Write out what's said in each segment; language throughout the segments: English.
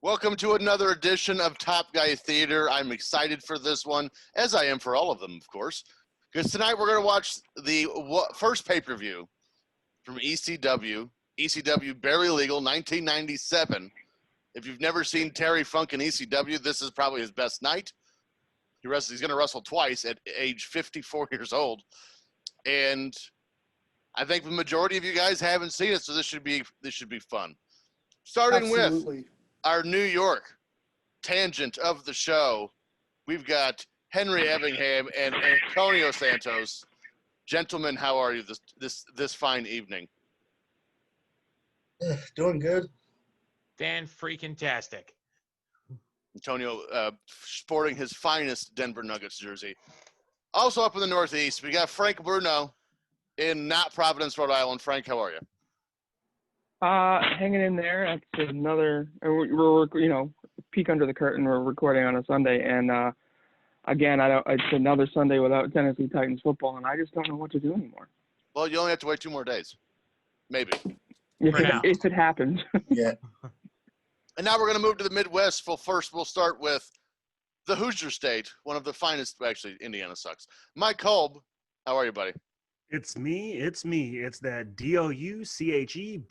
Welcome to another edition of Top Guy Theater. I'm excited for this one, as I am for all of them, of course, because tonight we're going to watch the first pay-per-view from ECW Barely Legal, 1997. If you've never seen Terry Funk in ECW, this is probably his best night. He's going to wrestle twice at age 54 years old, and I think the majority of you guys haven't seen it, so this should be fun. Starting Absolutely. with our New York tangent of the show, we've got Henry Evingham and Antonio Santos. Gentlemen, how are you this fine evening? Doing good. Dan freaking tastic. Antonio sporting his finest Denver Nuggets jersey. Also up in the Northeast, we got Frank Bruno in not Providence, Rhode Island. Frank, how are you? Hanging in there. It's another. We're peek under the curtain. We're recording on a Sunday, and again, it's another Sunday without Tennessee Titans football, and I just don't know what to do anymore. Well, you only have to wait 2 more days, maybe. If it happens. Yeah. And now we're going to move to the Midwest. Well, first we'll start with the Hoosier State, one of the finest. Actually, Indiana sucks. Mike Kolb, how are you, buddy? It's me. It's that DOUCHEBAG.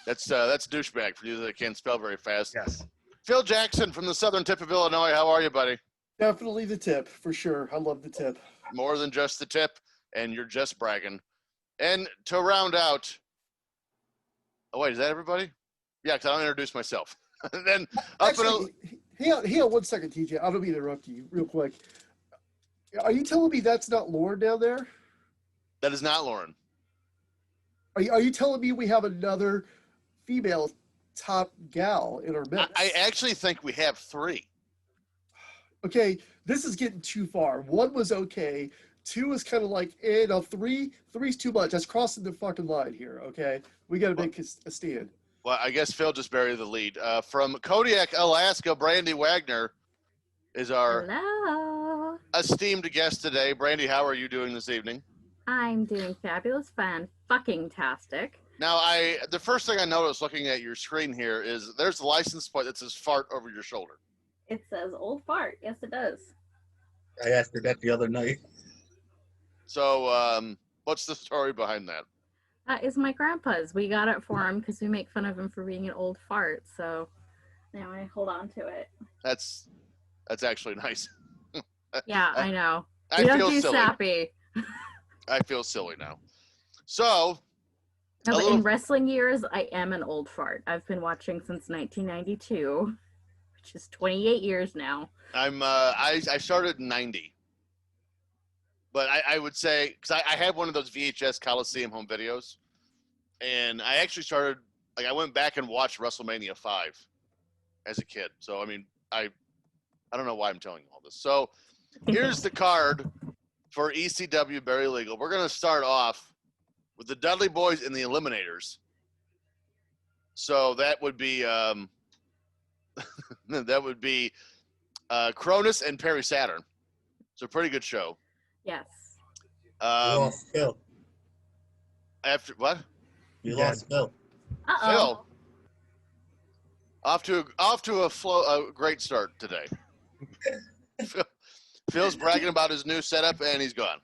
That's douchebag for you that can't spell very fast. Yes. Phil Jackson from the southern tip of Illinois. How are you, buddy? Definitely the tip, for sure. I love the tip. More than just the tip, and you're just bragging. And to round out, oh wait, is that everybody? Yeah, because I don't introduce myself. And then Actually, hang on 1 second, TJ. I don't mean to interrupt you real quick. Are you telling me that's not Lauren down there? That is not Lauren. Are you telling me we have another female top gal in our mix? I actually think we have 3. Okay, this is getting too far. 1 was okay. 2 is kind of like, no, 3's too much. That's crossing the fucking line here, okay? We got to make a stand. Well, I guess Phil just buried the lead. From Kodiak, Alaska, Brandi Wagner is our esteemed guest today. Brandi, how are you doing this evening? I'm doing fabulous, fan-fucking-tastic. Now, the first thing I noticed looking at your screen here is there's a license plate that says fart over your shoulder. It says old fart. Yes, it does. I asked her that the other night. So, what's the story behind that? That is my grandpa's. We got it for him because we make fun of him for being an old fart. So now I hold on to it. That's actually nice. Yeah, I know. I We don't feel do silly. sappy. I feel silly now. So, No, but in wrestling years, I am an old fart. I've been watching since 1992, which is 28 years now. I started in 90. But I would say, because I had one of those VHS Coliseum home videos, and I actually started, I went back and watched WrestleMania 5 as a kid. So, I mean, I don't know why I'm telling you all this. So, here's the card for ECW Barely Legal. We're going to start off with the Dudley Boys and the Eliminators. So, that would be, Cronus and Perry Saturn. It's a pretty good show. Yes. You lost Phil. After what? You lost Phil. Uh-oh. Phil, off to a great start today. Phil's bragging about his new setup, and he's gone.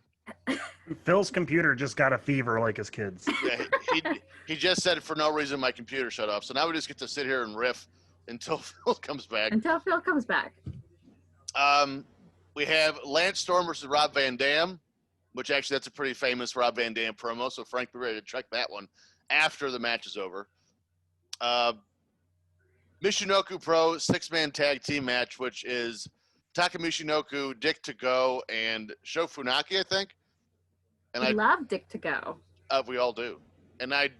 Phil's computer just got a fever like his kids. Yeah, he just said for no reason my computer shut off. So now we just get to sit here and riff until Phil comes back. Until Phil comes back. We have Lance Storm versus Rob Van Dam, which actually that's a pretty famous Rob Van Dam promo. So Frank, be ready to check that one after the match is over. Michinoku Pro 6-man tag team match, which is Taka Michinoku, Dick to Go, and Sho Funaki, I think. And I love Dick to Go. We all do. And I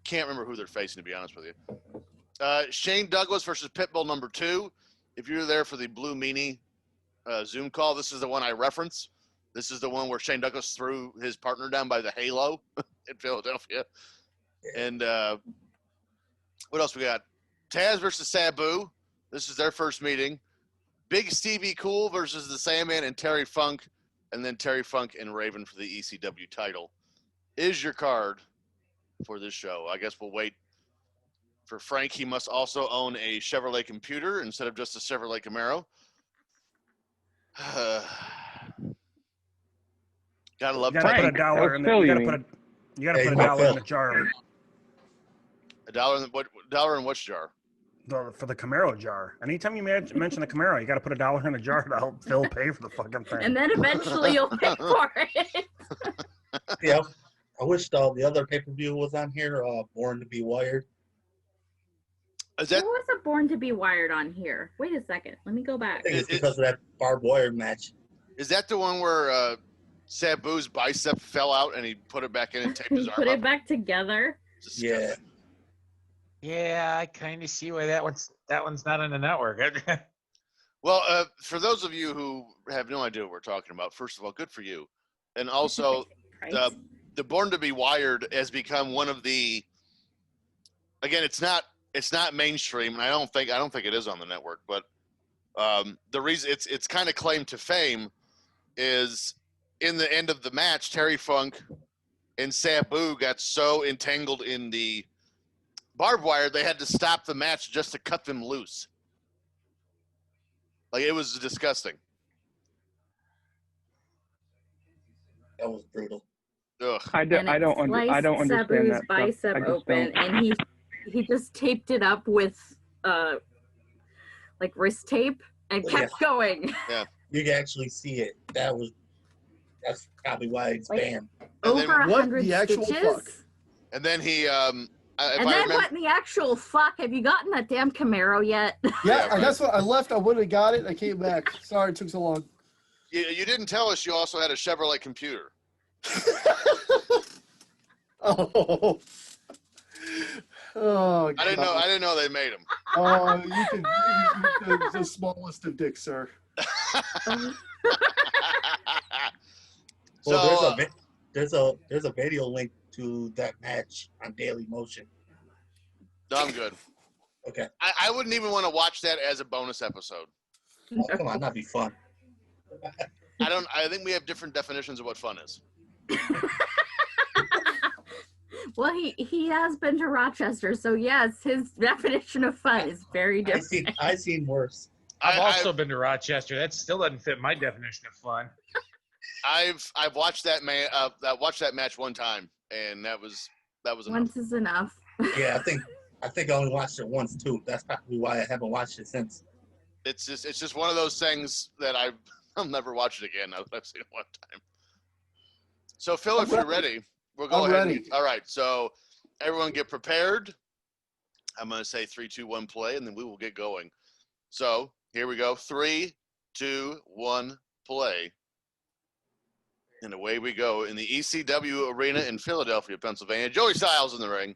can't remember who they're facing, to be honest with you. Shane Douglas versus Pitbull number 2. If you're there for the Blue Meanie Zoom call, this is the one I reference. This is the one where Shane Douglas threw his partner down by the halo in Philadelphia. And what else we got? Taz versus Sabu. This is their first meeting. Big Stevie Cool versus the Sandman and Terry Funk. And then Terry Funk and Raven for the ECW title. Is your card for this show. I guess we'll wait For Frank, he must also own a Chevrolet computer instead of just a Chevrolet Camaro. Gotta love You gotta put Frank, a dollar that's in Phil, there. you You gotta Hey, put a my dollar in Phil. the jar. a dollar in what dollar in which jar? For the Camaro jar. Anytime you mention the Camaro, you got to put a dollar in a jar to help Phil pay for the fucking thing. And then eventually you'll pay for it. Yeah, I wish the other pay-per-view was on here, Born to be Wired. Is There that was a Born to be Wired on here. Wait a second. Let me go I back. think it's because of that barbed wire match. the one where Sabu's bicep fell out and he put it back in and taped his arm Put up? it back together. Yeah. Yeah, I kind of see why that one's not on the network. Well, for those of you who have no idea what we're talking about, first of all, good for you. And also, Right? the Born to be Wired has become one of the. Again, it's not mainstream, and I don't think it is on the network. But the reason it's kind of claim to fame is in the end of the match, Terry Funk and Sabu got so entangled in the barbed wire they had to stop the match just to cut them loose. Like, it was disgusting. That was brutal. Ugh. I don't Sliced understand Sabu's that stuff. bicep I just open, don't. and he just taped it up with like wrist tape and kept going. You can actually see it. That's probably why it's Like- banned. And then Over what 100 the actual stitches. fuck? And then he, if And I then remember, what in the actual fuck? Have you gotten that damn Camaro yet? Yeah, Yeah, right. that's what I left. I would have got it. I came back. Sorry it took so long. you didn't tell us you also had a Chevrolet computer. Oh. Oh, I didn't God. know they made them. Oh, you could the smallest of dicks, sir. Well, So there's a video link to that match on Daily Motion. no, I'm good. Okay. I wouldn't even want to watch that as a bonus episode. Oh, come on, that'd be fun. I think we have different definitions of what fun is. Well, he has been to Rochester, so yes, his definition of fun is very different. I seen worse. I've also been to Rochester. That still doesn't fit my definition of fun. I've watched that match one time, and that was enough. Once is enough. Yeah, I think I only watched it once too. That's probably why I haven't watched it since. It's just one of those things that I'll never watch it again. I've seen it one time. So Phil, if you're ready, we'll go I'm ahead. ready. All right. So everyone get prepared. I'm going to say 3, 2, 1, play, and then we will get going. So here we go. 3, 2, 1, play. And away we go in the ECW arena in Philadelphia, Pennsylvania. Joey Styles in the ring.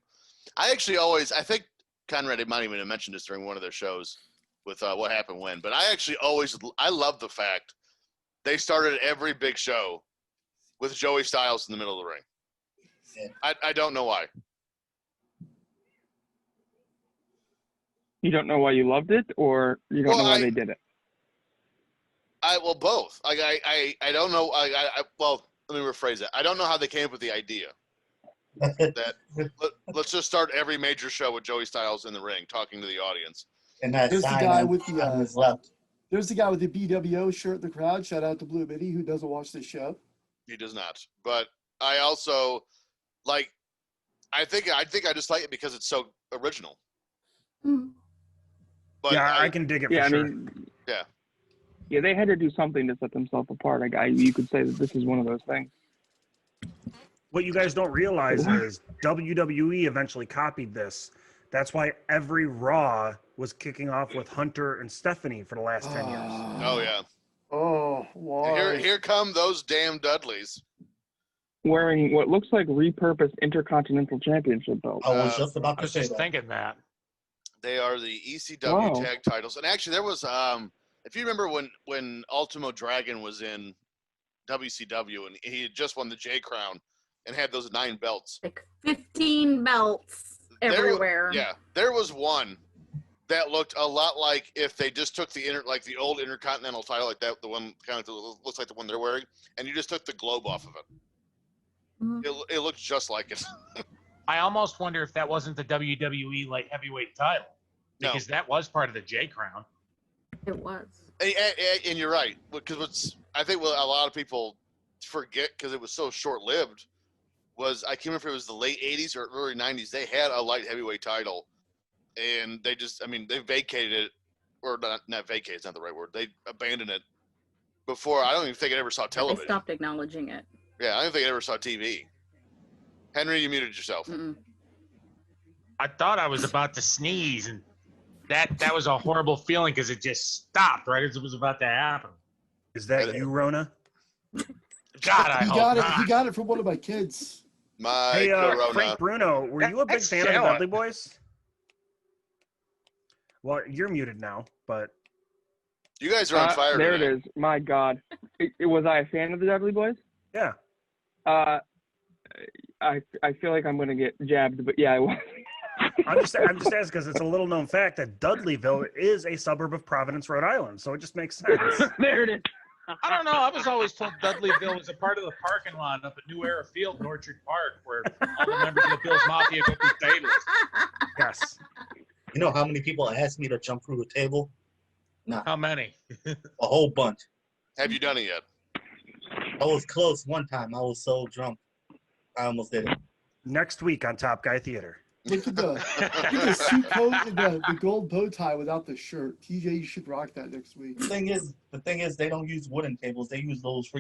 I think Conrad might even have mentioned this during one of their shows with What Happened When, but I love the fact they started every big show with Joey Styles in the middle of the ring. Yeah. I don't know why. You don't know why you loved it, or you don't know why they did it? Well, both. Like I don't know. Well, let me rephrase that. I don't know how they came up with the idea that let's just start every major show with Joey Styles in the ring talking to the audience. And that There's the sign guy on- with the, on his left. There's the guy with the BWO shirt in the crowd. Shout out to Blue Mitty, who doesn't watch this show. He does not. But I also like. I think I just like it because it's so original. Hmm. But yeah, I can dig it for Yeah, I sure. mean, Yeah. Yeah, they had to do something to set themselves apart. You could say that this is one of those things. What you guys don't realize is WWE eventually copied this. That's why every Raw was kicking off with Hunter and Stephanie for the last 10 years. Oh yeah. Oh, why? Here come those damn Dudleys. Wearing what looks like repurposed Intercontinental Championship belts. I was just about I to was say just that. thinking that. They are the ECW Wow. tag titles. And actually there was if you remember when Ultimo Dragon was in WCW and he had just won the J Crown and had those 9 belts. Like 15 belts everywhere. There was one that looked a lot like if they just took the old Intercontinental title, like that, the one kind of looks like the one they're wearing, and you just took the globe off of it. Mhm. It looked just like it. I almost wonder if that wasn't the WWE light heavyweight title, No. because that was part of the J Crown. It was. And you're right, because I think what a lot of people forget, because it was so short-lived, was I can't remember if it was the late 80s or early 90s. They had a light heavyweight title, and they they vacated it, or not vacated, it's not the right word. They abandoned it before. I don't even think it ever saw They television. stopped acknowledging it. Yeah, I don't think it ever saw TV. Henry, you muted yourself. Mm-mm. I thought I was about to sneeze, and that was a horrible feeling because it just stopped right as it was about to happen. Is that you, Rona? God, I He hope got it. not. He got it from one of my kids. My Hey, Corona. Frank Bruno, were you a big That's fan of the Shayla. Dudley Boys? Well, you're muted now, but You guys are on fire There today. it is. My God. Was I a fan of the Dudley Boys? yeah. I feel like I'm going to get jabbed, but yeah, I was. I'm just asking because it's a little known fact that Dudleyville is a suburb of Providence, Rhode Island, so it just makes sense. There it is. I don't know. I was always told Dudleyville was a part of the parking lot up at New Era Field in Orchard Park, where all the members of the Bills Mafia go through tables. Yes. You know how many people asked me to jump through a table? Nah, How many? a whole bunch. Have you done it yet? I was close one time. I was so drunk. I almost did it. Next week on Top Guy Theater. Look at the suit coat and the gold bow tie without the shirt. TJ, you should rock that next week. The thing is, they don't use wooden tables. They use those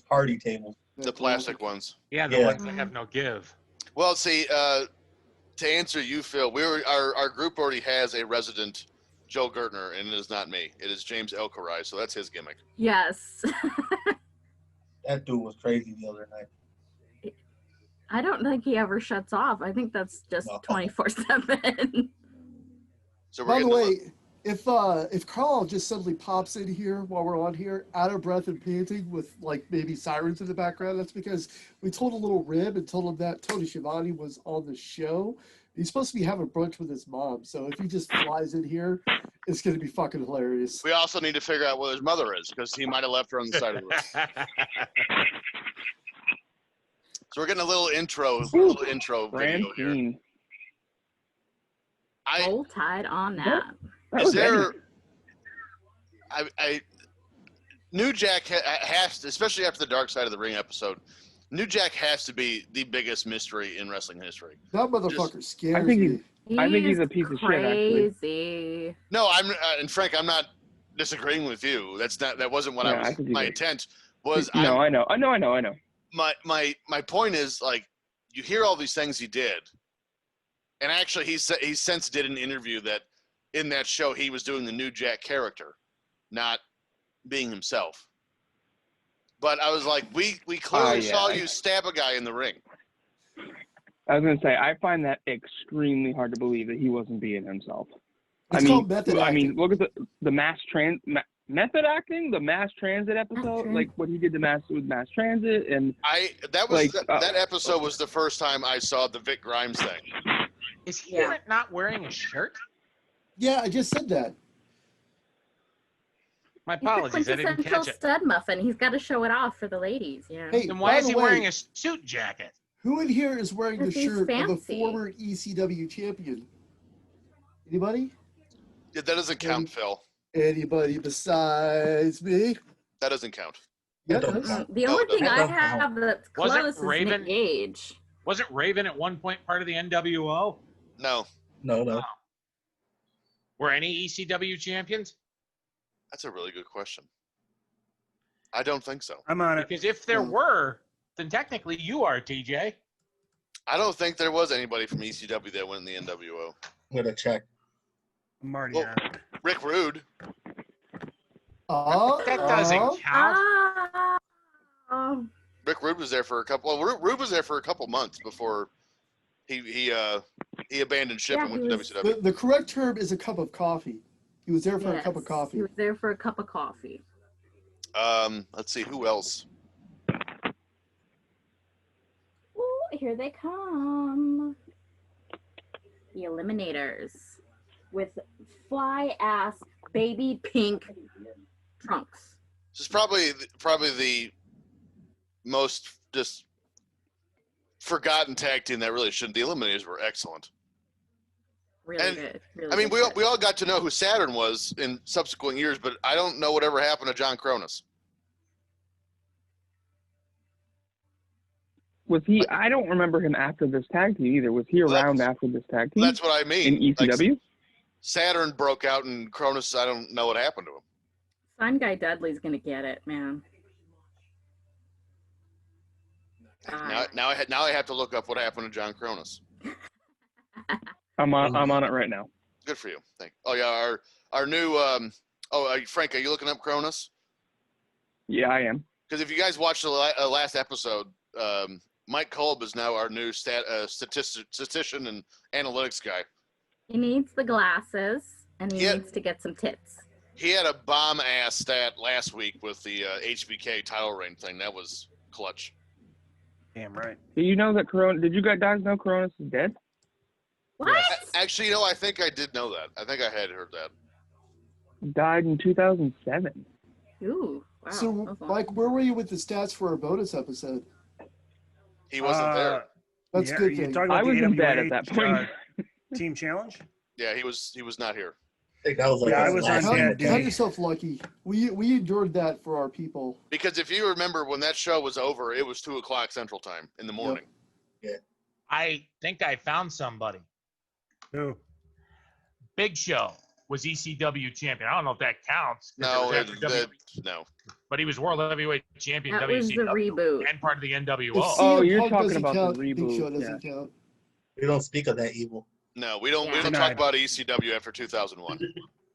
party tables. The plastic ones. Yeah, the Yeah. ones that have no give. Well, see, to answer you, Phil, our group already has a resident Joe Gertner, and it is not me. It is James Elkarai, so that's his gimmick. Yes. That dude was crazy the other night. I don't think he ever shuts off. I think that's just No. 24/7. So we're By the getting way, if Carl just suddenly pops in here while we're on here, out of breath and panting with like maybe sirens in the background, that's because we told a little rib and told him that Tony Schiavone was on the show. He's supposed to be having brunch with his mom, so if he just flies in here, it's going to be fucking hilarious. we also need to figure out where his mother is, because he might have left her on the side of the room. So we're getting a little intro video here. Francine. Roll Tide on that. That Is was there? New Jack has to, especially after the Dark Side of the Ring episode. New Jack has to be the biggest mystery in wrestling history. That motherfucker scares I think me. I think he's a piece of shit, actually. Crazy. No, and Frank, I'm not disagreeing with you. That wasn't what Yeah, I I was. think he's My a- intent was. No, I know. My point is, like, you hear all these things he did, and actually he since did an interview that in that show he was doing the New Jack character, not being himself. But I was like, we clearly yeah. saw you stab a guy in the ring. I was going to say, I find that extremely hard to believe that he wasn't being himself. It's called method acting. look at the method acting, the mass transit episode, Transit. like what he did with mass transit, and That episode was the first time I saw the Vic Grimes thing. Is he Yeah. not wearing a shirt? Yeah, I just said that. My He's the apologies, I didn't quintessential catch it. stud muffin. He's got to show it off for the ladies. Yeah. Hey, Then why by is the he way, wearing a suit jacket? who in here is wearing the Because he's shirt of the fancy. former ECW champion? Anybody? Yeah, that doesn't count, Phil. Anybody besides me? That doesn't count. Yeah, That it does. doesn't The only it thing I doesn't have count. that's Was it close is Raven? Nick Gage. Wasn't Raven at one point part of the NWO? No, No. Were any ECW champions? that's a really good question. I don't think so. I'm on it. Because if there Hmm. were, then technically you are, TJ. I don't think there was anybody from ECW that went in the NWO. I'm gonna check. I'm already Well- on it. Rick Rude. That doesn't count. Oh, Rick Rude was there for a couple. Well, Rude was there for a couple months before he abandoned ship Yeah, and went he to was- WCW. The correct term is a cup of coffee. He was there for a cup of yes. coffee. He was there for a cup of coffee. Let's see who else. Ooh, here they come. The Eliminators with fly ass baby pink trunks. This is probably the most just forgotten tag team that really shouldn't. The Eliminators were excellent. Really And, good. Really I mean, good we all got to know who Saturn was in subsequent years, but I don't know whatever happened to John Cronus. Was he? I don't remember him after this tag team either. Was he around after this tag team? That's what I mean. In ECW? Like, Saturn broke out, and Cronus, I don't know what happened to him. Sun Guy Dudley's gonna get it, man. Now I have to look up what happened to John Cronus. I'm on it right now. Good for you. Thank you. Oh yeah, our new Frank, are you looking up Cronus? Yeah, I am. Because if you guys watched the last episode, Mike Kolb is now our new statistician and analytics guy. He needs the glasses, and he needs to get some tits. He had a bomb-ass stat last week with the HBK title reign thing. That was clutch. Damn right. Do you know that Did you guys know Cronus is dead? What? Actually, I think I did know that. I think I had heard that. Died in 2007. Ooh. Wow. So, Mike, where were you with the stats for our bonus episode? He wasn't there. That's yeah, good. You're Thing. talking about I was the in bed AWA, at that point. Team Challenge? Yeah, he was not here. I think that was like Yeah, I his was last on one. dad Count duty. yourself lucky. We endured that for our people. Because if you remember when that show was over, it was 2:00 Central Time in the morning. I think I found somebody. Who? Big Show was ECW champion. I don't know if that counts. 'cause No, it was after WWE, no. but he was World Heavyweight Champion That was the WCW reboot. and part of the If NWO. Oh, CM you're Punk talking doesn't about the count, Big reboot, Show doesn't count. We don't speak of that evil. No, we don't. We Yeah. don't Denied. talk about ECW after 2001.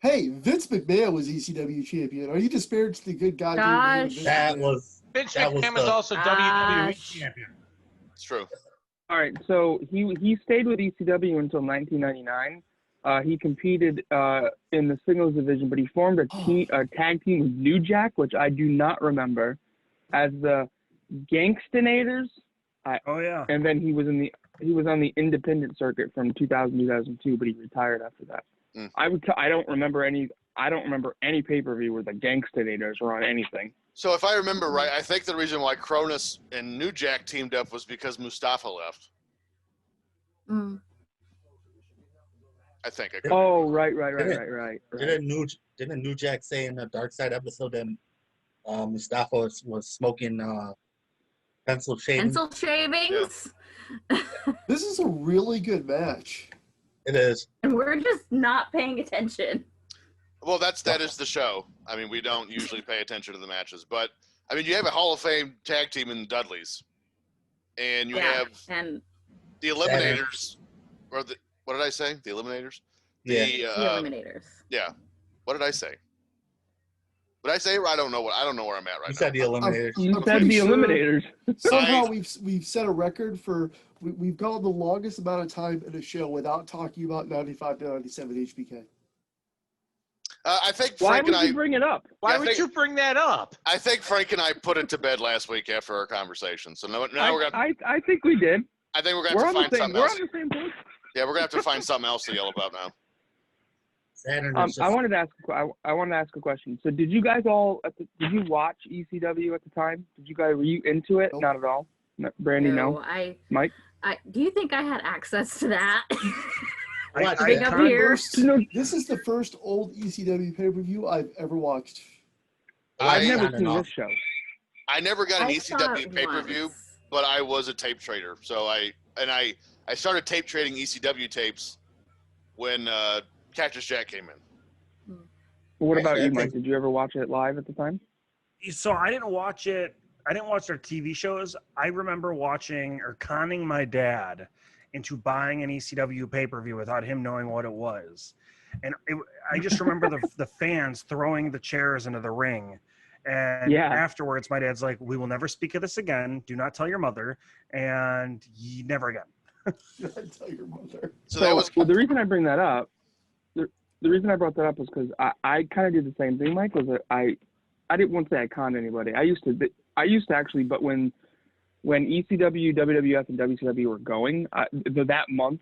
Hey, Vince McMahon was ECW champion. Are you disparaging the good goddamn name of Gosh. Vince That McMahon? was Vince that was McMahon was the- also WWE champion. It's true. All right, so he stayed with ECW until 1999. He competed in the singles division, but he formed a tag team with New Jack, which I do not remember, as the Gangstonators. Oh yeah. And then he was on the independent circuit from 2000 2002, but he retired after that. I don't remember any pay-per-view where the Gangstonators were on anything. So if I remember right, I think the reason why Cronus and New Jack teamed up was because Mustafa left. Mm. I think. I could. Oh, right. Didn't New Jack say in the Dark Side episode that Mustafa was smoking pencil shavings? Pencil shavings. This is a really good match. It is. And we're just not paying attention. Well, that is the show. I mean, we don't usually pay attention to the matches, but I mean, you have a Hall of Fame tag team in Dudley's, and you have and the Eliminators, or the what did I say? The Eliminators. Yeah. the Eliminators. Yeah. What did I say? Did I say? I don't know where I'm at right You now. said the Eliminators. You I'm said pretty the sure- Eliminators. Somehow we've set a record for we've gone the longest amount of time in a show without talking about 95 to 97 HBK. I think Why Frank would and you I. bring it up? Why Yeah, I would think- you bring that up? I think Frank and I put it to bed last week after our conversation. So now we're gonna. I think we did. I think we're gonna We're have on to the find same. something We're else. on the same page. Yeah, we're gonna have to find something else to yell about now. Saturn is I just, wanted to ask. I wanted to ask a question. So, did you guys all? Did you watch ECW at the time? Were you into it? Nope. Not at all. Brandy, no. Mike. Do you think I had access to that? Watch I Big it. up can't- here. This is the first old ECW pay-per-view I've ever watched. I've never on and seen off. this show. I never got an I saw ECW it pay-per-view, once. but I was a tape trader. So I started tape trading ECW tapes when Cactus Jack came in. What about Actually, you, I Mike? think- Did you ever watch it live at the time? So I didn't watch it. I didn't watch their TV shows. I remember watching or conning my dad into buying an ECW pay-per-view without him knowing what it was. And I just remember the fans throwing the chairs into the ring. And Yeah. afterwards, my dad's like, "We will never speak of this again. Do not tell your mother." And never again. I tell your mother. So that was well, the reason I bring that up, the reason I brought that up was because I kind of did the same thing, Mike. Was that I didn't want to say I conned anybody. I used to actually, but when ECW, WWF, and WCW were going, that month,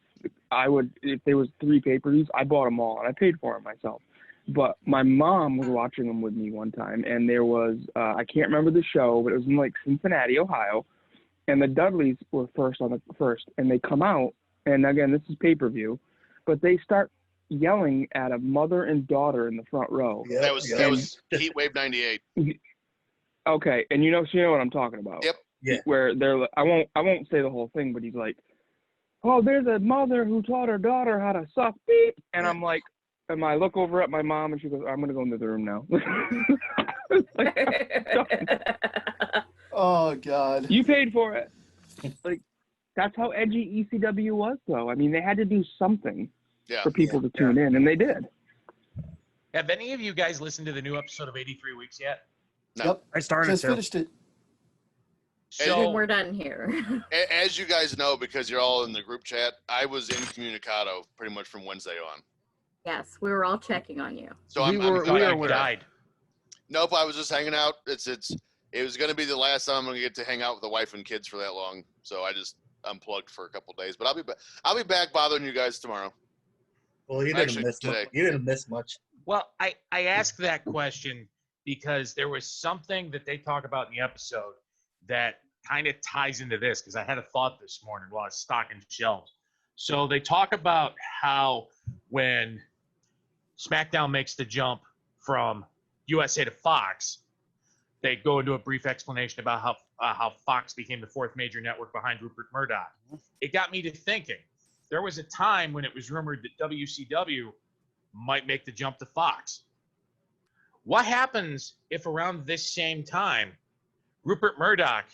if there was 3 pay-per-views, I bought them all, and I paid for them myself. But my mom was watching them with me one time, and there was, I can't remember the show, but it was in like Cincinnati, Ohio, and the Dudleys were first, and they come out, and again, this is pay-per-view, but they start yelling at a mother and daughter in the front row. Yeah, That was Heat Wave '98. Okay, and you know what I'm talking about. Yep. Yeah. Where they're, I won't say the whole thing, but he's like, "Oh, there's a mother who taught her daughter how to suck beep," and I'm like, and I look over at my mom, and she goes, "I'm gonna go into the room now." Oh God. You paid for it. Like, that's how edgy ECW was, though. I mean, they had to do something for people to tune in, and they did. Have any of you guys listened to the new episode of 83 Weeks yet? No. Yep. I started Just to. finished it. So We're done here. As you guys know, because you're all in the group chat, I was incommunicado pretty much from Wednesday on. Yes, we were all checking on you. So We I'm were aware. died. Nope, I was just hanging out. It was going to be the last time I'm going to get to hang out with the wife and kids for that long. So I just unplugged for a couple days. But I'll be back bothering you guys tomorrow. Well, you didn't miss today. much. You didn't miss much. Well, I asked that question because there was something that they talk about in the episode that kind of ties into this, because I had a thought this morning while I was stocking shelves. So they talk about how when SmackDown makes the jump from USA to Fox, they go into a brief explanation about how Fox became the fourth major network behind Rupert Murdoch. It got me to thinking. There was a time when it was rumored that WCW might make the jump to Fox. What happens if around this same time, Rupert Murdoch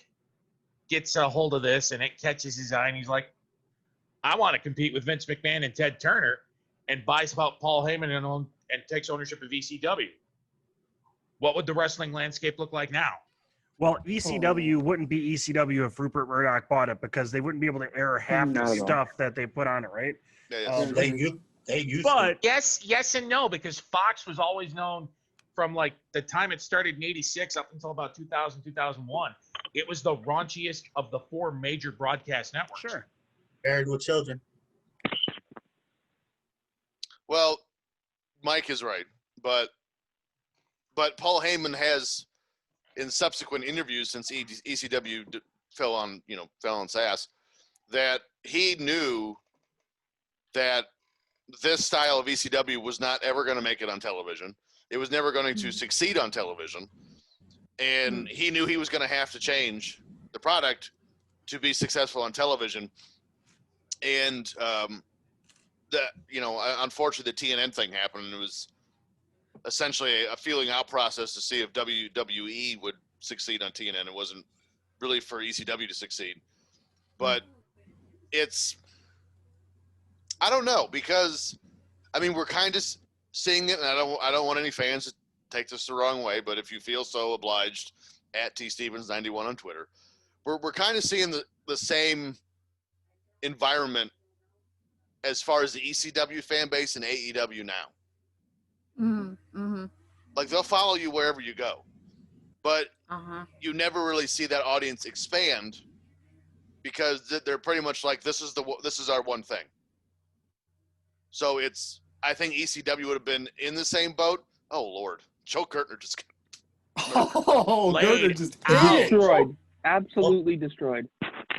gets a hold of this and it catches his eye and he's like, I want to compete with Vince McMahon and Ted Turner, and buys out Paul Heyman and takes ownership of ECW? What would the wrestling landscape look like now? Well, ECW wouldn't be ECW if Rupert Murdoch bought it, because they wouldn't be able to air half the Not at all. stuff that they put on it, right? Yeah, They used But Yes and no, because Fox was always known from like the time it started in 86 up until about 2000, 2001. It was the raunchiest of the four major broadcast networks. sure. Married with children. Well, Mike is right, but Paul Heyman has, in subsequent interviews since ECW fell on its ass, that he knew that this style of ECW was not ever going to make it on television. It was never going to succeed on television, and he knew he was going to have to change the product to be successful on television. And unfortunately, the TNN thing happened, and it was essentially a feeling out process to see if WWE would succeed on TNN. It wasn't really for ECW to succeed, but I don't know, because I mean, we're kind of seeing it, and I don't want any fans to take this the wrong way, but if you feel so obliged, at TStevens91 on Twitter, we're kind of seeing the same environment as far as the ECW fan base and AEW now. Mm-hmm. Like, they'll follow you wherever you go, but you never really see that audience expand, because they're pretty much like, this is our one thing. So I think ECW would have been in the same boat. Oh Lord, Joe Gertner just Oh, Gertner just out. Destroyed. Absolutely destroyed.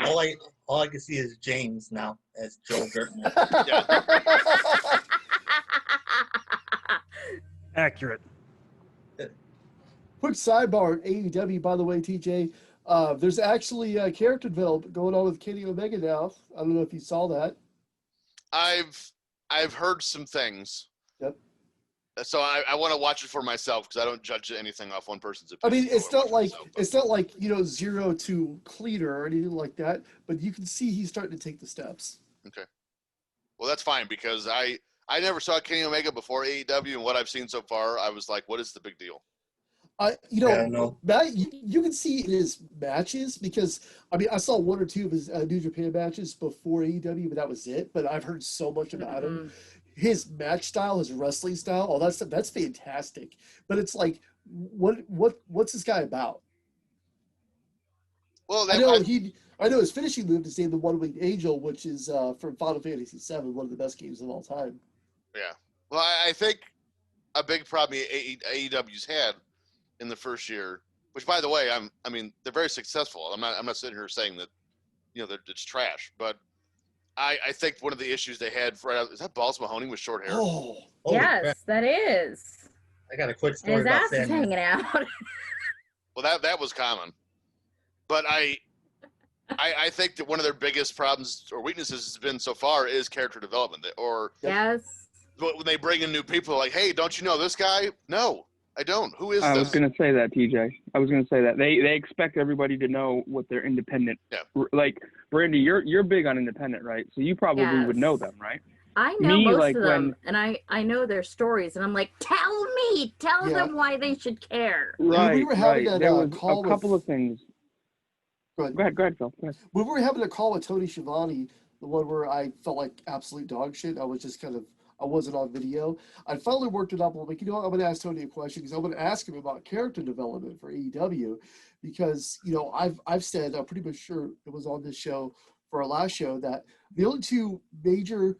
All I can see is James now as Joe Gertner. Accurate. Quick sidebar: AEW, by the way, TJ. There's actually a character development going on with Kenny Omega now. I don't know if you saw that. I've heard some things. Yep. So I want to watch it for myself, because I don't judge anything off one person's I opinion. mean, it's not like 0 to cleaner or anything like that, but you can see he's starting to take the steps. Okay. Well, that's fine, because I never saw Kenny Omega before AEW, and what I've seen so far, I was like, what is the big deal? Matt, you can see in his matches, because I mean, I saw 1 or 2 of his New Japan matches before AEW, but that was it. But I've heard so much about him. His match style, his wrestling style, all that stuff, that's fantastic. But it's like, what's this guy about? Well, I know his finishing move is named the One-Winged Angel, which is from Final Fantasy VII, one of the best games of all time. Yeah. Well, I think a big problem AEW's had in the first year, which, by the way, I mean, they're very successful. I'm not sitting here saying that it's trash. But I think one of the issues they had right out, is that Balls Mahoney with short hair? Oh, Holy Yes, crap. that is. I got a quick And story his about ass is Sandman. hanging out. Well, that was common. But I think that one of their biggest problems or weaknesses has been so far is character development. Or Yes. when they bring in new people, like, hey, don't you know this guy? No, I don't. Who is I this? was gonna say that, TJ. I was gonna say that they expect everybody to know what they're independent. Yeah. Like Brandi, you're big on independent, right? So you probably would know them, right? I know Me, most like, of them, when- and I know their stories, and I'm like, tell Yeah. them why they should care. When we Right, were having right. that, There was call a couple with- of things. Go ahead. Go ahead, Phil. Go ahead. When we were having a call with Tony Schiavone, the one where I felt like absolute dog shit, I was just I wasn't on video. I finally worked it up. I'm like, you know what? I'm going to ask Tony a question because I'm going to ask him about character development for AEW because, I've said, I'm pretty much sure it was on this show for our last show that the only two major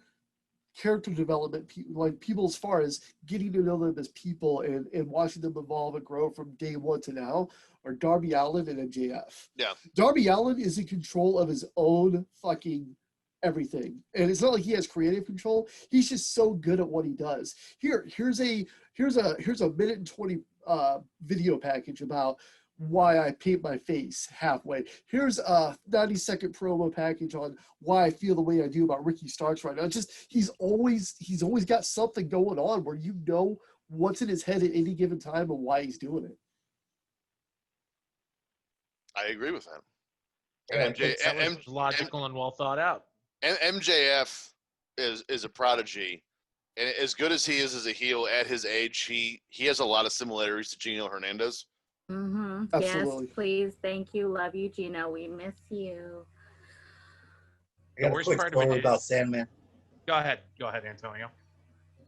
character development, like people as far as getting to know them as people and watching them evolve and grow from day one to now are Darby Allin and MJF. Yeah. Darby Allin is in control of his own fucking everything. And it's not like he has creative control. He's just so good at what he does. Here's a minute and 20 video package about why I paint my face halfway. Here's a 90-second promo package on why I feel the way I do about Ricky Starks right now. It's just he's always got something going on where you know what's in his head at any given time and why he's doing it. I agree with that. Yeah, And That was logical and well thought out. MJF is a prodigy, and as good as he is as a heel at his age, he has a lot of similarities to Gino Hernandez. Mm-hmm. Absolutely. Yes, please. Thank you. Love you, Gino. We miss you. I got The a worst quick part of it story about is- Sandman. Go ahead, Antonio.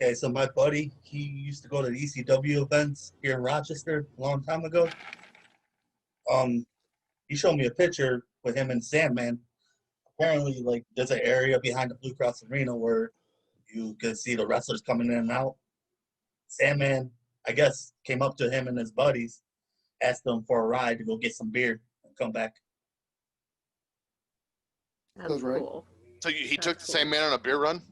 Okay, so my buddy, he used to go to the ECW events here in Rochester a long time ago. He showed me a picture with him and Sandman. Apparently, like, there's an area behind the Blue Cross Arena where you can see the wrestlers coming in and out. Sandman, I guess, came up to him and his buddies, asked them for a ride to go get some beer and come back. That's That's right. cool. So he That's took the cool. same man on a beer run?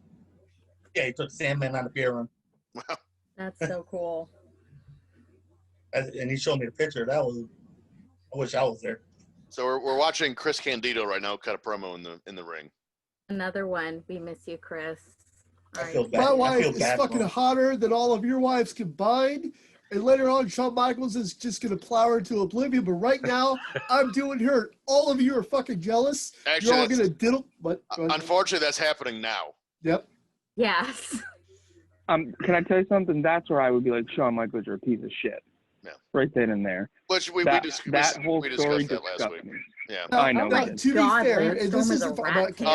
Yeah, he took Sandman on a beer run. That's so cool. And he showed me the picture. I wish I was there. So we're watching Chris Candido right now cut a promo in the ring. Another one. We miss you, Chris. I All feel right. bad. My I wife feel is bad fucking for him. hotter than all of your wives combined. And later on, Shawn Michaels is just going to plow her to oblivion. But right now, I'm doing her. All of you are fucking jealous. Actually, You're all that's- going to diddle. What? Go ahead. Unfortunately, that's happening now. Yep. Yes. Can I tell you something? That's where I would be like, Shawn Michaels, you're a piece of shit. Yeah. Right then and there. Which we That discussed whole that story last disgusts week. me. Yeah. Now, I know Oh my that. to God, be fair, Lance and Storm this is a isn't, rat I'm tail.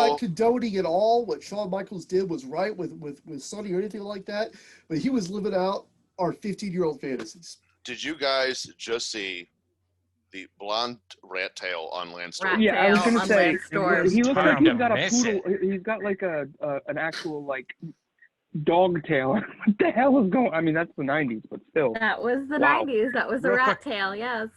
not condoning at all what Shawn Michaels did was right with Sonny or anything like that, but he was living out our 15-year-old fantasies. Did you guys just see the blonde rat tail on Lance Storm? Rat Yeah, I was tail gonna on say Lance Storm. he looks like Time he's to got a miss poodle. He's got like an actual like dog tail. What the hell is going? I mean, that's the '90s, but still. That was the Wow. 90s. That was the Real rat quick. tail. Yes.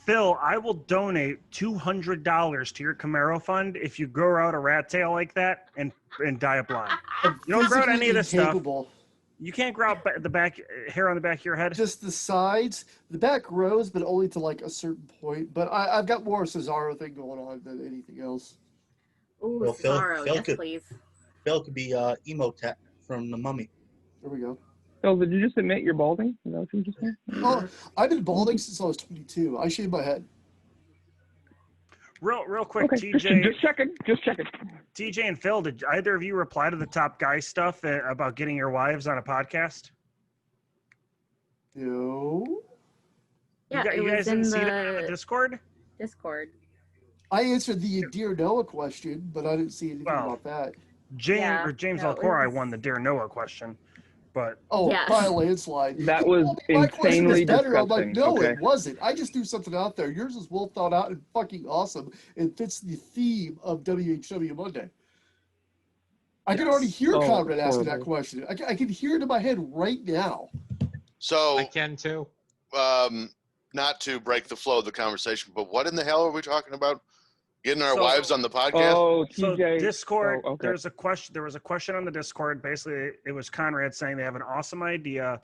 Phil, I will donate $200 to your Camaro fund if you grow out a rat tail like that and dye it blonde. I'm You don't grow out physically any of this stuff. incapable. You can't grow out the back hair on the back of your head. Just the sides, the back grows, but only to like a certain point. But I've got more Cesaro thing going on than anything else. Ooh, Well, Phil- Cesaro. Phil Yes, could- please. Phil could be emo tech from the Mummy. There we go. Phil, did you just admit you're balding? Is that what you just said? Oh, I've been balding since I was 22. I shaved my head. Real quick, Okay, TJ, just checking. TJ and Phil, did either of you reply to the top guy stuff about getting your wives on a podcast? No. Yeah, you it guys was didn't in see that in the the Discord? Discord. I answered the Dear Noah question, but I didn't see anything Well, about that. James no, it Alcori was- won the Dear Noah question, but Oh, Yes. by a landslide. That was My question was insanely better. I'm like, disgusting. no, Okay. it wasn't. I just threw something out there. Yours is well thought out and fucking awesome. It fits the theme of WHW Monday. I can already hear Oh, Conrad asking that horrible. question. I can hear it in my head right now. So I can too. not to break the flow of the conversation, but what in the hell are we talking about? Getting our So- wives on the podcast. Oh, So TJ. Discord, Oh, okay. there was a question on the Discord. Basically, it was Conrad saying they have an awesome idea,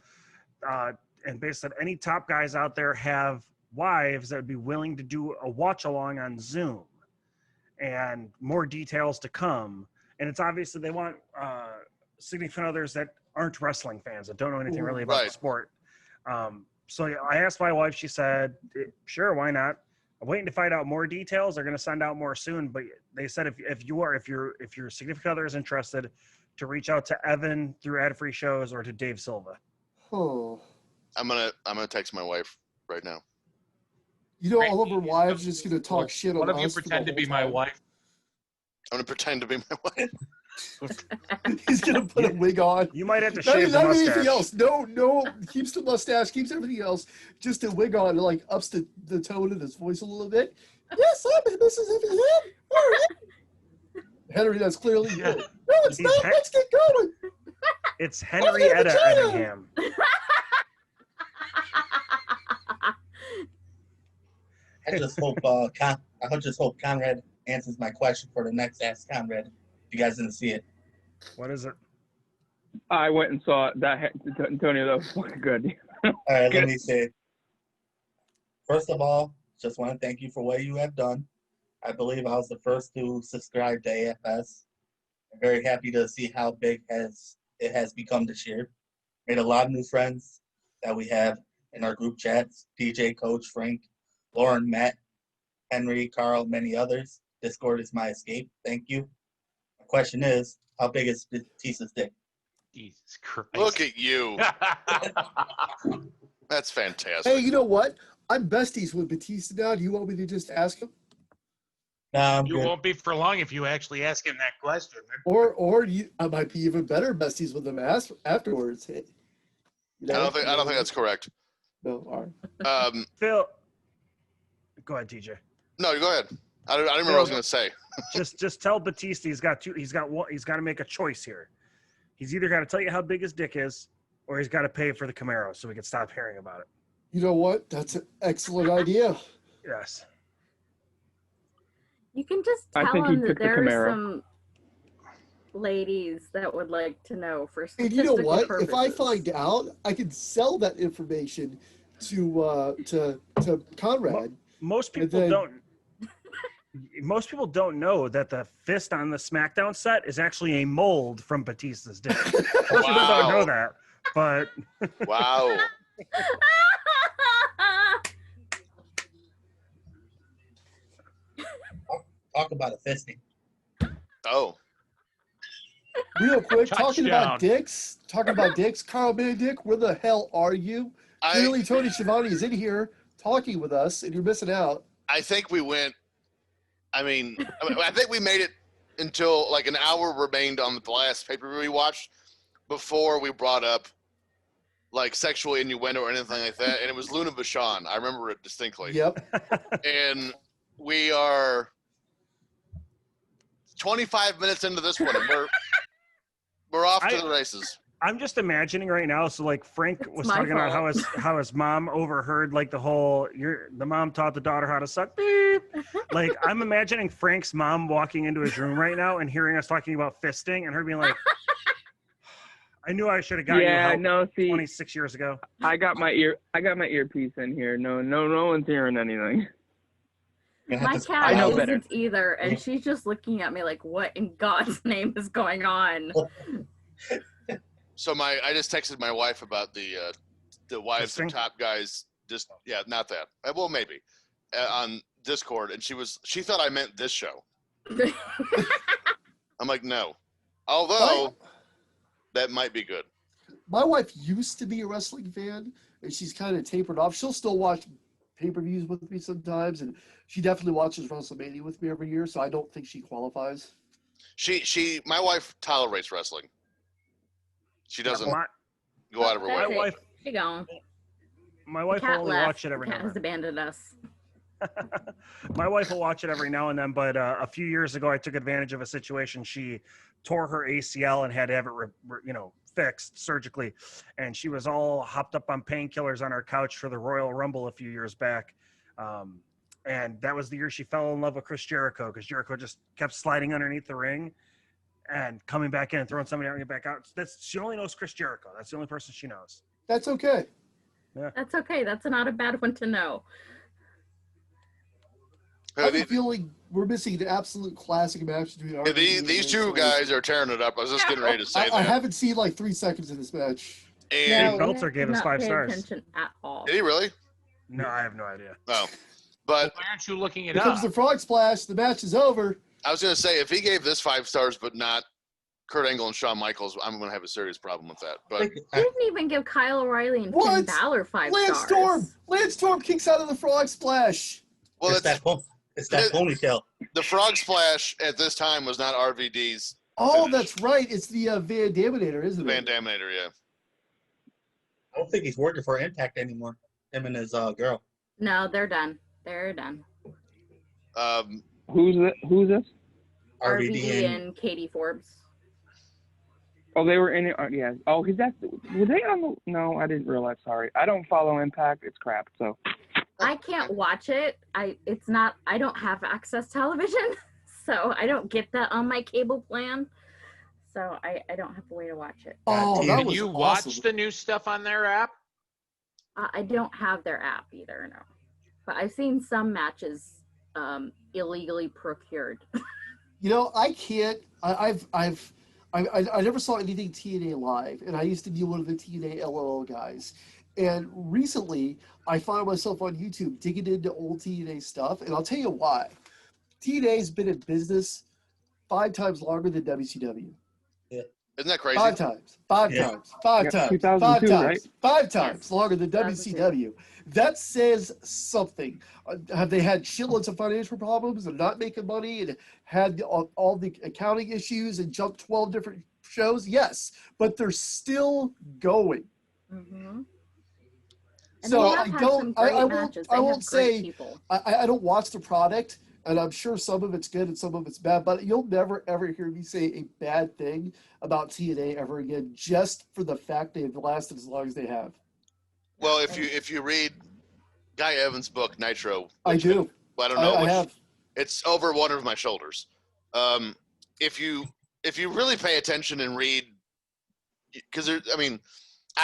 and basically said any top guys out there have wives that would be willing to do a watch along on Zoom, and more details to come. And it's obviously they want significant others that aren't wrestling fans that don't know anything really about the Right. sport. So I asked my wife. She said, "Sure, why not?" I'm waiting to find out more details. They're going to send out more soon, but they said if your significant other is interested, to reach out to Evan through Ad Free Shows or to Dave Silva. Oh, I'm gonna text my wife right now. you know, Great. all of our wives just gonna talk shit on One of you us for the pretend to whole be my time. wife. I'm gonna pretend to be my wife. He's gonna put a wig on. You might have to Not, shave the not anything mustache. else. No. Keeps the mustache. Keeps everything else. Just a wig on. Like ups the tone of his voice a little bit. Yes, I'm Mississippi Him. Henry, that's clearly you. Yeah. No, it's He's not. Let's get going. It's Henrietta vagina. Effingham. I just hope Conrad answers my question for the next Ask Conrad. If you guys didn't see it. What is it? I went and saw it. Antonio, that was fucking good. All right, let me say. First of all, just want to thank you for what you have done. I believe I was the first to subscribe to AFS. I'm very happy to see how big it has become this year. Made a lot of new friends that we have in our group chats. DJ, Coach, Frank, Lauren, Matt, Henry, Carl, many others. Discord is my escape. Thank you. My question is, how big is Batista's dick? Jesus Christ. Look at you. That's fantastic. Hey, you know what? I'm besties with Batista now. Do you want me to just ask him? Nah, I'm You good. won't be for long if you actually ask him that question. Or I might be even better besties with him afterwards. Hey, you I know? don't think that's correct. No, all right. Phil, go ahead, TJ. No, you go ahead. I don't remember what I was gonna say. Just tell Batista he's got to make a choice here. He's either got to tell you how big his dick is, or he's got to pay for the Camaro so we can stop hearing about it. You know what? That's an excellent idea. Yes. You can just I tell think he him that took the there are Camaro. some ladies that would like to know for And statistical you know what? purposes. If I find out, I can sell that information to Conrad. Most people then- don't. Most people don't know that the fist on the SmackDown set is actually a mold from Batista's dick. Most people don't know that, but Wow. Talk about a fisting. Oh. Real quick, Touchdown. talking about dicks, Carl Benedict, where the hell are you? Clearly, Tony Schiavone is in here talking with us, and you're missing out. I think we went. I think we made it until like an hour remained on the last pay-per-view we watched before we brought up like sexual innuendo or anything like that, and it was Luna Vachon. I remember it distinctly. Yep. And we are 25 minutes into this one, and we're off to the races. I'm just imagining right now. So like Frank was my talking about fault. how his mom overheard like the whole the mom taught the daughter how to suck beep. Like I'm imagining Frank's mom walking into his room right now and hearing us talking about fisting and her being like, I knew I should have gotten you help no, see, 26 years ago. I got my earpiece in here. No one's hearing anything. My cat I know better. isn't either, and she's just looking at me like, what in God's name is going on? So I just texted my wife about the wives of Fisting? top guys. Just not that. Well, maybe on Discord, and she thought I meant this show. I'm like, no. Although that might be good. My wife used to be a wrestling fan, and she's kind of tapered off. She'll still watch pay-per-views with me sometimes, and she definitely watches WrestleMania with me every year, so I don't think she qualifies. My wife tolerates wrestling. She doesn't My, go out of her That's way. my wife, She gone. my wife will Cat only left. watch it every The now cat and has then. abandoned us. My wife will watch it every now and then, but a few years ago, I took advantage of a situation. She tore her ACL and had to have it, fixed surgically, and she was all hopped up on painkillers on our couch for the Royal Rumble a few years back. And that was the year she fell in love with Chris Jericho because Jericho just kept sliding underneath the ring and coming back in and throwing somebody out and get back out. She only knows Chris Jericho. That's the only person she knows. That's okay. Yeah. That's okay. That's not a bad one to know. I have a feeling we're missing an absolute classic match between RVD and These two guys are tearing it up. I was just getting ready to say that. I haven't seen like 3 seconds of this match. And Dave Meltzer gave us 5 stars. Attention at all. did he really? No, I have no idea. No. But Why aren't you looking it Here up? comes the frog splash. The match is over. I was going to say, if he gave this 5 stars but not Kurt Angle and Shawn Michaels, I'm going to have a serious problem with that. But He didn't even give Kyle O'Reilly and Finn What? Balor 5 Lance stars. Storm. Lance Storm kicks out of the frog splash. well, It's that ponytail. the frog splash at this time was not RVD's Oh, finish. that's right. It's the Van Daminator, isn't Van it? Daminator, yeah. I don't think he's working for Impact anymore. Him and his girl. No, they're done. They're done. Who's this? RVD and Katie Forbes. Oh, they were in it. Yeah. Oh, is that? Were they on the? No, I didn't realize. Sorry, I don't follow Impact. It's crap. So. I can't watch it. I don't have access television, so I don't get that on my cable plan. So I don't have a way to watch it. Oh, that Can was you awesome. watch the new stuff on their app? I don't have their app either, no. But I've seen some matches illegally procured. You know, I can't. I never saw anything TNA live, and I used to be one of the TNA LOL guys. And recently, I found myself on YouTube digging into old TNA stuff, and I'll tell you why. TNA has been in business 5 times longer than WCW. Isn't that crazy? 5 times. 5 Yeah. times. 5 Yeah, times. 2002, 5 times. right? 5 times Yes. longer than 2002. WCW. That says something. Have they had shitloads of financial problems and not making money and had all the accounting issues and jumped 12 different shows? Yes, but they're still going. Mm-hmm. And So they I have had don't. some great I won't. matches. I They won't have great say. people. I don't watch the product, and I'm sure some of it's good and some of it's bad. But you'll never ever hear me say a bad thing about TNA ever again, just for the fact they've lasted as long as they have. Well, if you read Guy Evans' book Nitro, I do. I don't know. I which, have. It's over one of my shoulders. If you really pay attention and read, because I mean,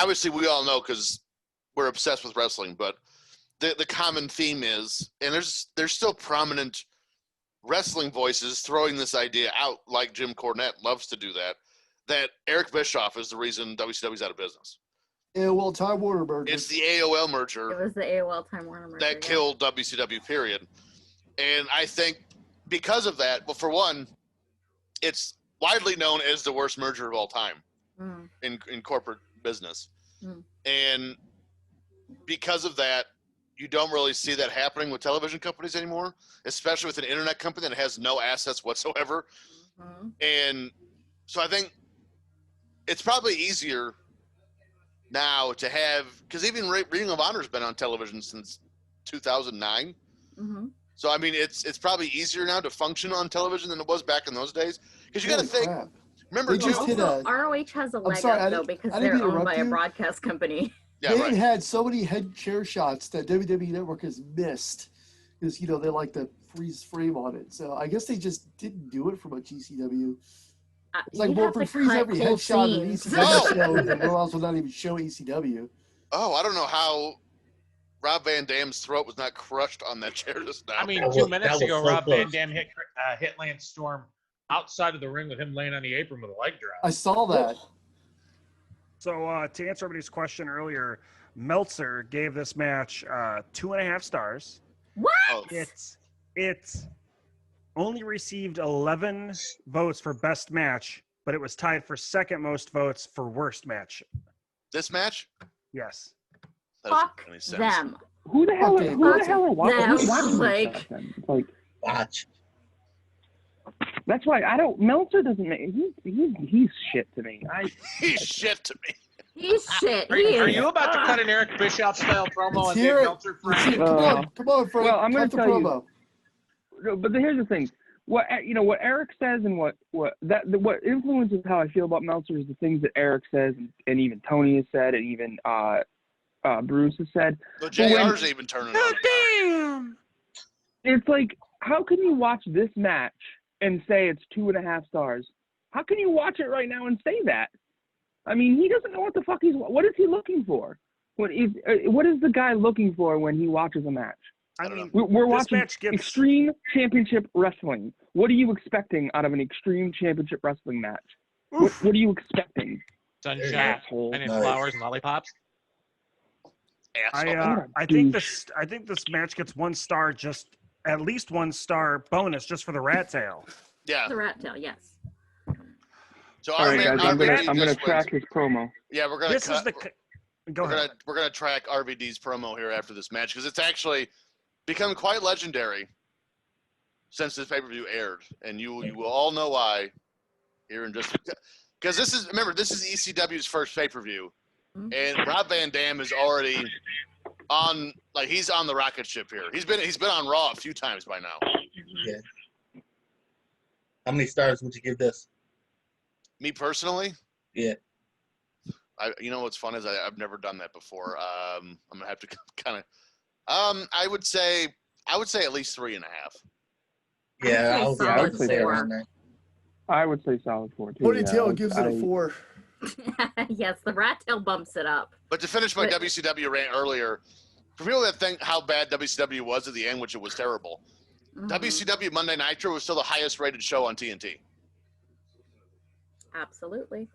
obviously we all know because we're obsessed with wrestling, but the common theme is, and there's still prominent wrestling voices throwing this idea out, like Jim Cornette loves to do that Eric Bischoff is the reason WCW's out of business. Yeah, well, Time Warner merger. It's the AOL merger It was the AOL Time Warner merger. that killed WCW, period. And I think because of that, well, for one, it's widely known as the worst merger of all time Mm. in corporate business. Mm. And because of that, you don't really see that happening with television companies anymore, especially with an internet company that has no assets whatsoever. Mhm. And so I think it's probably easier now to have, because even Ring of Honor's been on television since 2009. Mhm. So I mean, it's probably easier now to function on television than it was back in those days. Because you got to Holy think. crap. Remember They too? just hit Also, a- ROH has a leg sorry, I up though didn't- because I didn't they're owned interrupt by a you. broadcast company. Yeah, They've right. had so many head chair shots that WWE Network has missed because they like to freeze frame on it. So I guess they just didn't do it for much ECW. It's like, You'd well, have if we to freeze cut every whole headshot in an scenes. ECW Oh! show, then we'll also not even show ECW. Oh, I don't know how Rob Van Dam's throat was not crushed on that chair just now. I mean, That 2 was- minutes that was ago, so Rob Van close. Dam hit Lance Storm outside of the ring with him laying on the apron with a leg drop. I saw that. So to answer everybody's question earlier, Meltzer gave this match 2.5 stars. What? Oh, It's only received 11 votes for best match, but it was tied for second most votes for worst match. this match? Yes. That doesn't Fuck make any sense. them. Who the hell? Okay, Who the hell are watching? them, Who's watching this like- stuff then? It's like Watch. that's why I don't. Meltzer doesn't make. He's shit to me. He's shit to me. He's shit. Are, He are is. you about to cut an Eric Bischoff style promo Let's on hear Dave it. Meltzer? Let's hear it. Frank? Come on, Frank. Well, I'm gonna Cut the tell you- promo. No, but here's the thing. What what Eric says and what influences how I feel about Meltzer is the things that Eric says and even Tony has said and even Bruce has said. But when- JR's even turning on. It's like, how can you watch this match and say it's 2.5 stars? How can you watch it right now and say that? I mean, he doesn't know what the fuck what is he looking for? What is the guy looking for when he watches a match? I mean, We're this watching match gets Extreme Championship Wrestling. What are you expecting out of an Extreme Championship Wrestling match? What are you expecting? Sunshine Asshole. and Nice. flowers and lollipops. Asshole. I think this match gets 1 star, just at least 1 star bonus just for the rat tail. Yeah. The rat tail, yes. So All right, guys, I'm RVD gonna just track wins. his promo. Yeah, we're gonna This is cut. the. Go ahead. We're gonna track RVD's promo here after this match because it's actually become quite legendary since this pay-per-view aired, and you will all know why here in just because this is ECW's first pay-per-view, and Rob Van Dam is already on he's on the rocket ship here. He's been on Raw a few times by now. Yeah. How many stars would you give this? Me personally, Yeah. you know what's fun is I've never done that before. I'm gonna have to kind of. I would say at least 3.5. Yeah, I'd I say was solid about to say 4. around there. I would say solid 4 too. Ponytail gives it a 4. Yes, the rat tail bumps it up. But to finish my But- WCW rant earlier, for people that think how bad WCW was at the end, which it was terrible, WCW Monday Nitro was still the highest rated show on TNT. Absolutely.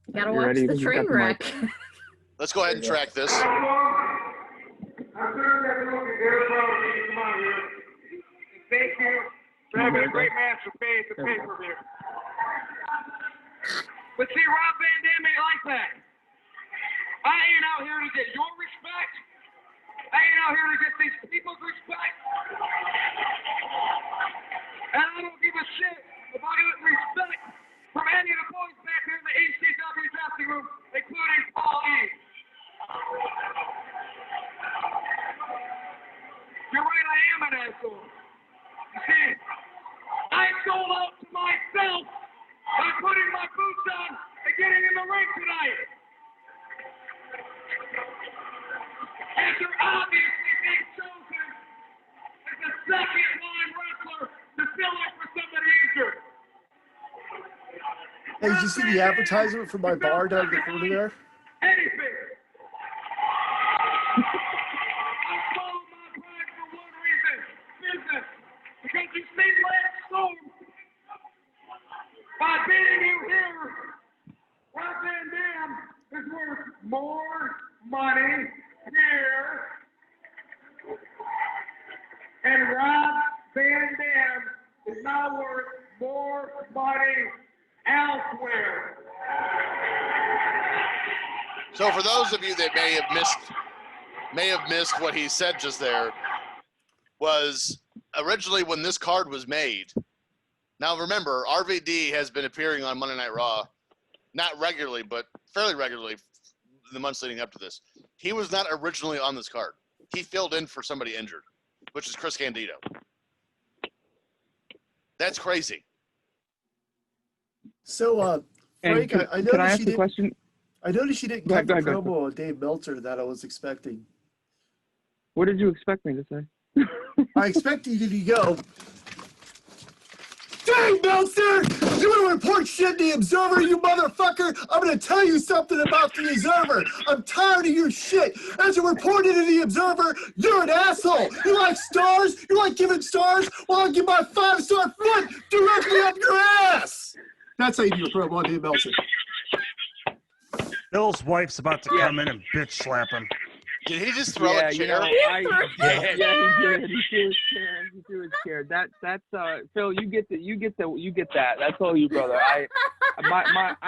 You gotta You watch ready? the You train got the mic. wreck. Let's go ahead and track this. Thank you for having a great match with me at the pay-per-view. But see, Rob Van Dam ain't like that. I ain't out here to get your respect. I ain't out here to get these people's respect. And I don't give a shit if I get respect from any of the boys back here in the ECW dressing room, including Paul E. You're right, I am an asshole. You see, I sold out to myself by putting my boots on and getting in the ring tonight. After obviously being chosen as the second line wrestler to fill in for somebody injured. Hey, did you see the advertisement for my bar down in the corner there? Anything. I follow my pride for one reason, business. Because you see last storm, by being you here, Rob Van Dam is worth more money here. And Rob Van Dam is now worth more money elsewhere. So for those of you that may have missed what he said just there, was originally when this card was made. Now remember, RVD has been appearing on Monday Night Raw, not regularly, but fairly regularly in the months leading up to this. He was not originally on this card. He filled in for somebody injured, which is Chris Candido. That's crazy. So, And Frank, I can I noticed ask you a didn't. question? I noticed you didn't Go cut the ahead, go ahead. promo on Dave Meltzer that I was expecting. What did you expect me to say? I expected you to go, Dave Meltzer, you want to report shit to the Observer, you motherfucker? I'm going to tell you something about the Observer. I'm tired of your shit. As you reported to the Observer, you're an asshole. You like stars? You like giving stars? Well, I'll give my 5-star foot directly up your ass. That's how you do your promo on Dave Meltzer. Bill's wife's about to come in and bitch slap him. Did he just throw yeah, a chair? you know, Yeah. he did. He threw his chair. He threw his chair. That's Phil. You get that. That's all you, brother. I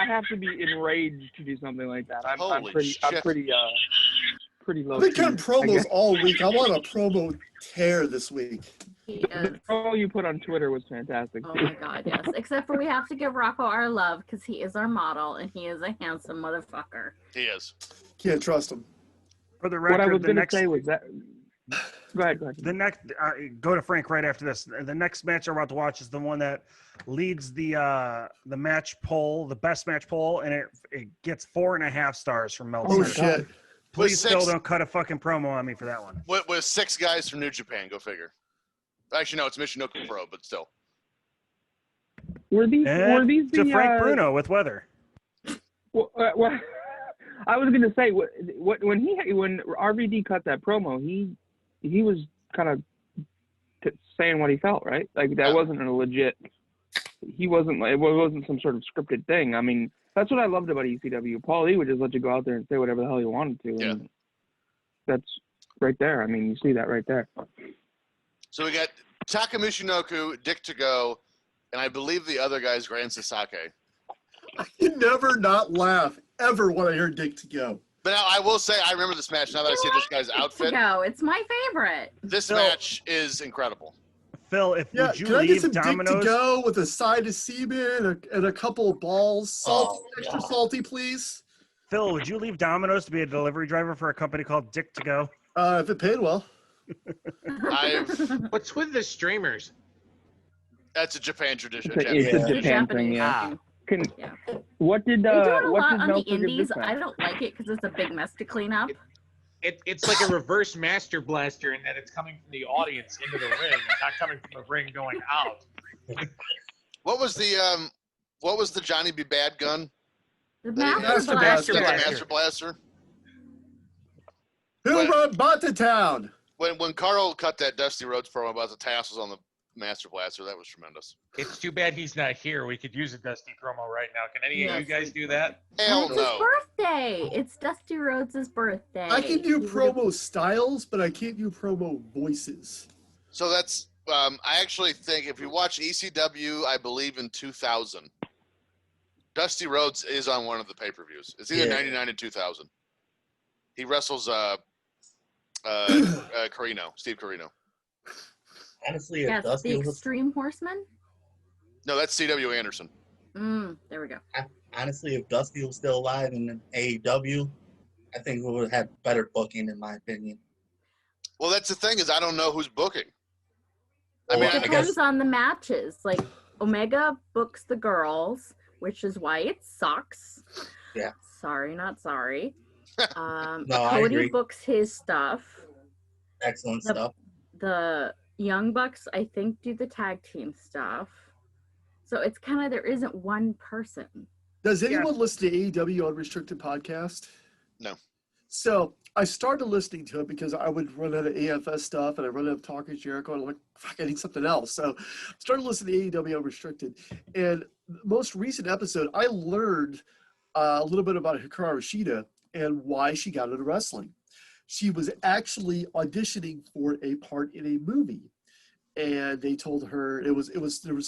have to be enraged to do something like that. I'm Holy pretty shit. pretty low. I've been cutting key, I promos guess. all week. I want a promo tear this week. He The is. promo you put on Twitter was fantastic. Oh my god, yes. Except for we have to give Rocco our love because he is our model and he is a handsome motherfucker. He is. Can't trust him. For the What I record, was the going to next say was that. Go ahead. the next go to Frank right after this. The next match I'm about to watch is the one that leads the match poll, the best match poll, and it gets 4.5 stars from Meltzer. Oh shit! Please, Phil, six- don't cut a fucking promo on me for that one. With 6 guys from New Japan, go figure. Actually, no, it's Michinoku Pro, but still. Were these And the to Frank Bruno with Weather. Well, I was gonna say when RVD cut that promo, he was kind of saying what he felt, right? Like that wasn't a legit. It wasn't some sort of scripted thing. I mean, that's what I loved about ECW. Paul Lee would just let you go out there and say whatever the hell you wanted to. Yeah. And that's right there. I mean, you see that right there. So we got Taka Michinoku, Dick to Go, and I believe the other guy's Grand Sasake. I can never not laugh ever when I hear Dick to Go. But now I will say I remember this match now that I see this guy's outfit. Go. It's my favorite. This Phil- match is incredible. Phil, Yeah, would you can I get leave some Dick to Domino's? Go with a side of semen and a couple of balls? Salty, Oh, extra God. salty, please. Phil, would you leave Domino's to be a delivery driver for a company called Dick to Go? If it paid well. What's with the streamers? That's a Japan tradition. It's Japanese. a Yeah. Japan thing, yeah. Ah, Can what did They do it a what lot did on the Meltzer give indies. this I match? don't like it because it's a big mess to clean up. it's like a reverse master blaster in that it's coming from the audience into the ring and not coming from the ring going out. What was the Johnny B. Bad gun? The Master Master Blaster. Blaster. The Blaster. Master Blaster. Who What? run Bata Town? When Carl cut that Dusty Rhodes promo about the tassels on the Master Blaster, that was tremendous. It's too bad he's not here. We could use a Dusty promo right now. Can any of you Yes, guys we do could. Hell And it's his no. birthday. It's Dusty Rhodes' birthday. I can do He would've- promo styles, but I can't do promo voices. So that's I actually think if you watch ECW, I believe in 2000, Dusty Rhodes is on one of the pay-per-views. It's either Yeah. 99 and 2000. He wrestles Carino, Steve Carino. Honestly, if Yes, Dusty the was Extreme Horseman. No, that's C.W. Anderson. There we go. honestly if Dusty was still alive in AEW, I think we would have better booking, in my opinion. Well, that's the thing is I don't know who's booking. I Well, mean, It I depends guess on the matches. Like Omega books the girls, which is why it sucks. Yeah. Sorry, not sorry. No, I Cody agree. books his stuff. Excellent The- stuff. The Young Bucks, I think, do the tag team stuff. So it's kind of there isn't one person. Does anyone listen to AEW Unrestricted podcast? No. So I started listening to it because I would run out of AFS stuff and I run out of Talking Jericho and I'm like, fuck, I need something else. So I started listening to AEW Unrestricted. And the most recent episode, I learned a little bit about Hikaru Shida and why she got into wrestling. She was actually auditioning for a part in a movie. And they told her there was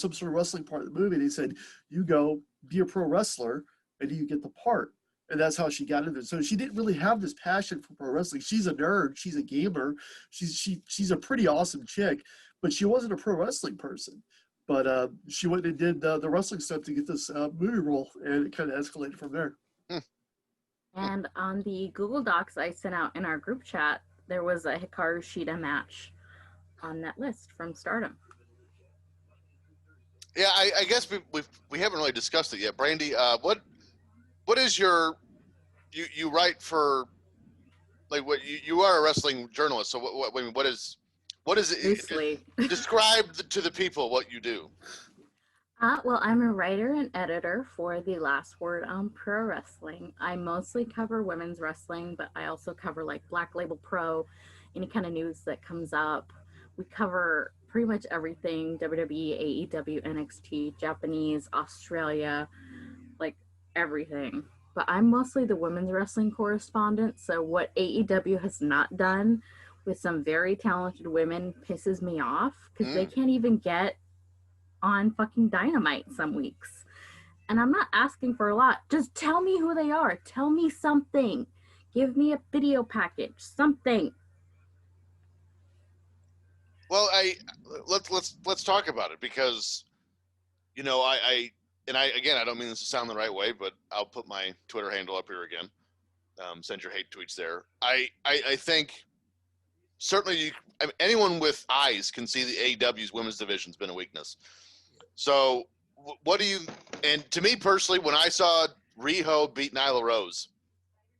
some sort of wrestling part in the movie. They said, you go be a pro wrestler and you get the part. And that's how she got into it. So she didn't really have this passion for pro wrestling. She's a nerd. She's a gamer. She's a pretty awesome chick, but she wasn't a pro wrestling person. But she went and did the wrestling stuff to get this movie role, and it kind of escalated from there. And on the Google Docs I sent out in our group chat, there was a Hikaru Shida match on that list from Stardom. Yeah, I guess we haven't really discussed it yet. Brandi, what is your you write for like what you are a wrestling journalist? So what is it? Loosely. Describe to the people what you do. Well, I'm a writer and editor for The Last Word on Pro Wrestling. I mostly cover women's wrestling, but I also cover like Black Label Pro, any kind of news that comes up. We cover pretty much everything, WWE, AEW, NXT, Japanese, Australia, like everything. But I'm mostly the women's wrestling correspondent, so what AEW has not done with some very talented women pisses me off because they can't even get on fucking Dynamite some weeks. And I'm not asking for a lot. Just tell me who they are. Tell me something. Give me a video package, something. Well, let's talk about it because, you know, I don't mean this to sound the right way, but I'll put my Twitter handle up here again. Send your hate tweets there. I think certainly anyone with eyes can see the AEW's women's division's been a weakness. So what do you? And to me personally, when I saw Riho beat Nyla Rose,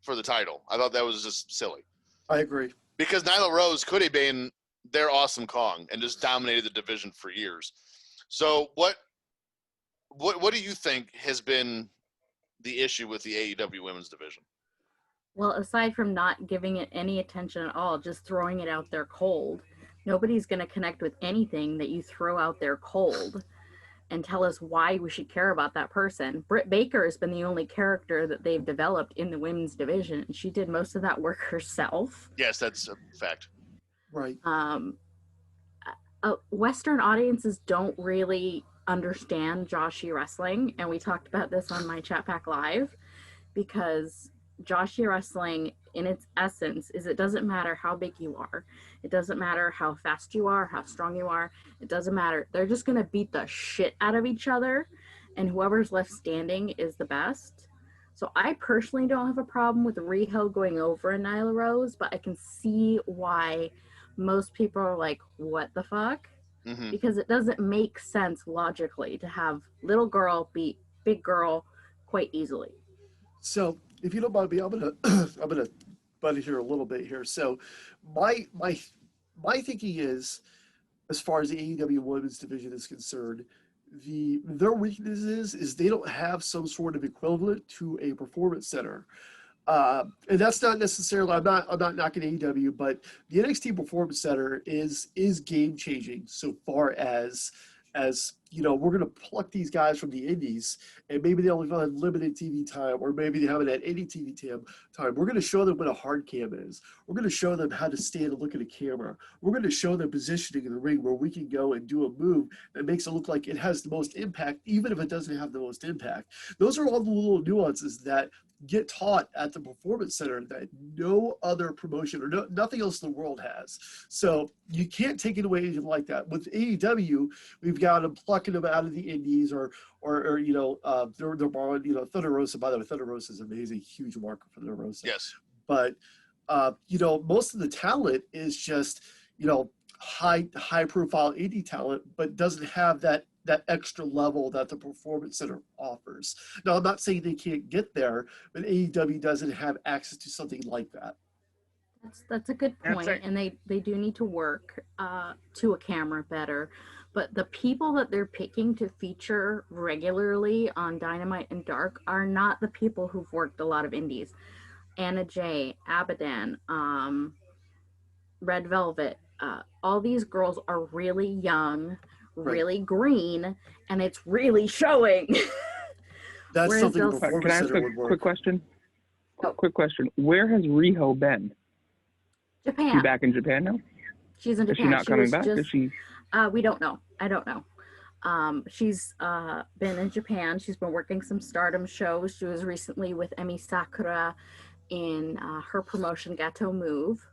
for the title. I thought that was just silly. I agree. Because Nyla Rose could have been their Awesome Kong and just dominated the division for years. So what do you think has been the issue with the AEW women's division? Well, aside from not giving it any attention at all, just throwing it out there cold, nobody's going to connect with anything that you throw out there cold and tell us why we should care about that person. Britt Baker has been the only character that they've developed in the women's division, and she did most of that work herself. Yes, that's a fact. Right. Western audiences don't really understand Joshi wrestling, and we talked about this on my Chat Pack Live, because Joshi wrestling in its essence is it doesn't matter how big you are, it doesn't matter how fast you are, how strong you are, it doesn't matter. They're just going to beat the shit out of each other, and whoever's left standing is the best. So I personally don't have a problem with Riho going over a Nyla Rose, but I can see why most people are like, what the fuck? Mm-hmm. Because it doesn't make sense logically to have little girl beat big girl quite easily. So if you don't mind me, I'm gonna I'm gonna butt here a little bit here. So my thinking is, as far as the AEW women's division is concerned, their weakness is they don't have some sort of equivalent to a performance center. And that's not necessarily, I'm not knocking AEW, but the NXT Performance Center is game changing so far as you know, we're going to pluck these guys from the indies, and maybe they only have limited TV time, or maybe they haven't had any TV time. We're going to show them what a hard cam is. We're going to show them how to stand and look at a camera. We're going to show them positioning in the ring where we can go and do a move that makes it look like it has the most impact, even if it doesn't have the most impact. Those are all the little nuances that get taught at the Performance Center that no other promotion or nothing else in the world has. So you can't take it away anything like that. With AEW, we've got them plucking them out of the indies, or you know, they're borrowing, you know, Thunder Rosa. By the way, Thunder Rosa is amazing, huge market for Thunder Rosa. Yes. But you know, most of the talent is just, you know, high profile indie talent, but doesn't have that extra level that the Performance Center offers. Now, I'm not saying they can't get there, but AEW doesn't have access to something like that. That's a good point, and they do need to work to a camera better. But the people that they're picking to feature regularly on Dynamite and Dark are not the people who've worked a lot of indies. Anna Jay, Abadan, Red Velvet, all these girls are really young, really green, and it's really showing. That's Whereas something they'll- Performance Can I ask Center a would work. quick question? Oh. Quick question. Where has Riho been? Japan. She back in Japan now? She's in Is Japan. she not coming was back? just- Is she? we don't know. I don't know. She's been in Japan. She's been working some Stardom shows. She was recently with Emi Sakura in her promotion Gato Move.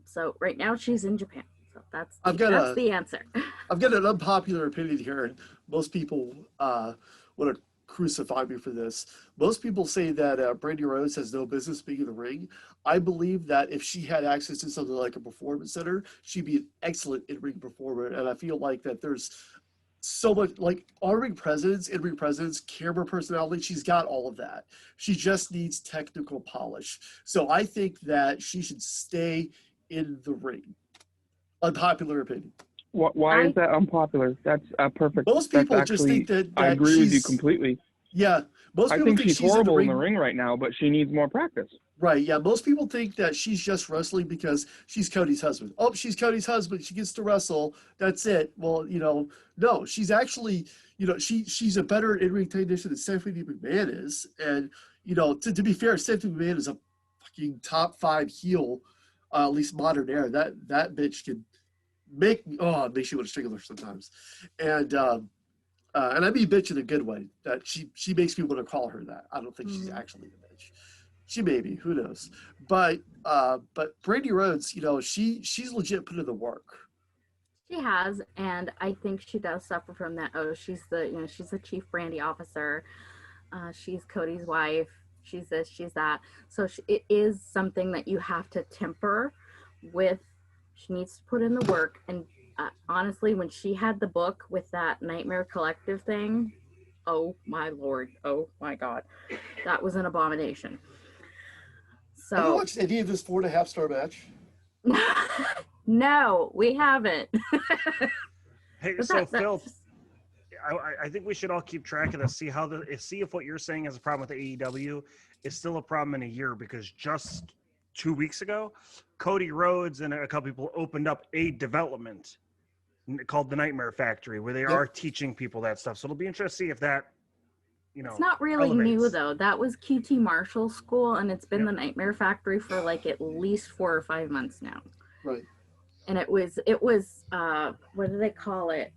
So right now she's in Japan. So that's the answer. I've got an unpopular opinion here, and most people want to crucify me for this. Most people say that Brandi Rhodes has no business being in the ring. I believe that if she had access to something like a Performance Center, she'd be an excellent in-ring performer. And I feel like that there's so much, like, in-ring presence, camera personality, she's got all of that. She just needs technical polish. So I think that she should stay in the ring. Unpopular opinion. Why is that unpopular? That's perfect. Most people That's just actually, think that I agree with you she's- completely. Yeah, most I people think she's horrible in the ring. ring right now, but she needs more practice. Right, yeah. Most people think that she's just wrestling because she's Cody's husband. Oh, she's Cody's husband. She gets to wrestle. That's it. Well, you know, no, she's actually, you know, she's a better in-ring technician than Stephanie McMahon is. And, you know, to be fair, Stephanie McMahon is a fucking top 5 heel, at least modern era. That bitch can makes you want to strangle her sometimes. And I mean bitch in a good way. That she makes me want to call her that. I don't think she's actually the bitch. She may be, who knows? But Brandi Rhodes, you know, she's legit put in the work. She has, and I think she does suffer from that. Oh, she's the chief brandy officer. She's Cody's wife. She's this, she's that. So it is something that you have to temper with. She needs to put in the work. And honestly, when she had the book with that Nightmare Collective thing, oh my Lord, oh my God, that was an abomination. Have you So watched any of this 4.5-star match? no, we haven't. Hey, But so that- that's Phil, just- I think we should all keep track of this. See if what you're saying is a problem with the AEW is still a problem in a year, because just 2 weeks ago, Cody Rhodes and a couple people opened up a development called the Nightmare Factory, where they Yep. are teaching people that stuff. So it'll be interesting to see if that, it's not really new elevates. though. That was QT Marshall School, and it's been Yep. the Nightmare Factory for like at least 4 or 5 months now. Right. And it was what do they call it?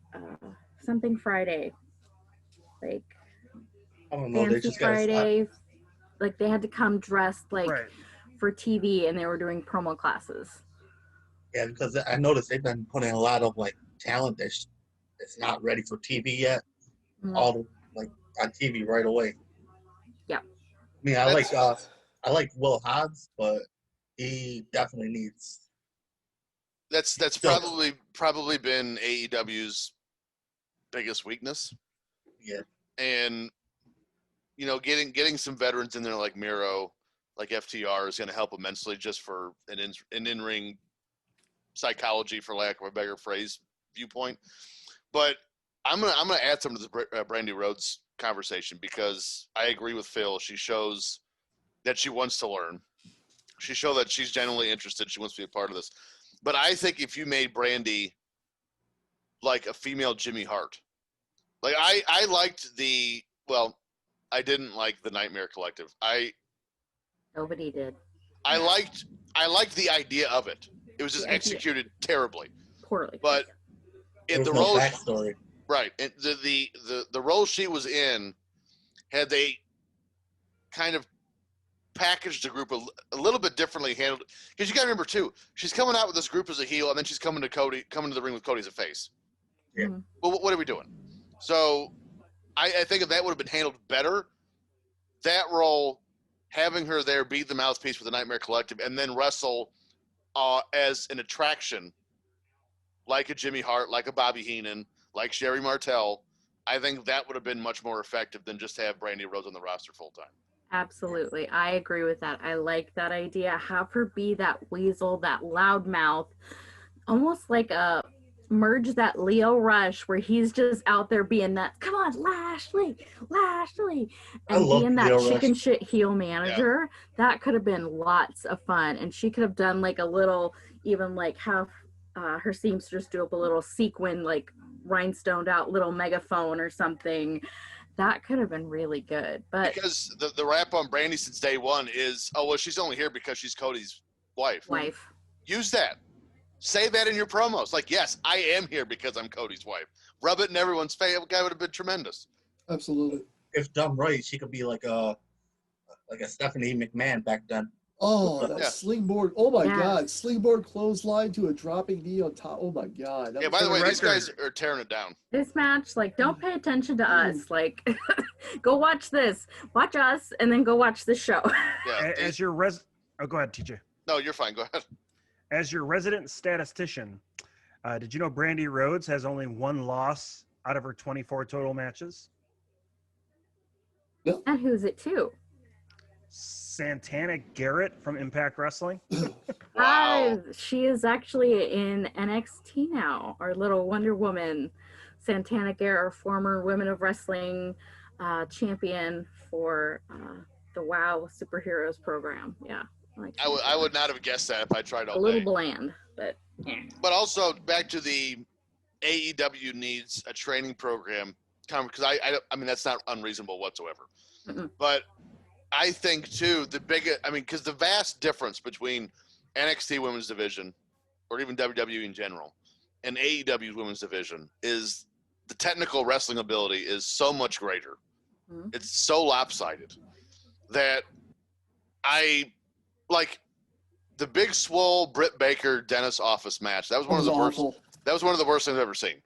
Something Friday, like I don't know. They Fancy just got Friday. Like they had to come dressed like Right. for TV, and they were doing promo classes. Yeah, because I noticed they've been putting a lot of like talent that's not ready for TV yet. Mhm. All like on TV right away. Yep. I mean, I like Will Hobbs, but he definitely needs. That's So- probably been AEW's biggest weakness. Yeah. And you know, getting some veterans in there like Miro, like FTR is going to help immensely, just for an in-ring psychology, for lack of a better phrase, viewpoint. But I'm gonna add something to the Brandi Rhodes conversation, because I agree with Phil. She shows that she wants to learn. She showed that she's genuinely interested. She wants to be a part of this. But I think if you made Brandi like a female Jimmy Hart, like I liked I didn't like the Nightmare Collective. Nobody did. I liked the idea of it. It was just The idea. executed terribly. Poorly. But There in was the no role, backstory. right, and the role she was in, had they kind of packaged the group a little bit differently handled, because you got to remember too, she's coming out with this group as a heel, and then she's coming to the ring with Cody as a face. Yeah. Mhm. Well, what are we doing? So I think if that would have been handled better, that role, having her there be the mouthpiece for the Nightmare Collective, and then wrestle as an attraction, like a Jimmy Hart, like a Bobby Heenan, like Sherry Martel, I think that would have been much more effective than just have Brandi Rhodes on the roster full time. Absolutely. I agree with that. I like that idea. Have her be that weasel, that loudmouth, almost like a merge that Leo Rush, where he's just out there being that, come on, Lashley, I and love being that Leo chicken Rush. shit heel manager. That could have been lots of fun. And she could have done like a little, even like have her seamstress do up a little sequin, like rhinestoned out little megaphone or something. That could have been really good. But Because the rap on Brandi since day one is, oh, well, she's only here because she's Cody's wife. wife. Use that. Say that in your promos. Like, yes, I am here because I'm Cody's wife. Rub it in everyone's face. That guy would have been tremendous. Absolutely. If done right, she could be like a Stephanie McMahon back then. Oh, that Yeah. slingboard. Oh my Yes. God. Slingboard clothesline to a dropping knee on top. Oh my God. That Yeah, was by the For way, the these record- guys are tearing it down. This match, like, don't pay attention to us. Like, go watch this. Watch us, and then go watch the show. Yeah. As your oh, go ahead, TJ. No, you're fine. Go ahead. As your resident statistician, did you know Brandi Rhodes has only 1 loss out of her 24 total matches? And who's it to? Santana Garrett from Impact Wrestling. Wow. She is actually in NXT now. Our little Wonder Woman, Santana Garrett, our former Women of Wrestling champion for the WoW Superheroes program. Yeah. I would not have guessed that if I tried a all little day. bland, but yeah. But also, back to the AEW needs a training program, because I mean, that's not unreasonable whatsoever. Mm-mm. But I think too, because the vast difference between NXT Women's Division, or even WWE in general, and AEW's Women's Division is the technical wrestling ability is so much greater. Mhm. It's so lopsided that I like the Big Swole Britt Baker Dennis Office match. That was That one was of the worst. awful. That was one of the worst things I've ever seen.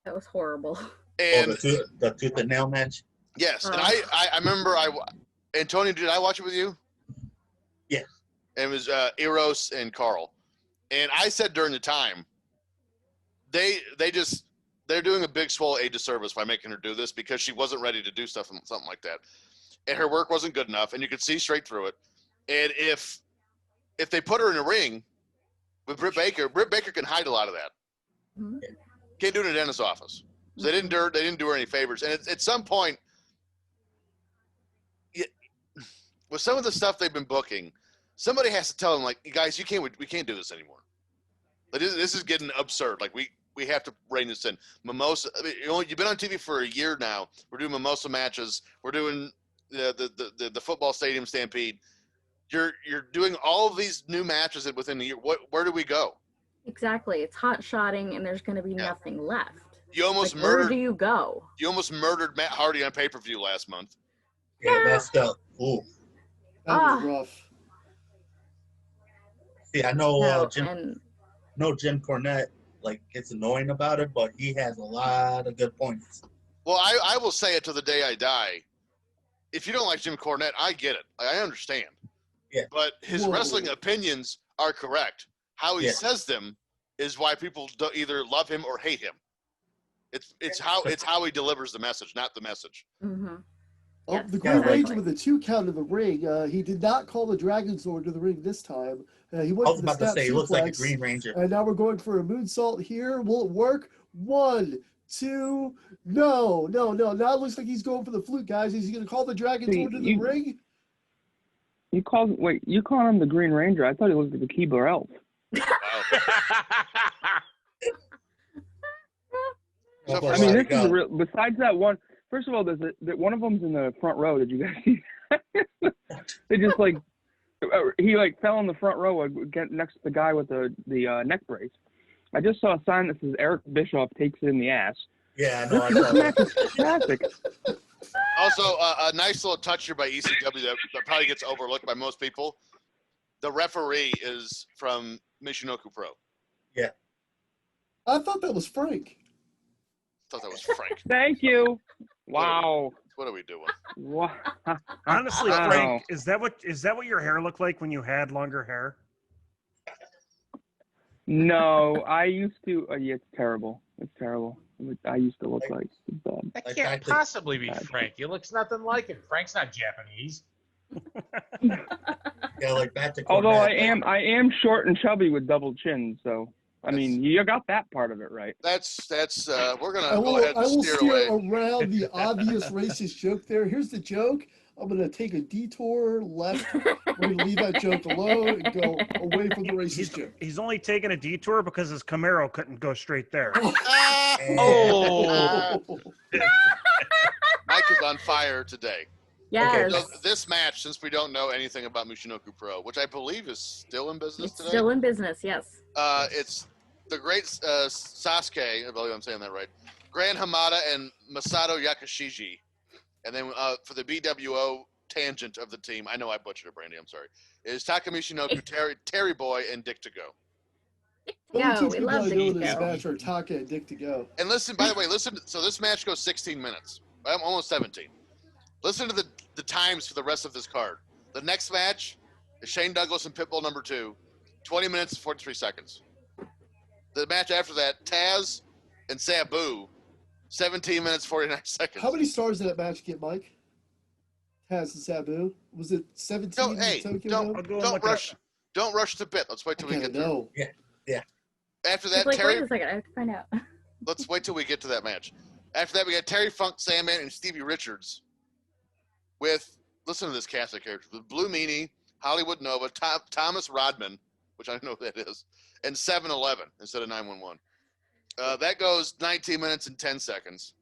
That was horrible. And the tooth and nail match. yes, and Oh. I remember Antonio, did I watch it with you? Yeah. And it was Eros and Carl. And I said during the time, they're doing a Big Swole a disservice by making her do this, because she wasn't ready to do something like that. And her work wasn't good enough, and you could see straight through it. And if if they put her in a ring with Britt Baker can hide a lot of that. Mhm. Can't do it in a dentist's office. So they didn't do her any favors. And at some point, with some of the stuff they've been booking, somebody has to tell them, like, you guys, we can't do this anymore. Like, this is getting absurd. Like, we have to rein this in. Mimosa, I mean, you've been on TV for a year now. We're doing mimosa matches. We're doing the football stadium stampede. You're doing all of these new matches within a year. Where do we go? Exactly. It's hot shotting, and there's going to be nothing left. You almost Like, murdered. where do you go? You almost murdered Matt Hardy on pay-per-view last month. Yeah, messed up. Ooh. That was rough. See, I know No, Jim Cornette like gets annoying about it, but he has a lot of good points. Well, I will say it to the day I die. If you don't like Jim Cornette, I get it. I understand. Yeah. But his wrestling opinions are correct. How he says them is why people either love him or hate him. It's how he delivers the message, not the message. Mm-hmm. Oh, the Green Ranger with a 2 count in the ring. He did not call the Dragon Sword to the ring this time. He went I was for the about to snap say, he looks like a suplex. Green Ranger. And now we're going for a moonsault here. Will it work? 1, 2, no. Now it looks like he's going for the flute, guys. Is he going to call the Dragon Sword to the ring? You called him the Green Ranger. I thought he looked like a Keebler elf. Wow. I mean, this is a real. Besides that one, first of all, there's one of them's in the front row. Did you guys see that? They just he fell in the front row next to the guy with the neck brace. I just saw a sign that says Eric Bischoff takes it in the ass. Yeah, I know. I This saw match that. is classic. Also, a nice little touch here by ECW that probably gets overlooked by most people. The referee is from Michinoku Pro. Yeah. I thought that was Frank. Thought that was Frank. Thank you. Wow. What are we doing? Wow. Honestly, Wow. Frank, is that what your hair looked like when you had longer hair? No, I used to. Yeah, it's terrible. It's terrible. I used to look like it's bad. That can't possibly be Frank. He looks nothing like him. Frank's not Japanese. Yeah, like back to Although Cornette. I am short and chubby with double chin, so I mean you got that part of it right. That's we're gonna go ahead I and will steer steer away. around the obvious racist joke there. Here's the joke. I'm going to take a detour left. We're going to leave that joke alone and go away from the racist joke. He's only taking a detour because his Camaro couldn't go straight there. Oh! Mike is on fire today. Yes. So this match, since we don't know anything about Michinoku Pro, which I believe is still in business It's today. still in business, yes. It's the great Sasuke, I believe I'm saying that right, Gran Hamada and Masato Yakashiji. And then for the BWO tangent of the team, I know I butchered it, Brandi, I'm sorry, is Takamichinoku, Terry Boy, and Dick to Go. The only two we people love I know in this Dick to Go. match are Taka and Dick to Go. And listen, by the way, so this match goes 16 minutes. I'm almost 17. Listen to the times for the rest of this card. The next match is Shane Douglas and Pitbull number 2, 20 minutes and 43 seconds. The match after that, Taz and Sabu, 17 minutes, 49 seconds. How many stars did that match get, Mike? Taz and Sabu? Was it 17? Don't rush to bit. Let's wait till we get there. No. Yeah. After It's that, like, Terry. wait a second, I have to find out. Let's wait till we get to that match. After that, we got Terry Funk, Sandman, and Stevie Richards with, listen to this cast of characters, with Blue Meanie, Hollywood Nova, Thomas Rodman, which I don't know who that is, and 7-Eleven instead of 911. That goes 19 minutes and 10 seconds.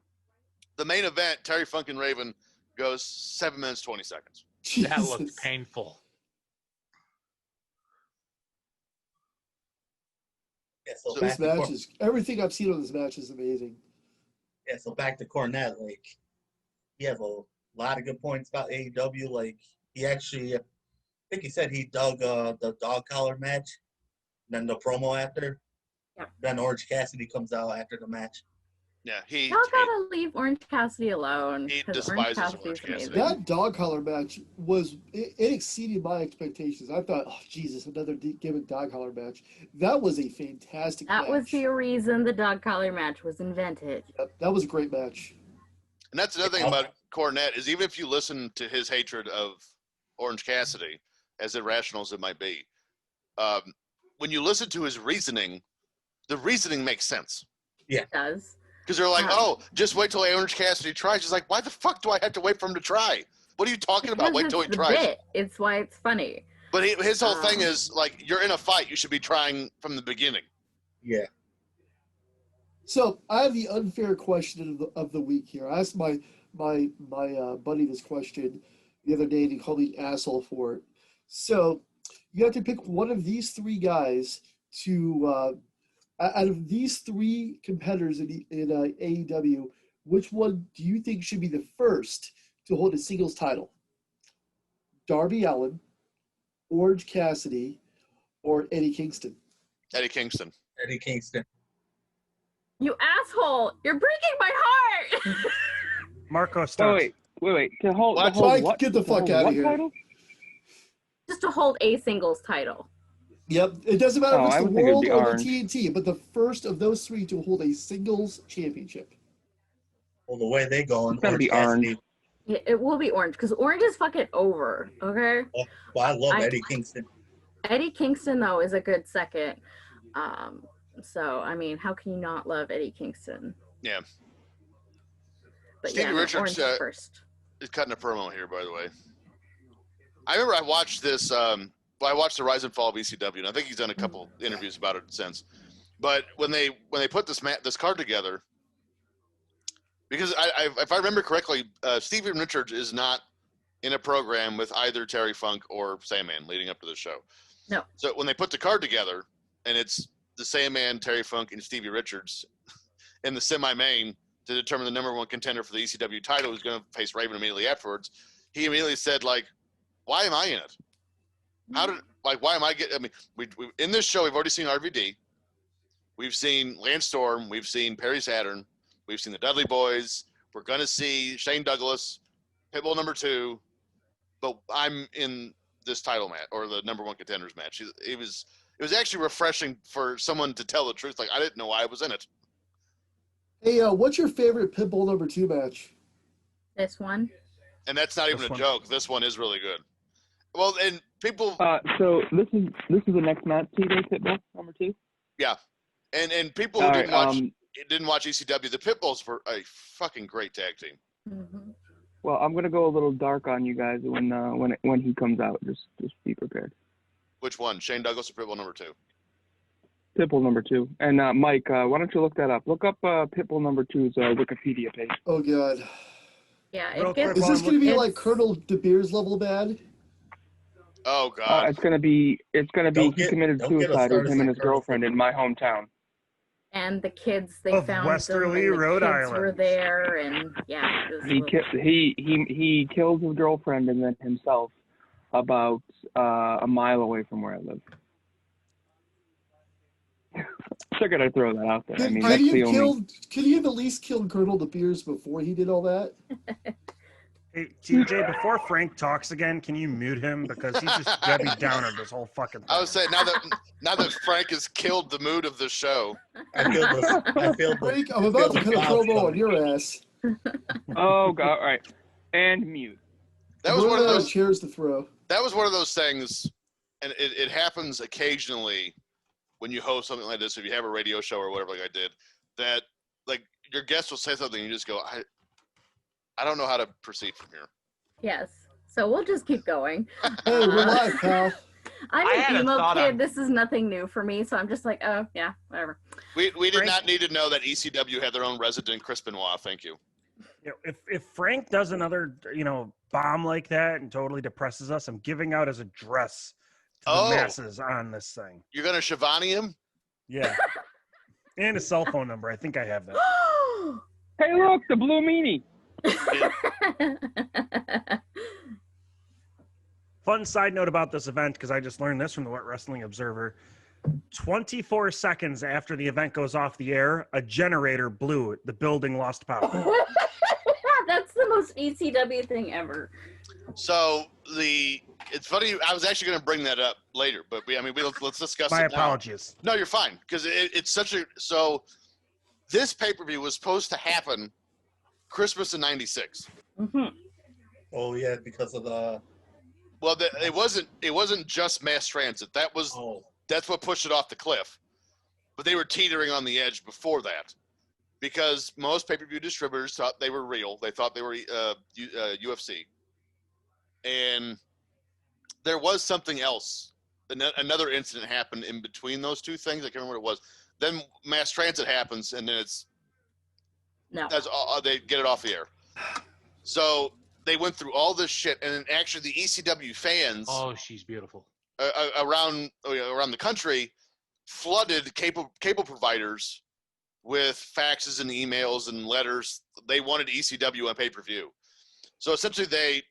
The main event, Terry Funk and Raven, goes 7 minutes, 20 seconds. That looked painful. Yeah, so This match is, everything I've seen on this match is amazing. Yeah, so back to Cornette, like, he has a lot of good points about AEW. Like, he actually, I think he said he dug the dog collar match, then the promo after. Yeah. Then Orange Cassidy comes out after the match. Yeah, Y'all gotta leave Orange Cassidy alone. He 'cause despises Cassidy's Orange Cassidy. amazing. That dog collar match it exceeded my expectations. I thought, oh, Jesus, another given dog collar match. That was a fantastic That match. was the reason the dog collar match was invented. That was a great match. And that's another thing about Cornette is even if you listen to his hatred of Orange Cassidy, as irrational as it might be, when you listen to his reasoning, the reasoning makes sense. It does. Because they're like, oh, just wait till Orange Cassidy tries. She's like, why the fuck do I have to wait for him to try? What are you talking about? Wait till he tries. Bit. It's why it's funny. But his whole thing is like, you're in a fight. You should be trying from the beginning. Yeah. So I have the unfair question of the week here. I asked my buddy this question the other day, and he called me an asshole for it. So you have to pick one of these three guys to out of these three competitors in AEW. Which one do you think should be the first to hold a singles title? Darby Allin, Orange Cassidy, or Eddie Kingston? Eddie Kingston. Eddie Kingston. You asshole! You're breaking my heart. Marco starts. Wait. To hold Mike, what? get the fuck out of here. Title? Just to hold a singles title. Yep. It doesn't matter if I it's the would think it'd world be or Orange. the TNT, but the first of those three to hold a singles championship. Well, the way they going, It's gotta be Cassidy. Orange. Yeah, it will be Orange because Orange is fucking over. Okay. Well, I love Eddie Kingston. Eddie Kingston though is a good second. So I mean, how can you not love Eddie Kingston? Yeah. But Stevie Richards Orange is first. is cutting a promo here, by the way. I remember I watched this. I watched the Rise and Fall of ECW, and I think he's done a couple interviews about it since. But when they put this card together, because if I remember correctly, Stevie Richards is not in a program with either Terry Funk or Sandman leading up to the show. No. So when they put the card together, and it's the Sandman, Terry Funk, and Stevie Richards in the semi-main to determine the number one contender for the ECW title, who's going to face Raven immediately afterwards, he immediately said, like, why am I in it? Why am I getting, I mean, we in this show, we've already seen RVD. We've seen Lance Storm. We've seen Perry Saturn. We've seen the Dudley Boys. We're going to see Shane Douglas, Pitbull number 2. But I'm in this title match, or the number one contenders match. It was actually refreshing for someone to tell the truth. Like, I didn't know why I was in it. Hey, what's your favorite Pitbull number 2 match? This one. And that's not even a joke. This one is really good. Well, and people. So this is the next match, TJ Pitbull number 2. Yeah, and people who didn't watch ECW, the Pitbulls were a fucking great tag team. Mm-hmm. Well, I'm gonna go a little dark on you guys when he comes out. Just be prepared. Which one, Shane Douglas or Pitbull number 2? Pitbull number 2. And Mike, why don't you look that up? Look up Pitbull number 2's Wikipedia page. Oh God. Yeah, Real it gets. quick, Is this going to be it's- like Colonel De Beers level bad? Oh God. It's gonna be he committed don't get us suicide with started him and like his girlfriend in my hometown. And the kids they Of found Westerly, them, and the Rhode kids Island. were there, and yeah. it was He kills his girlfriend and then himself about a mile away from where I live. Figured I'd throw that out there. I mean, that's the only. Could he have at least killed Colonel De Beers before he did all that? Hey, TJ, before Frank talks again, can you mute him? Because he's just Debbie Downer this whole fucking thing. I would say now that Frank has killed the mood of the show. I feel Frank, I'm about to cut a promo on your ass. Oh God! All right, and mute. That was one of those chairs to throw. That was one of those things, and it happens occasionally when you host something like this. If you have a radio show or whatever, like I did, that like your guest will say something, and you just go, I don't know how to proceed from here. Yes. So we'll just keep going. Hey, we're live, pal. I'm I had an a emo thought kid. on- This is nothing new for me, so I'm just like, oh yeah, whatever. We did Frank- not need to know that ECW had their own resident Chris Benoit. Thank you. You know, if Frank does another, bomb like that and totally depresses us, I'm giving out his address to Oh. the masses on this thing. You're gonna Shivani him? Yeah. And a cell phone number. I think I have that. Hey, look, the blue meanie. Fun side note about this event, because I just learned this from the What Wrestling Observer. 24 seconds after the event goes off the air, a generator blew. The building lost power. That's the most ECW thing ever. So it's funny. I was actually going to bring that up later, but let's discuss My it now. apologies. No, you're fine because it's such a so. This pay-per-view was supposed to happen Christmas in '96. Mm-hmm. Oh yeah, because of the Well, it wasn't just mass transit. That's what pushed it off the cliff. But they were teetering on the edge before that, because most pay-per-view distributors thought they were real. They thought they were UFC, and there was something else. Another incident happened in between those two things. I can't remember what it was. Then mass transit happens, and then they get it off the air. So they went through all this shit, and then actually the ECW fans. Oh, she's beautiful. Around the country, flooded cable providers with faxes and emails and letters. They wanted ECW on pay-per-view. So essentially they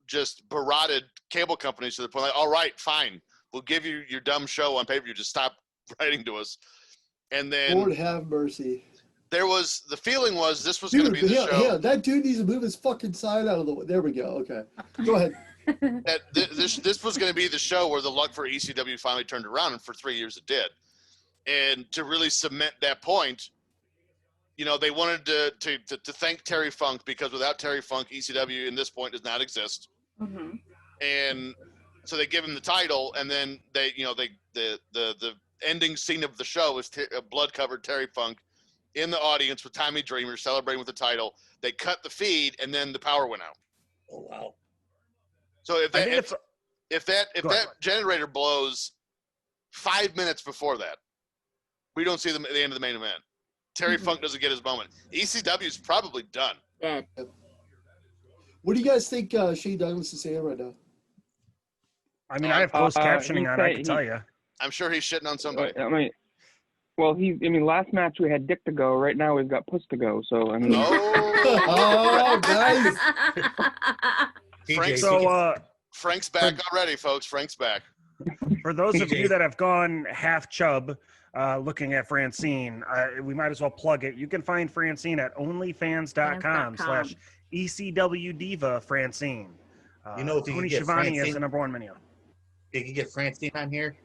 just barotted cable companies to the point like, all right, fine, we'll give you your dumb show on pay-per-view. Just stop writing to us. And then Lord have mercy. The feeling was this was going to be the show. Yeah, that dude needs to move his fucking sign out of the way. There we go. Okay. Go ahead. That this was going to be the show where the luck for ECW finally turned around, and for 3 years it did. And to really cement that point, they wanted to thank Terry Funk, because without Terry Funk, ECW in this point does not exist. Mm-hmm. And so they give him the title, and then the ending scene of the show is a blood-covered Terry Funk in the audience with Tommy Dreamer celebrating with the title. They cut the feed, and then the power went out. Oh wow! So if that generator blows 5 minutes before that, we don't see them at the end of the main event. Terry Funk doesn't get his moment. ECW is probably done. Yeah. What do you guys think Shane Douglas is saying right now? I mean, I have closed captioning on. I can tell you. I'm sure he's shitting on somebody. Last match we had dick to go. Right now we've got puss to go. So I mean. Oh, guys. Frank's back already, folks. Frank's back. For those of you that have gone half chub looking at Francine, we might as well plug it. You can find Francine at onlyfans.com/ECW Diva Francine. If you Tony get Schiavone Francine, is the #1 menu. If you get Francine on here,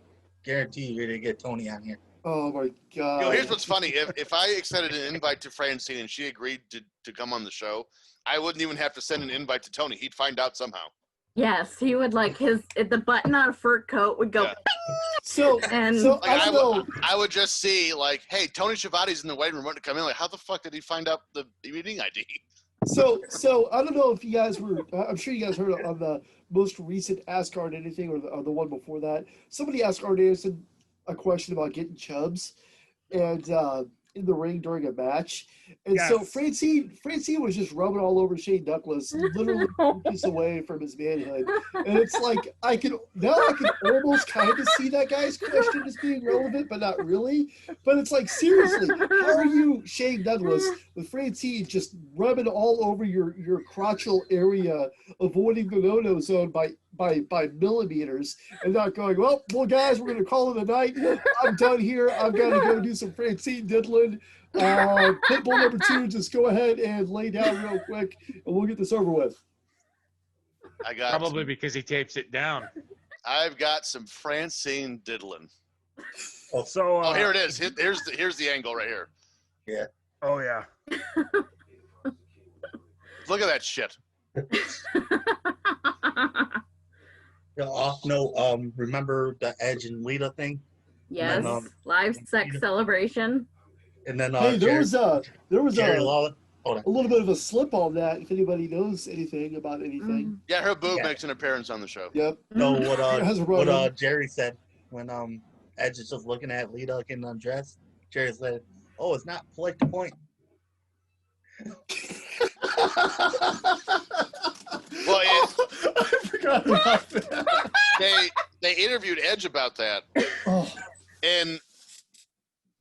guarantee you're going to get Tony on here. Oh, my God. Here's what's funny. If I extended an invite to Francine and she agreed to come on the show, I wouldn't even have to send an invite to Tony. He'd find out somehow. Yes, he would the button on a fur coat would go. Yeah. So I don't know. I would just see hey, Tony Schiavone's in the waiting room to come in. How the fuck did he find out the meeting ID? So I don't know if you guys were. I'm sure you guys heard on the most recent Ask Art Anything or the one before that. Somebody asked Art Anderson a question about getting chubs, and in the ring during a match. And Yes. so Francine was just rubbing all over Shane Douglas, literally inches away from his manhood. And it's like I can almost kind of see that guy's question as being relevant, but not really. But it's like, seriously, how are you, Shane Douglas, with Francine just rubbing all over your crotchal area, avoiding the no-no zone by millimeters, and not going, well guys, we're gonna call it a night. I'm done here. I've got to go do some Francine diddling. Pitbull number 2, just go ahead and lay down real quick, and we'll get this over with. Probably because he tapes it down. I've got some Francine diddling. So here it is. Here's the angle right here. Yeah. Oh yeah. Look at that shit. Off note, remember the Edge and Lita thing? Yes, And then, live sex celebration. And then Hey, there was Jerry Lawler. a little bit of a slip on that. If anybody knows anything about anything, Yeah, her boob makes an appearance on the show. yep. No, Has a run in. what Jerry said when Edge is just looking at Lita getting undressed. Jerry said, "Oh, it's not polite to point." Well, I forgot about that. they interviewed Edge about that, Oh, and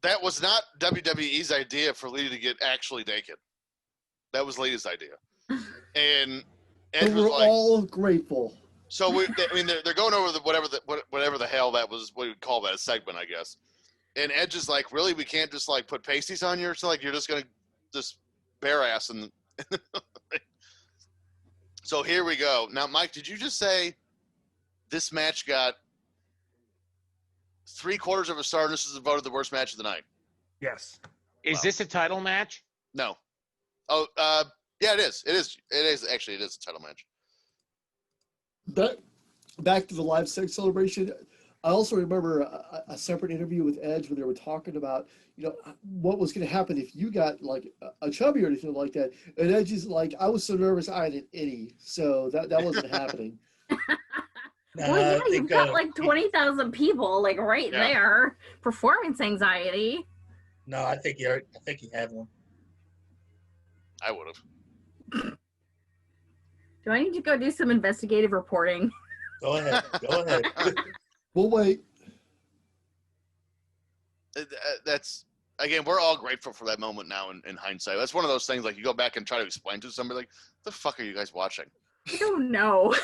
that was not WWE's idea for Lita to get actually naked. That was Lita's idea, and Edge and was we're like, all grateful. so they're going over whatever the hell that was. What we would call that, a segment, I guess. And Edge is like, really, we can't just put pasties on you, so you're just gonna just bare ass and. So here we go. Now, Mike, did you just say this match got 3/4 of a star and this is voted the worst match of the night? Yes. Is this a title match? No. Oh, yeah, it is. It is actually, it is a title match. That back to the live sex celebration. I also remember a separate interview with Edge when they were talking about, what was going to happen if you got like a chubby or anything like that. And Edge is like, I was so nervous I had an itty, so that wasn't happening. Well, yeah, you've got like 20,000 people like right there. Performance anxiety. No, I think he had one. I would have. Do I need to go do some investigative reporting? Go ahead. Go ahead. We'll wait. That's again, we're all grateful for that moment now in hindsight. That's one of those things like you go back and try to explain to somebody like, "The fuck are you guys watching?" I don't know.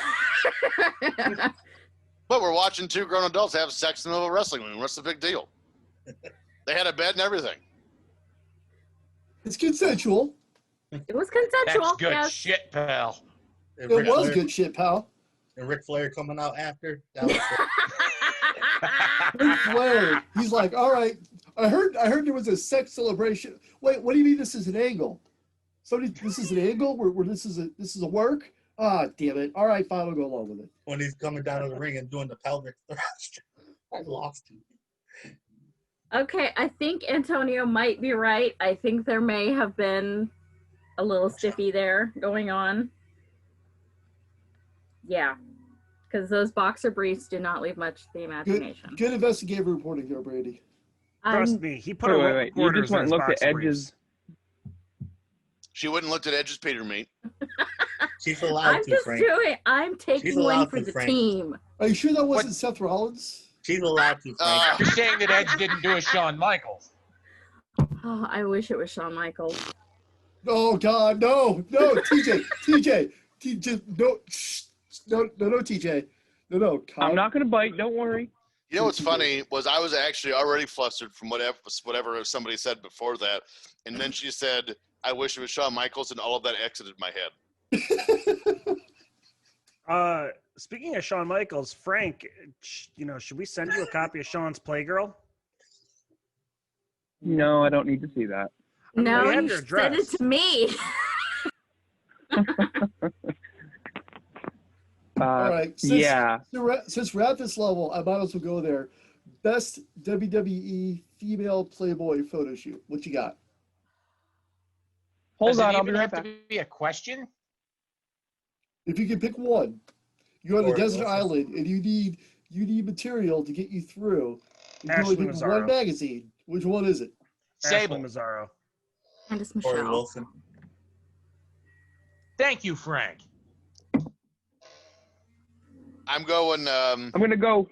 But we're watching two grown adults have sex in the middle of a wrestling ring. What's the big deal? They had a bed and everything. It's consensual. It was consensual. That's good yes. shit, pal. And It Ric was Flair- good shit, pal. And Ric Flair coming out after. That was Ric Flair, he's like, all right, I heard there was a sex celebration. Wait, what do you mean this is an angle? This is an angle where this is a work? Ah, damn it. All right, fine, I'll go along with it. when he's coming down to the ring and doing the pelvic thrust. I lost him. Okay, I think Antonio might be right. I think there may have been a little stiffy there going on. Yeah, because those boxer briefs do not leave much to the imagination. Good investigative reporting there, Brandi. Trust me, he put Wait. You just went and looked at Edge's. She wouldn't looked at Edge's Peter meat. She's allowed I'm to, just Frank. I'm She's taking one allowed for to, the Frank. team. Are you sure that wasn't Seth Rollins? She's allowed to, Frank. You're saying that Edge didn't do a Shawn Michaels. Oh, I wish it was Shawn Michaels. Oh God, no, TJ, no, shh, no, TJ, no. I'm not gonna bite. Don't worry. You know what's funny was I was actually already flustered from whatever somebody said before that, and then she said, "I wish it was Shawn Michaels," and all of that exited my head. Speaking of Shawn Michaels, Frank, should we send you a copy of Shawn's Playgirl? No, I don't need to see that. No, we have you your sent it address. to me. All right, Yeah. Since we're at this level, I might as well go there. Best WWE female Playboy photo shoot. What you got? Hold Does on, it I'll be even right have back. to be a question? If you can pick one, you're on a Or desert Wilson. island and you need material to get you through. You can only Ashley pick Mazzaro. one magazine. Which one is it? Sable. Ashley Mazzaro. Candice Corey Michelle. Wilson. Thank you, Frank. I'm going. I'm gonna go.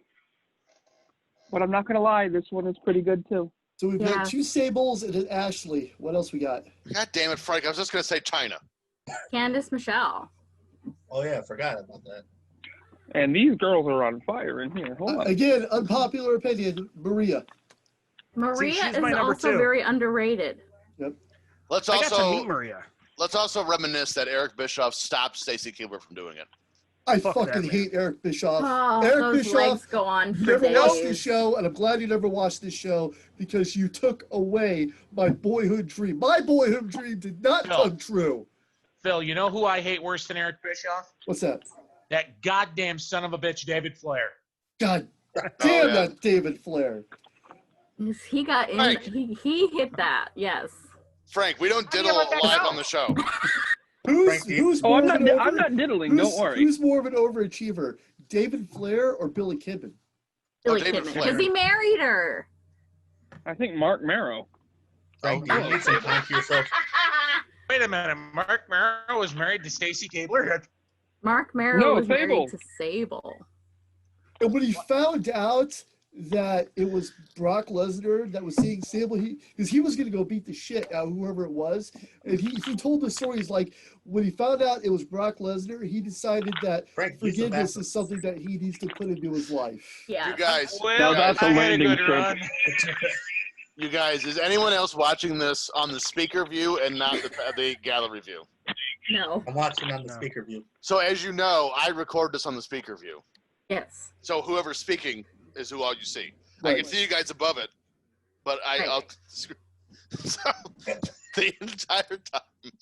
But I'm not gonna lie, this one is pretty good too. So we've Yeah. got two Sables and an Ashley. What else we got? God damn it, Frank! I was just gonna say China. Candice Michelle. Oh yeah, I forgot about that. And these girls are on fire in here. Hold on. Again, unpopular opinion, Maria. Maria she's is my number also two. very underrated. Let's I got to meet also Maria. reminisce that Eric Bischoff stopped Stacy Keibler from doing it. I Fuck that fucking man. hate Eric Bischoff. Oh, Eric those Bischoff, legs go on you for never watched this days. show, and I'm glad you never watched this show because you took away my boyhood dream. My boyhood dream did not No. come true. Phil, you know who I hate worse than Eric Bischoff? What's that? That goddamn son of a bitch, David Flair. God damn yeah. that David Flair. Yes, he got in. Frank. He hit that. Yes. Frank, we don't How do you diddle let that live go? on the show. Who's Oh, more I'm of not. an I'm not diddling. Don't worry. Who's more of an overachiever, David Flair or Billy Kidman? Billy David Kidman. Flair. Because he married her. I think Mark Marrow. Frank, you need some time to yourself. Wait a minute. Mark Marrow was married to Stacy Keibler? Mark Marrow No, was Sable. married to Sable. And when he found out that it was Brock Lesnar that was seeing Sable, because he was going to go beat the shit out of whoever it was, and he told the story. He's like, when he found out it was Brock Lesnar, he decided that Frank, use the forgiveness bathroom. is something that he needs to put into his life. Yeah. You guys, Well, that's a I had a landing good strip. run. you guys, is anyone else watching this on the speaker view and not the gallery view? No. I'm watching on the No. speaker view. So as you know, I record this on the speaker view. Yes. So whoever's speaking is who all you see. I Right. can see you guys above it, but I'll. So the entire time,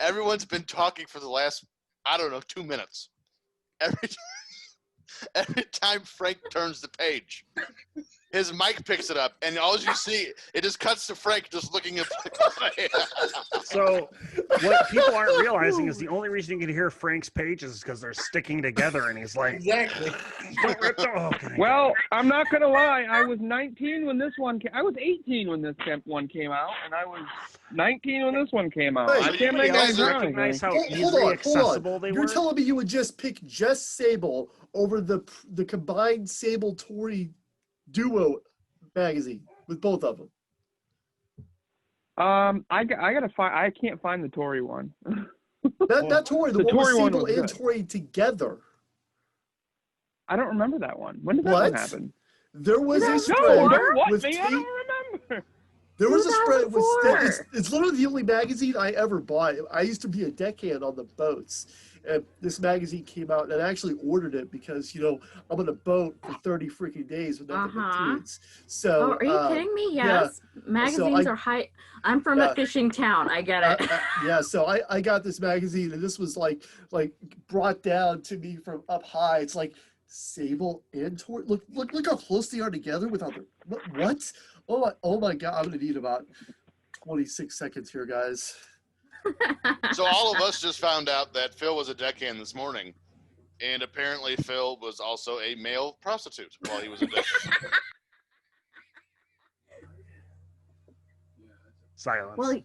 everyone's been talking for the last, I don't know, 2 minutes. every time Frank turns the page. His mic picks it up, and all you see, it just cuts to Frank just looking at the So what people aren't realizing is the only reason you can hear Frank's page is because they're sticking together, and he's like, Exactly. "Don't rip the." Oh, can I Well, I'm not gonna lie. I was 19 when this one came. I was 18 when this one came out, and I was 19 when this one came out. Hey, I can't make you guys any are- recognize how Hold easily on, accessible hold they on. were. You're telling me you would just pick just Sable over the combined Sable Tory duo magazine with both of them? I gotta find. I can't find the Tory one. That Tory, the The one with Tory one Sable was and good. Tory together. I don't remember that one. When did that What? one happen? There was a 2004? spread No, don't what with me. I tape. don't remember. There was a spread with 2004. it's literally the only magazine I ever bought. I used to be a deckhand on the boats, and this magazine came out, and I actually ordered it because I'm on a boat for 30 freaking days with nothing but Uh-huh. dudes. So Oh, are you kidding me? yeah. Yes. Magazines are high. I'm from Yeah. a fishing town. I get it. Yeah, so I got this magazine, and this was like brought down to me from up high. It's like Sable and Tory. Look how close they are together without the what? Oh my God! I'm gonna need about 26 seconds here, guys. So all of us just found out that Phil was a deckhand this morning, and apparently Phil was also a male prostitute while he was a deckhand. Silence. Well,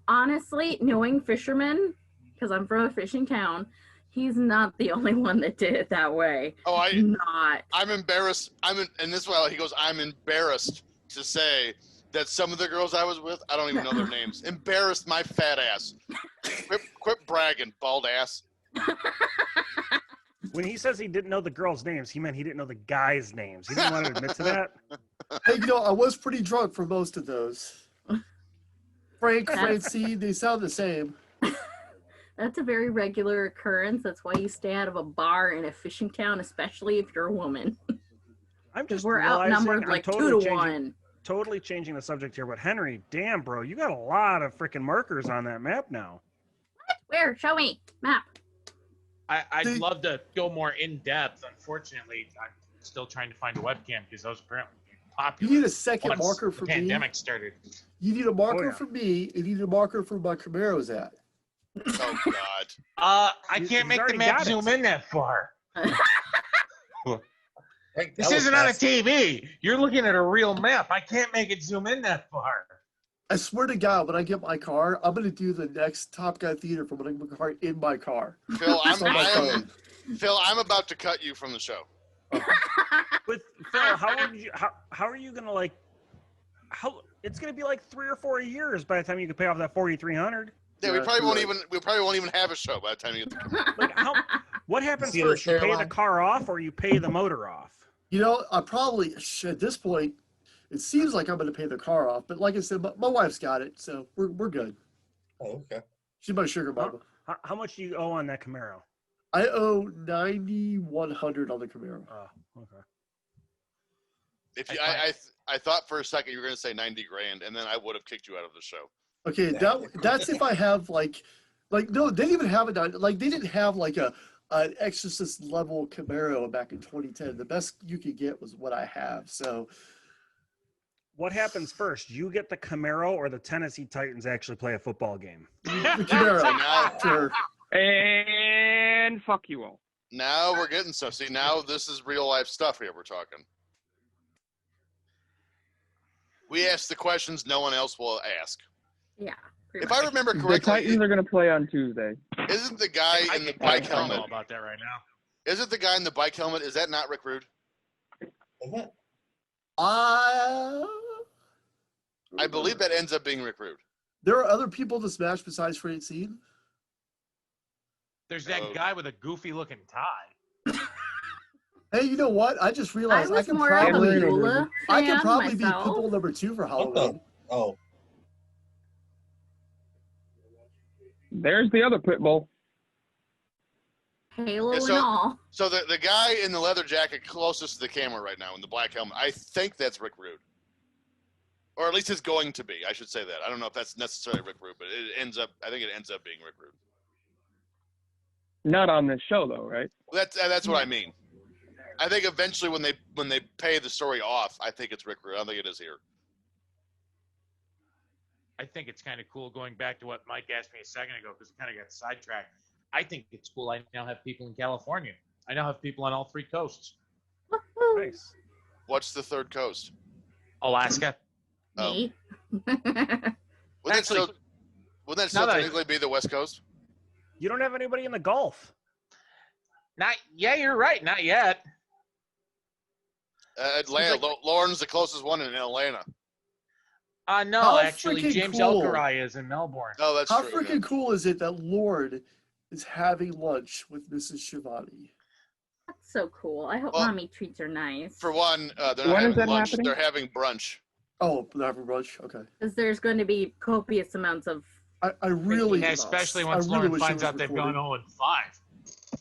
honestly, knowing fishermen, because I'm from a fishing town, he's not the only one that did it that way. Oh, Not. I'm embarrassed. And this is why he goes, I'm embarrassed to say that some of the girls I was with, I don't even know their names. Embarrassed my fat ass. Quit bragging, bald ass. When he says he didn't know the girls' names, he meant he didn't know the guys' names. He didn't want to admit to that. Hey, I was pretty drunk for most of those. Frank, Francine, they sound the same. That's a very regular occurrence. That's why you stay out of a bar in a fishing town, especially if you're a woman. I'm Because just we're realizing outnumbered I'm like totally 2-1. Totally changing the subject here, but Henry, damn, bro, you got a lot of freaking markers on that map now. Where? Show me. Map. I'd See- love to go more in depth. Unfortunately, I'm still trying to find a webcam because those apparently popular. You need a second once marker the for me. pandemic started. You need a marker yeah. for me, and you need a marker for my Camaro's at. Oh, God. I He's can't make the already map got it. zoom in that far. Frank, This that was isn't on a fast. TV. You're looking at a real map. I can't make it zoom in that far. I swear to God, when I get my car, I'm gonna do the next Top Gun Theater from when I get my car in my car. Phil, It's on my phone. Phil, I'm about to cut you from the show. With Phil, how are you gonna how it's gonna be like 3 or 4 years by the time you can pay off that 4,300. Yeah, we Yeah, probably you're won't even have a show by the time you get the Like what happens See the first? You share pay the line? car off or you pay the motor off? I probably at this point, it seems like I'm gonna pay the car off, but like I said, my wife's got it, so we're good. Oh, okay. She's my sugar mama. How much do you owe on that Camaro? I owe $9,100 on the Camaro. Oh, okay. If you, I thought for a second you were going to say 90 grand, and then I would have kicked you out of the show. Okay, that's if I have like no, they didn't even have it. Like they didn't have like an Exorcist level Camaro back in 2010. The best you could get was what I have. So What happens first? You get the Camaro or the Tennessee Titans actually play a football game? the Camaro, Now, sure. And fuck you all. now we're getting so. See, now this is real life stuff here we're talking. We ask the questions no one else will ask. Yeah. pretty If I much. remember The correctly, Titans are gonna play on Tuesday. isn't the guy I in the can't bike tell helmet? about that right now. Isn't the guy in the bike helmet? Is that not Rick Rude? Is it? I believe that ends up being Rick Rude. There are other people to smash besides Francine. There's that Oh. guy with a goofy looking tie. Hey, you know what? I just I realized I was can more of a probably Beulah I can fan probably myself. be Pitbull number 2 for What Halloween. the? Oh, There's the other pit bull. Halo Yeah, and so- all. So the guy in the leather jacket closest to the camera right now in the black helmet, I think that's Rick Rude. Or at least it's going to be. I should say that. I don't know if that's necessarily Rick Rude, but I think it ends up being Rick Rude. Not on this show though, right? That's what I mean. I think eventually when they pay the story off, I think it's Rick Rude. I don't think it is here. I think it's kind of cool going back to what Mike asked me a second ago because it kind of got sidetracked. I think it's cool. I now have people in California. I now have people on all 3 coasts. Nice. What's the third coast? Alaska. Me. Wouldn't that still now that I- technically be the West Coast? You don't have anybody in the Gulf. Yeah, you're right. Not yet. Atlanta. Lauren's the closest one in Atlanta. No, How actually, freaking James cool. Elkarai is in Melbourne. Oh, that's How true. freaking cool is it that Lord is having lunch with Mrs. Shivani? That's so cool. I hope Well, mommy treats her nice. For one, they're When not is having that lunch. happening? They're having brunch. Oh, not for brunch. Okay. Because there's going to be copious amounts of. I really, Yeah, especially once I really Lauren wish it finds was out they've recorded. gone 0-5.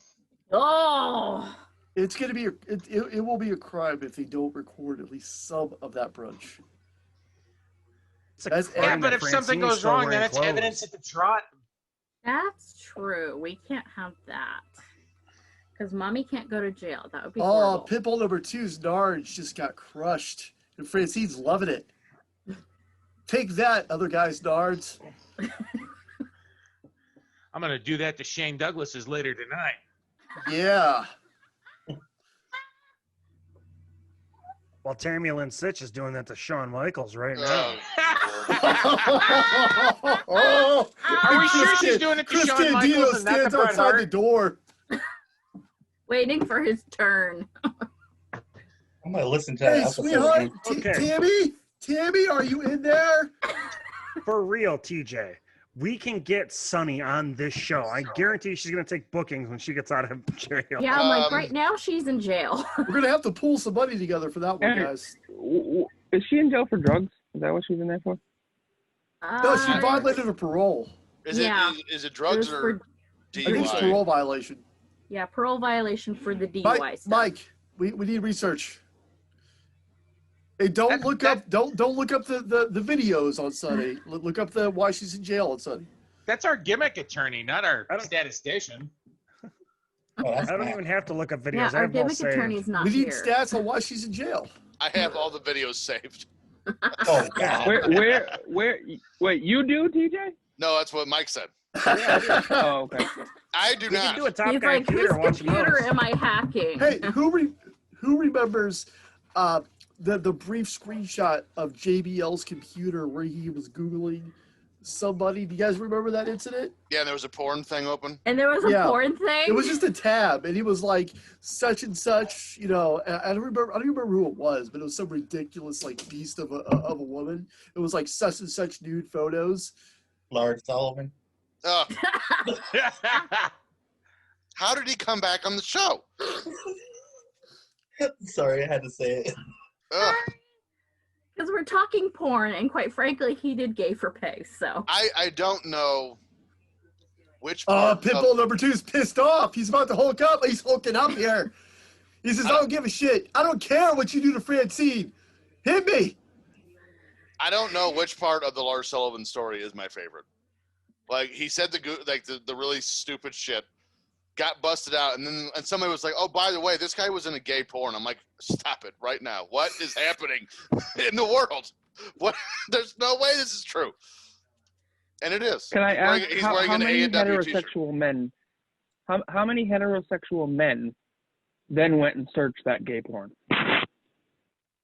Oh! It's gonna be it will be a crime if they don't record at least some of that brunch. It's a That's- crime Yeah, but that if something Francine's goes still wrong, then wearing it's clothes. evidence at the trot. That's true. We can't have that. Because mommy can't go to jail. That would be Oh, horrible. Pitbull number 2's Narge just got crushed, and Francine's loving it. Take that, other guys' Nards. I'm going to do that to Shane Douglas's later tonight. Yeah. Well, Tammy Lynn Sitch is doing that to Shawn Michaels right now. Oh, Are we sure she's doing it to Chris Shawn Candido Michaels and not to stands Bret outside the Hart? door. Waiting for his turn. I'm gonna listen to that Hey, episode sweetheart, again. Tammy, are you in there? For real, TJ, we can get Sunny on this show. I guarantee she's going to take bookings when she gets out of jail. Yeah, I'm like, right now she's in jail. We're gonna have to pull some money together for that one, Hey. guys. Is she in jail for drugs? Is that what she's in there for? No, she Uh, violated her parole. is Yeah. it it drugs was or for- I think it's DUI? parole violation. Yeah, parole violation for the DUI Mike, stuff. Mike, we need research. Hey, don't look up the videos on Sunday. Look up the why she's in jail on Sunday. That's our gimmick attorney, not our I don't- statistician. Oh, that's I don't Matt. even have to look up videos. Yeah, I our have them all gimmick attorney saved. is not We need here. stats on why she's in jail. I have all the videos saved. Oh God. Wait, you do, TJ? No, that's what Mike said. Oh, okay. I do We can not. do a Top He's Guy like, whose theater watch computer most. am I hacking? Hey, who remembers the brief screenshot of JBL's computer where he was Googling somebody? Do you guys remember that incident? Yeah, there was a porn thing open. And there was a Yeah. porn thing? It was just a tab, and he was like such and such, I don't remember who it was, but it was some ridiculous like beast of a woman. It was like such and such nude photos. Lard Sullivan. How did he come back on the show? Sorry, I had to say it. Ugh. Because we're talking porn, and quite frankly, he did gay for pay, so. I don't know which part Pitbull number 2 is pissed off. He's about to hulk up. He's hulking up here. He says, I don't give a shit. I don't care what you do to Francine. Hit me. I don't know which part of the Lars Sullivan story is my favorite. Like he said the really stupid shit, got busted out, and somebody was like, "Oh, by the way, this guy was in a gay porn." I'm like, "Stop it right now! What is happening in the world? What? There's no way this is true." And it is. Can I ask He's how wearing an many A&W t-shirt. heterosexual men? How many heterosexual men then went and searched that gay porn?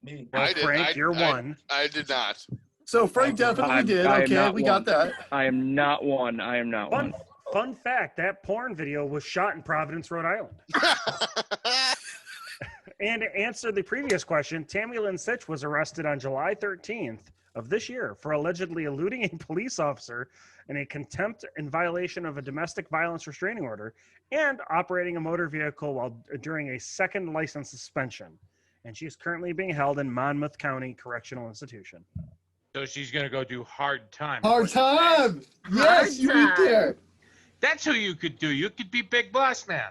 Me. Well, I did- Frank, you're I- one. I did not. So Frank definitely I'm- did. I am Okay, not we one. got that. I am not one. I am not one. Fun fact, that porn video was shot in Providence, Rhode Island. And to answer the previous question, Tammy Lynn Sitch was arrested on July 13th of this year for allegedly eluding a police officer in a contempt in violation of a domestic violence restraining order and operating a motor vehicle while during a second license suspension. And she's currently being held in Monmouth County Correctional Institution. So she's going to go do hard time. Hard time. Yes, you Hard eat there. That's who you could do. You could be Big Boss Man.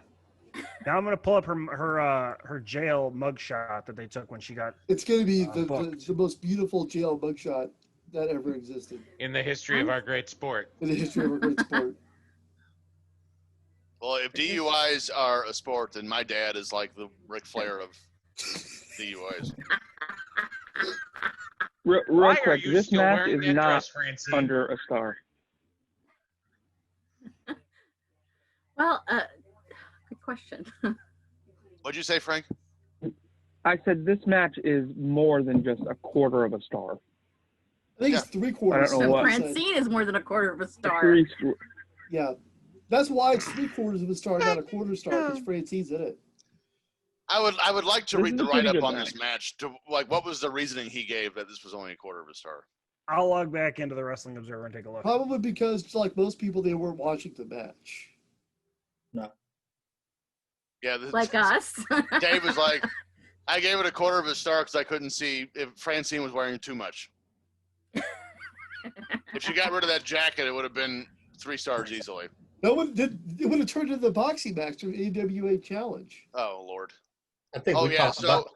Now I'm going to pull up her jail mugshot that they took when she got. It's going to be booked. the most beautiful jail mugshot that ever existed In the history of our great sport. in the history of a great sport. Well, if DUIs are a sport, then my dad is like the Ric Flair of DUIs. Real Why are quick, you this still match wearing is that not dress, Francine? under a star. Well, good question. What'd you say, Frank? I said this match is more than just a quarter of a star. I think Yeah. it's 3/4. I don't know So what. Francine is more than a quarter of a star. Yeah, that's why it's 3/4 of a star, not a quarter star, because Francine's in it. I would like to This read is the a pretty write-up good on match. this match. To like, what was the reasoning he gave that this was only a quarter of a star? I'll log back into the Wrestling Observer and take a look. Probably because, like most people, they weren't watching the match. Yeah, Like us. Dave was like, I gave it a quarter of a star because I couldn't see if Francine was wearing too much. If she got rid of that jacket, it would have been 3 stars easily. No one did. It would have turned into the boxing match or AWA challenge. Oh Lord. I think Oh we yeah. talked So about.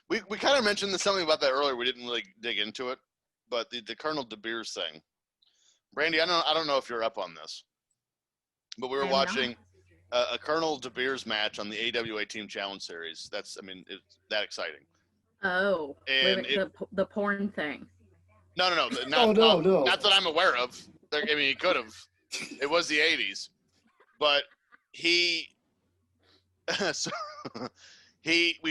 we kind of mentioned something about that earlier. We didn't really dig into it, but the Colonel De Beers thing. Brandi, I don't know if you're up on this, but we were I'm watching a Colonel De Beers match on the AWA Team Challenge Series. It's that exciting. Oh, wait, And wait, the porn thing. No. No. Not that I'm aware of. I mean, he could have. It was the 80s. But we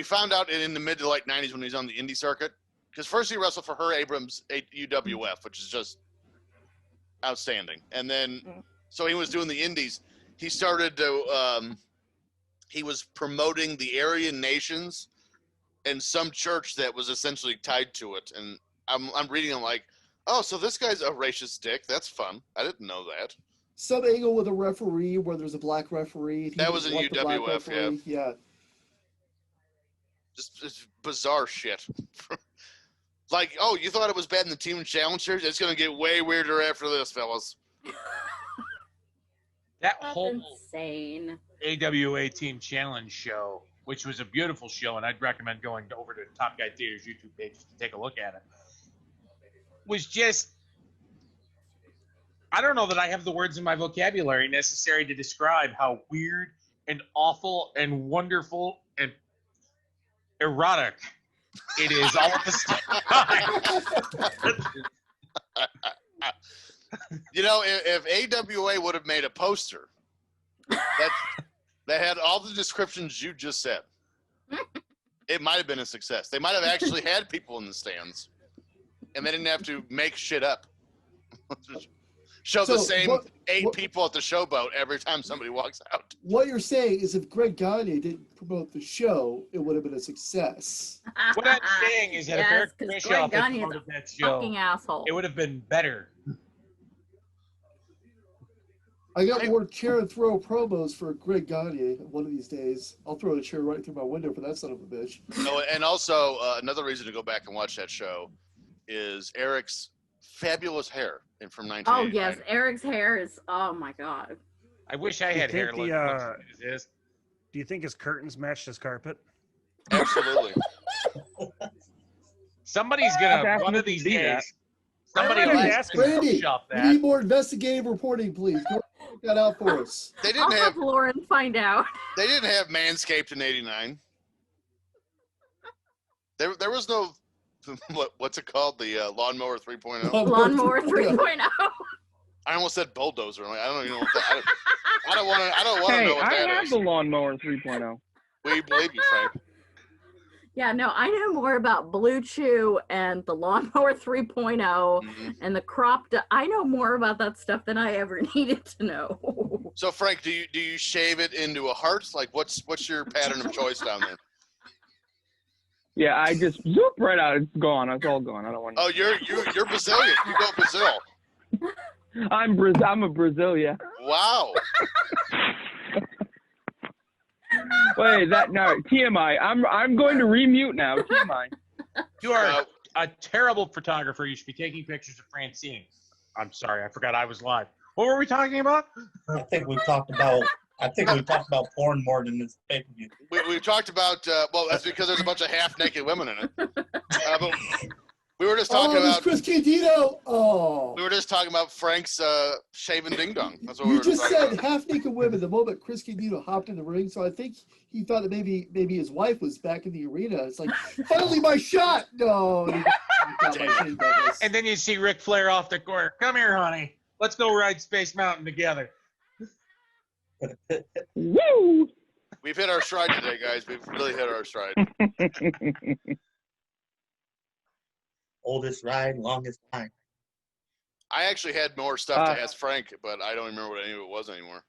found out in the mid to late 90s when he was on the indie circuit. Because first he wrestled for Her Abrams UWF, which is just outstanding. And then, so he was doing the indies. He started to, he was promoting the Aryan nations and some church that was essentially tied to it. And I'm reading, I'm like, oh, so this guy's a racist dick. That's fun. I didn't know that. Some angle with a referee where there's a black referee. That was in UWF, yeah. Just bizarre shit. Like, oh, you thought it was bad in the Team Challenge Series? It's going to get way weirder after this, fellas. That That's whole insane. AWA Team Challenge show, which was a beautiful show, and I'd recommend going over to Top Guy Theater's YouTube page to take a look at it, was just, I don't know that I have the words in my vocabulary necessary to describe how weird and awful and wonderful and erotic it is all at the same time. You know, if AWA would have made a poster that had all the descriptions you just said, it might have been a success. They might have actually had people in the stands, and they didn't have to make shit up. Show the same 8 people at the showboat every time somebody walks out. What you're saying is if Greg Gagne didn't promote the show, it would have been a success. What I'm saying is that if Eric Bischoff had Gagne is promoted a that show, fucking asshole. it would have been better. I got more chair and throw promos for Greg Gagne one of these days. I'll throw a chair right through my window for that son of a bitch. No, and also another reason to go back and watch that show is Eric's fabulous hair from 1989. Oh yes, Eric's hair is. Oh my god. I wish I had hair like this. Do you think his curtains matched his carpet? Absolutely. Somebody's gonna one of these days. Somebody will Brandi, shop we that. need more investigative reporting, please. Go check that out for us. They I'll didn't have have Lauren find out. They didn't have Manscaped in '89. There was no what's it called, the lawnmower 3.0. Lawnmower 3.0. I almost said bulldozer. I don't even know what that. I don't want to Hey, know what I that have is. the lawnmower 3.0. We believe you, Frank. Yeah, no, I know more about Blue Chew and the Lawnmower 3.0 and the crop. I know more about that stuff than I ever needed to know. So, Frank, do you shave it into a heart? Like, what's your pattern of choice down there? Yeah, I just zoop right out. It's gone. It's all gone. I don't want. Oh, you're Brazilian. You go Brazil. I'm a Brazilian. Wow. Wait, no TMI. I'm going to remute now. TMI. You are a terrible photographer. You should be taking pictures of Francine. I'm sorry, I forgot I was live. What were we talking about? I think we talked about porn more than this pay-per-view. We've talked about well, that's because there's a bunch of half-naked women in it. But We were just talking this about Chris Candido. Oh. we were just talking about Frank's shaven ding dong. That's what we You were just talking said about. half naked women the moment Chris Candido hopped in the ring, so I think he thought that maybe his wife was back in the arena. It's like, finally my shot. No. He got by Shane Douglas. And then you see Ric Flair off the corner. Come here, honey. Let's go ride Space Mountain together. Woo! We've hit our stride today, guys. We've really hit our stride. Oldest ride, longest line. I actually had more stuff to ask Frank, but I don't remember what any of it was anymore.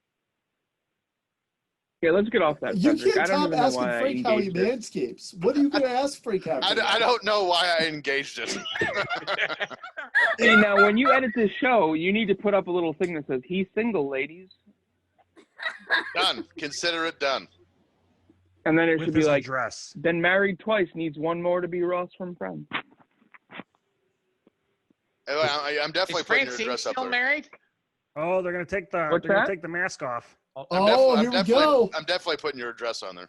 Yeah, let's get off that You subject. I can't don't top even know asking why Frank I how he engaged it. manscapes. What are you going to ask Frank after I that? don't know why I engaged it. See, now, when you edit this show, you need to put up a little thing that says, he's single, ladies. Done. Consider it done. And then it With should be his like, address. been married twice, needs one more to be Ross from Friends. I'm Is definitely putting your Francine address up still there. married? Oh, they're gonna take the What's that? mask off. Oh, here we go. I'm definitely putting your address on there.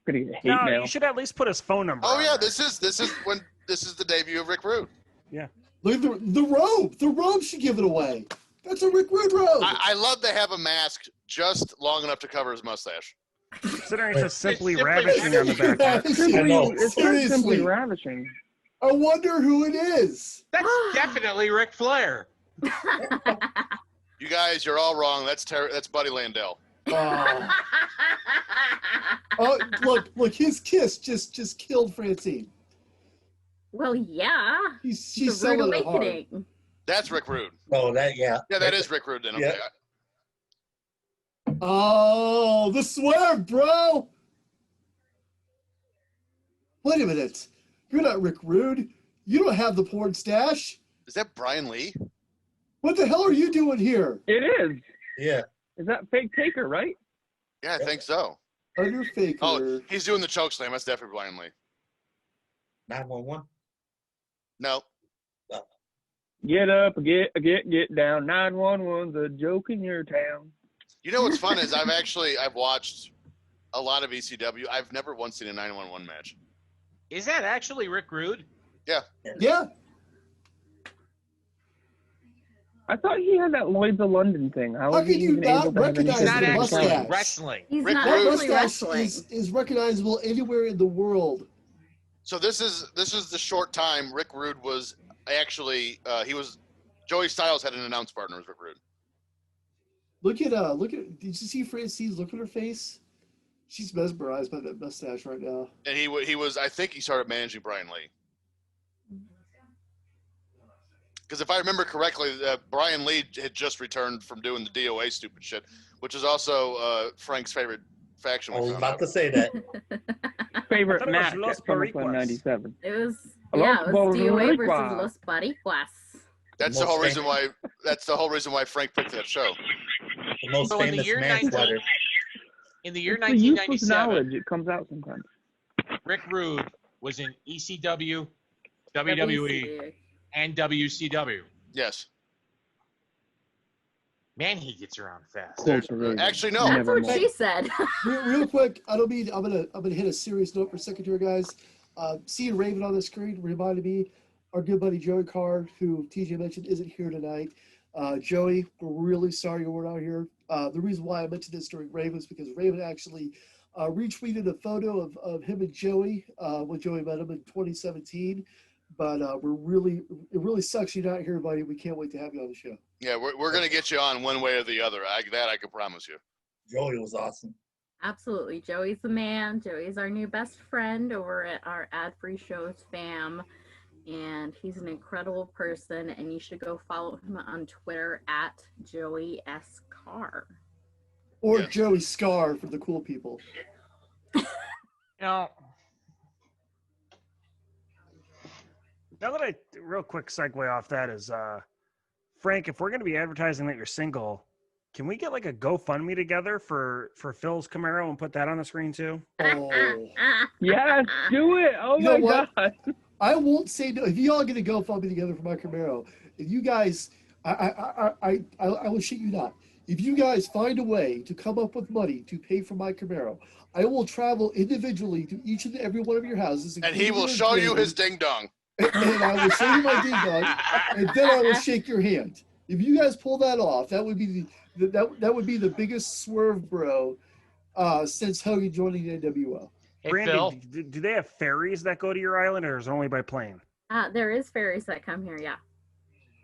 Pretty hate No, mail. you should at least put his phone number. Oh on yeah, there. this is the debut of Rick Rude. Look at the robe. The robe should give it away. That's a Rick Rude robe. I love to have a mask just long enough to cover his mustache. Considering it says simply Simply ravishing on the back. Ravishing. I know. It's not Seriously. simply ravishing. I wonder who it is. That's definitely Ric Flair. You guys, you're all wrong. That's Buddy Landell. Oh, look, his kiss just killed Francine. Well, yeah. She's The Rude selling it hard. Awakening. That's Rick Rude. Oh, that, yeah. Yeah, that is Rick Rude. Then okay. Yeah. Oh, the swerve, bro. Wait a minute. You're not Rick Rude. You don't have the porn stash. Is that Brian Lee? What the hell are you doing here? It is. Yeah. Is that fake Taker, right? Yeah, I think so. Underfaker. Oh, he's doing the choke slam. That's definitely Brian Lee. 911. No. Get up, get down. 911's a joke in your town. You know what's fun is I've watched a lot of ECW. I've never once seen a 911 match. Is that actually Rick Rude? Yeah. I thought he had that Lloyd's of London thing. How How was he could you even not able to have any recognize He's not the physical actually mustache? talent? wrestling. He's Rick not Rude. That actually mustache wrestling. is recognizable anywhere in the world. So this is the short time Rick Rude was actually Joey Styles had an announce partner with Rick Rude. Look at did you see Francine's look at her face? She's mesmerized by that mustache right now. And he was I think he started managing Brian Lee. Because if I remember correctly, Brian Lee had just returned from doing the DOA stupid shit, which is also Frank's favorite faction. I we was found about out. to say that. Favorite I thought it was match Los at SummerSlam Boricuas. 97. It was Los it was DOA versus Boricuas. Los Boricuas. That's the whole reason why. That's the whole reason why Frank picked that show. The most So in the famous year manslaughter. In the year It's the useless 1997, knowledge. It comes out sometimes. Rick Rude was in ECW, WWE, and WCW. Yes. Man, he gets around fast. Close to really. Actually, no. That's Never what mind. she said. Real quick, I'm gonna hit a serious note for a second here, guys. Seeing Raven on the screen reminded me our good buddy Joey Carr, who TJ mentioned isn't here tonight. Joey, we're really sorry you weren't out here. The reason why I mentioned this during Raven is because Raven actually retweeted a photo of him and Joey when Joey met him in 2017. But it really sucks you're not here, buddy. We can't wait to have you on the show. Yeah, we're gonna get you on one way or the other. I can promise you. Joey was awesome. Absolutely. Joey's the man. Joey's our new best friend over at our ad-free shows fam. And he's an incredible person. And you should go follow him on Twitter at Joey S. Carr. Or Yeah. Joey Scar for the cool people. Now that real quick segue off that is, Frank, if we're going to be advertising that you're single, can we get like a GoFundMe together for Phil's Camaro and put that on the screen too? Oh. Yes, do it. Oh You know my what? God. I won't say no. If y'all gonna go me together for my Camaro, if you guys, I will shit you not. If you guys find a way to come up with money to pay for my Camaro, I will travel individually to each and every one of your houses. And he will including show you Brandi, his ding dong. and I will show you my ding dong, and then I will shake your hand. If you guys pull that off, that would be that would be the biggest swerve, bro, since Hogan joining the NWO. Hey, Brandi, Phil. do they have ferries that go to your island, or is it only by plane? There is ferries that come here, yeah.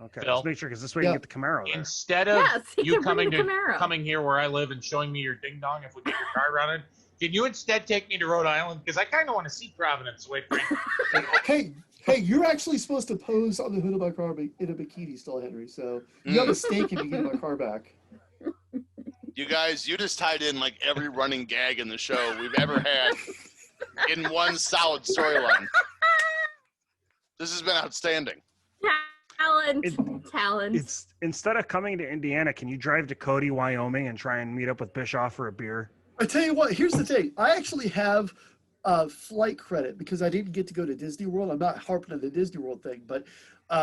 Okay, Phil? let's make sure, because this way you Yeah. get the Camaro there. Instead of Yes, he you can bring coming the to Camaro. coming here where I live and showing me your ding dong if we get your car running, can you instead take me to Rhode Island? Because I kind of want to see Providence. Wait, Frank. Hey, you're actually supposed to pose on the hood of my car in a bikini still, Henry. So you have a stake if you get my car back. You guys, you just tied in like every running gag in the show we've ever had in one solid storyline. This has been outstanding. Talent. It's instead of coming to Indiana, can you drive to Cody, Wyoming, and try and meet up with Bischoff for a beer? I tell you what, here's the thing. I actually have flight credit because I didn't get to go to Disney World. I'm not harping on the Disney World thing, but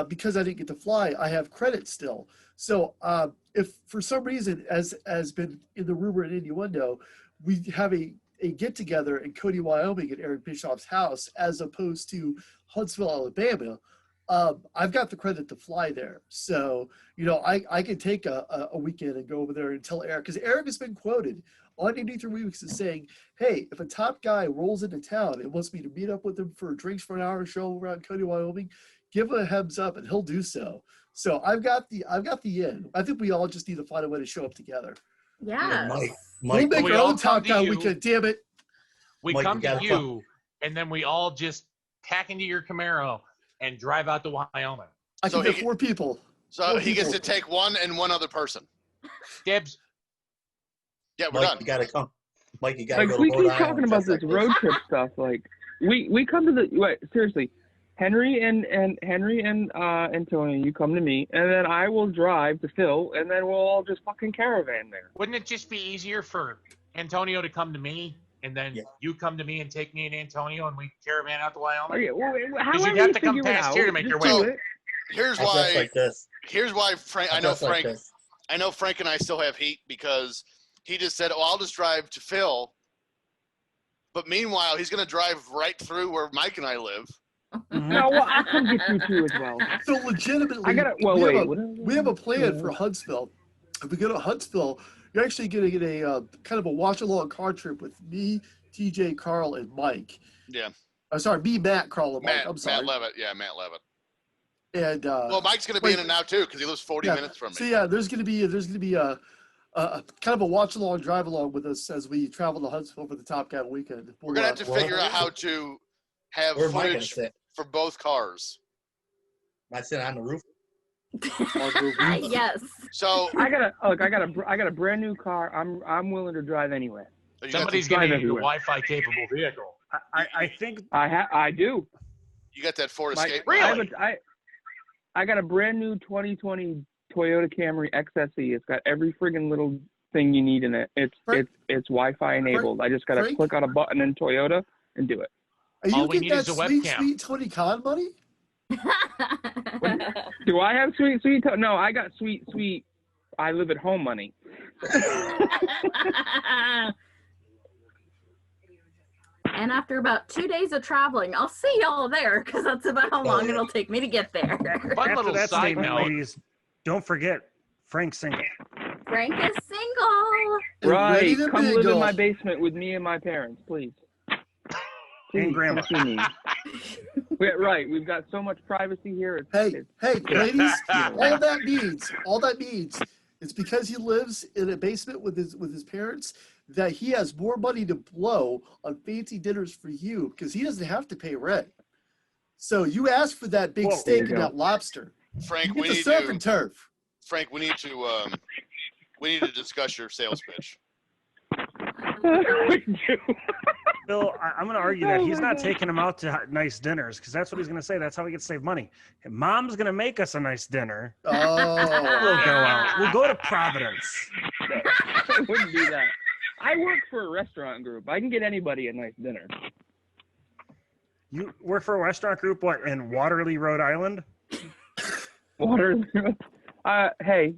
because I didn't get to fly, I have credit still. So if for some reason, as been in the rumor and innuendo, we have a get together in Cody, Wyoming at Eric Bischoff's house, as opposed to Huntsville, Alabama, I've got the credit to fly there. So, I can take a weekend and go over there and tell Eric, because Eric has been quoted on 83 Weeks as saying, hey, if a top guy rolls into town and wants me to meet up with him for drinks for an hour show around Cody, Wyoming, give him a heads up and he'll do so. So I've got the in. I think we all just need to find a way to show up together. Yeah. Mike, We'll make we our all own top come to guy you. weekend, damn it. We Mike, come you to gotta you, and then we all just tack into your Camaro and drive out to Wyoming. I So can he- get 4 people. So 4 he gets people. to take one and one other person. Dibs. Yeah, we're Mike, done. you gotta come. Mike, you gotta Like, go to we Rhode keep Island talking about just this like road trip stuff. Like, we come to the wait, seriously. Henry and Antonio, you come to me, and then I will drive to Phil, and then we'll all just fucking caravan there. Wouldn't it just be easier for Antonio to come to me, and then Yeah. you come to me and take me and Antonio, and we caravan out to Wyoming? Okay, well, Because however you'd have you to come figure it past out, here to make your just way. do it. Here's I dress why. like this. Here's why Frank. I know dress like Frank. this. I know Frank and I still have heat because he just said, "Oh, I'll just drive to Phil." But meanwhile, he's going to drive right through where Mike and I live. No, well, I'll come get you too as well. So legitimately, I gotta. Well, we wait. have a, what- we have a plan for Huntsville. If we go to Huntsville, you're actually going to get a kind of a watch-along car trip with me, TJ, Carl, and Mike. Yeah. Sorry, me, Matt, Carl, and Mike. Matt, I'm sorry. Matt Levitt. Yeah, Matt Levitt. And Well, Mike's going to be wait. in it now too because he lives 40 yeah, minutes from me. So yeah, there's going to be a kind of a watch-along, drive-along with us as we travel to Huntsville for the Top Gun weekend. We're going to have to Well, figure out how to have Where am I gonna footage sit? for both cars. Am I sitting on the roof? Yes. So I got a brand new car. I'm willing to drive anywhere. you got Somebody's drive getting a everywhere. Wi-Fi capable vehicle. I think I do. that Ford My- Escape. Really? I got a brand new 2020 Toyota Camry XSE. It's got every friggin' little thing you need in it. Frank- It's Wi-Fi enabled. I just got to Frank? click on a button in Toyota and do it. Are you All we getting need that is a sweet, webcam. sweet Tony Khan money? Do I have sweet? No, I got sweet. I live at home money. And after about 2 days of traveling, I'll see y'all there because that's about how long it'll take me to get there. Fun after little that side statement, note. ladies, don't forget Frank's single. Frank is single. And ready Right. to Come live mingle. in my basement with me and my parents, please. And grandma. come see me. Right. We've got so much privacy here. Hey, ladies, all that means is because he lives in a basement with his parents that he has more money to blow on fancy dinners for you because he doesn't have to pay rent. So you ask for that big Whoa, steak there you and go. that lobster. Frank, You we get the need surf to. and turf. Frank, we need to discuss your sales pitch. Bill, I'm going to argue Oh that he's my not God. taking him out to nice dinners because that's what he's going to say. That's how he gets to save money. And Mom's going to make us a nice dinner. We'll Oh, go out. We'll go to Providence. I wouldn't do that. I work for a restaurant group. I can get anybody a nice dinner. You work for a restaurant group, what, in Waterloo, Rhode Island? Water. Hey,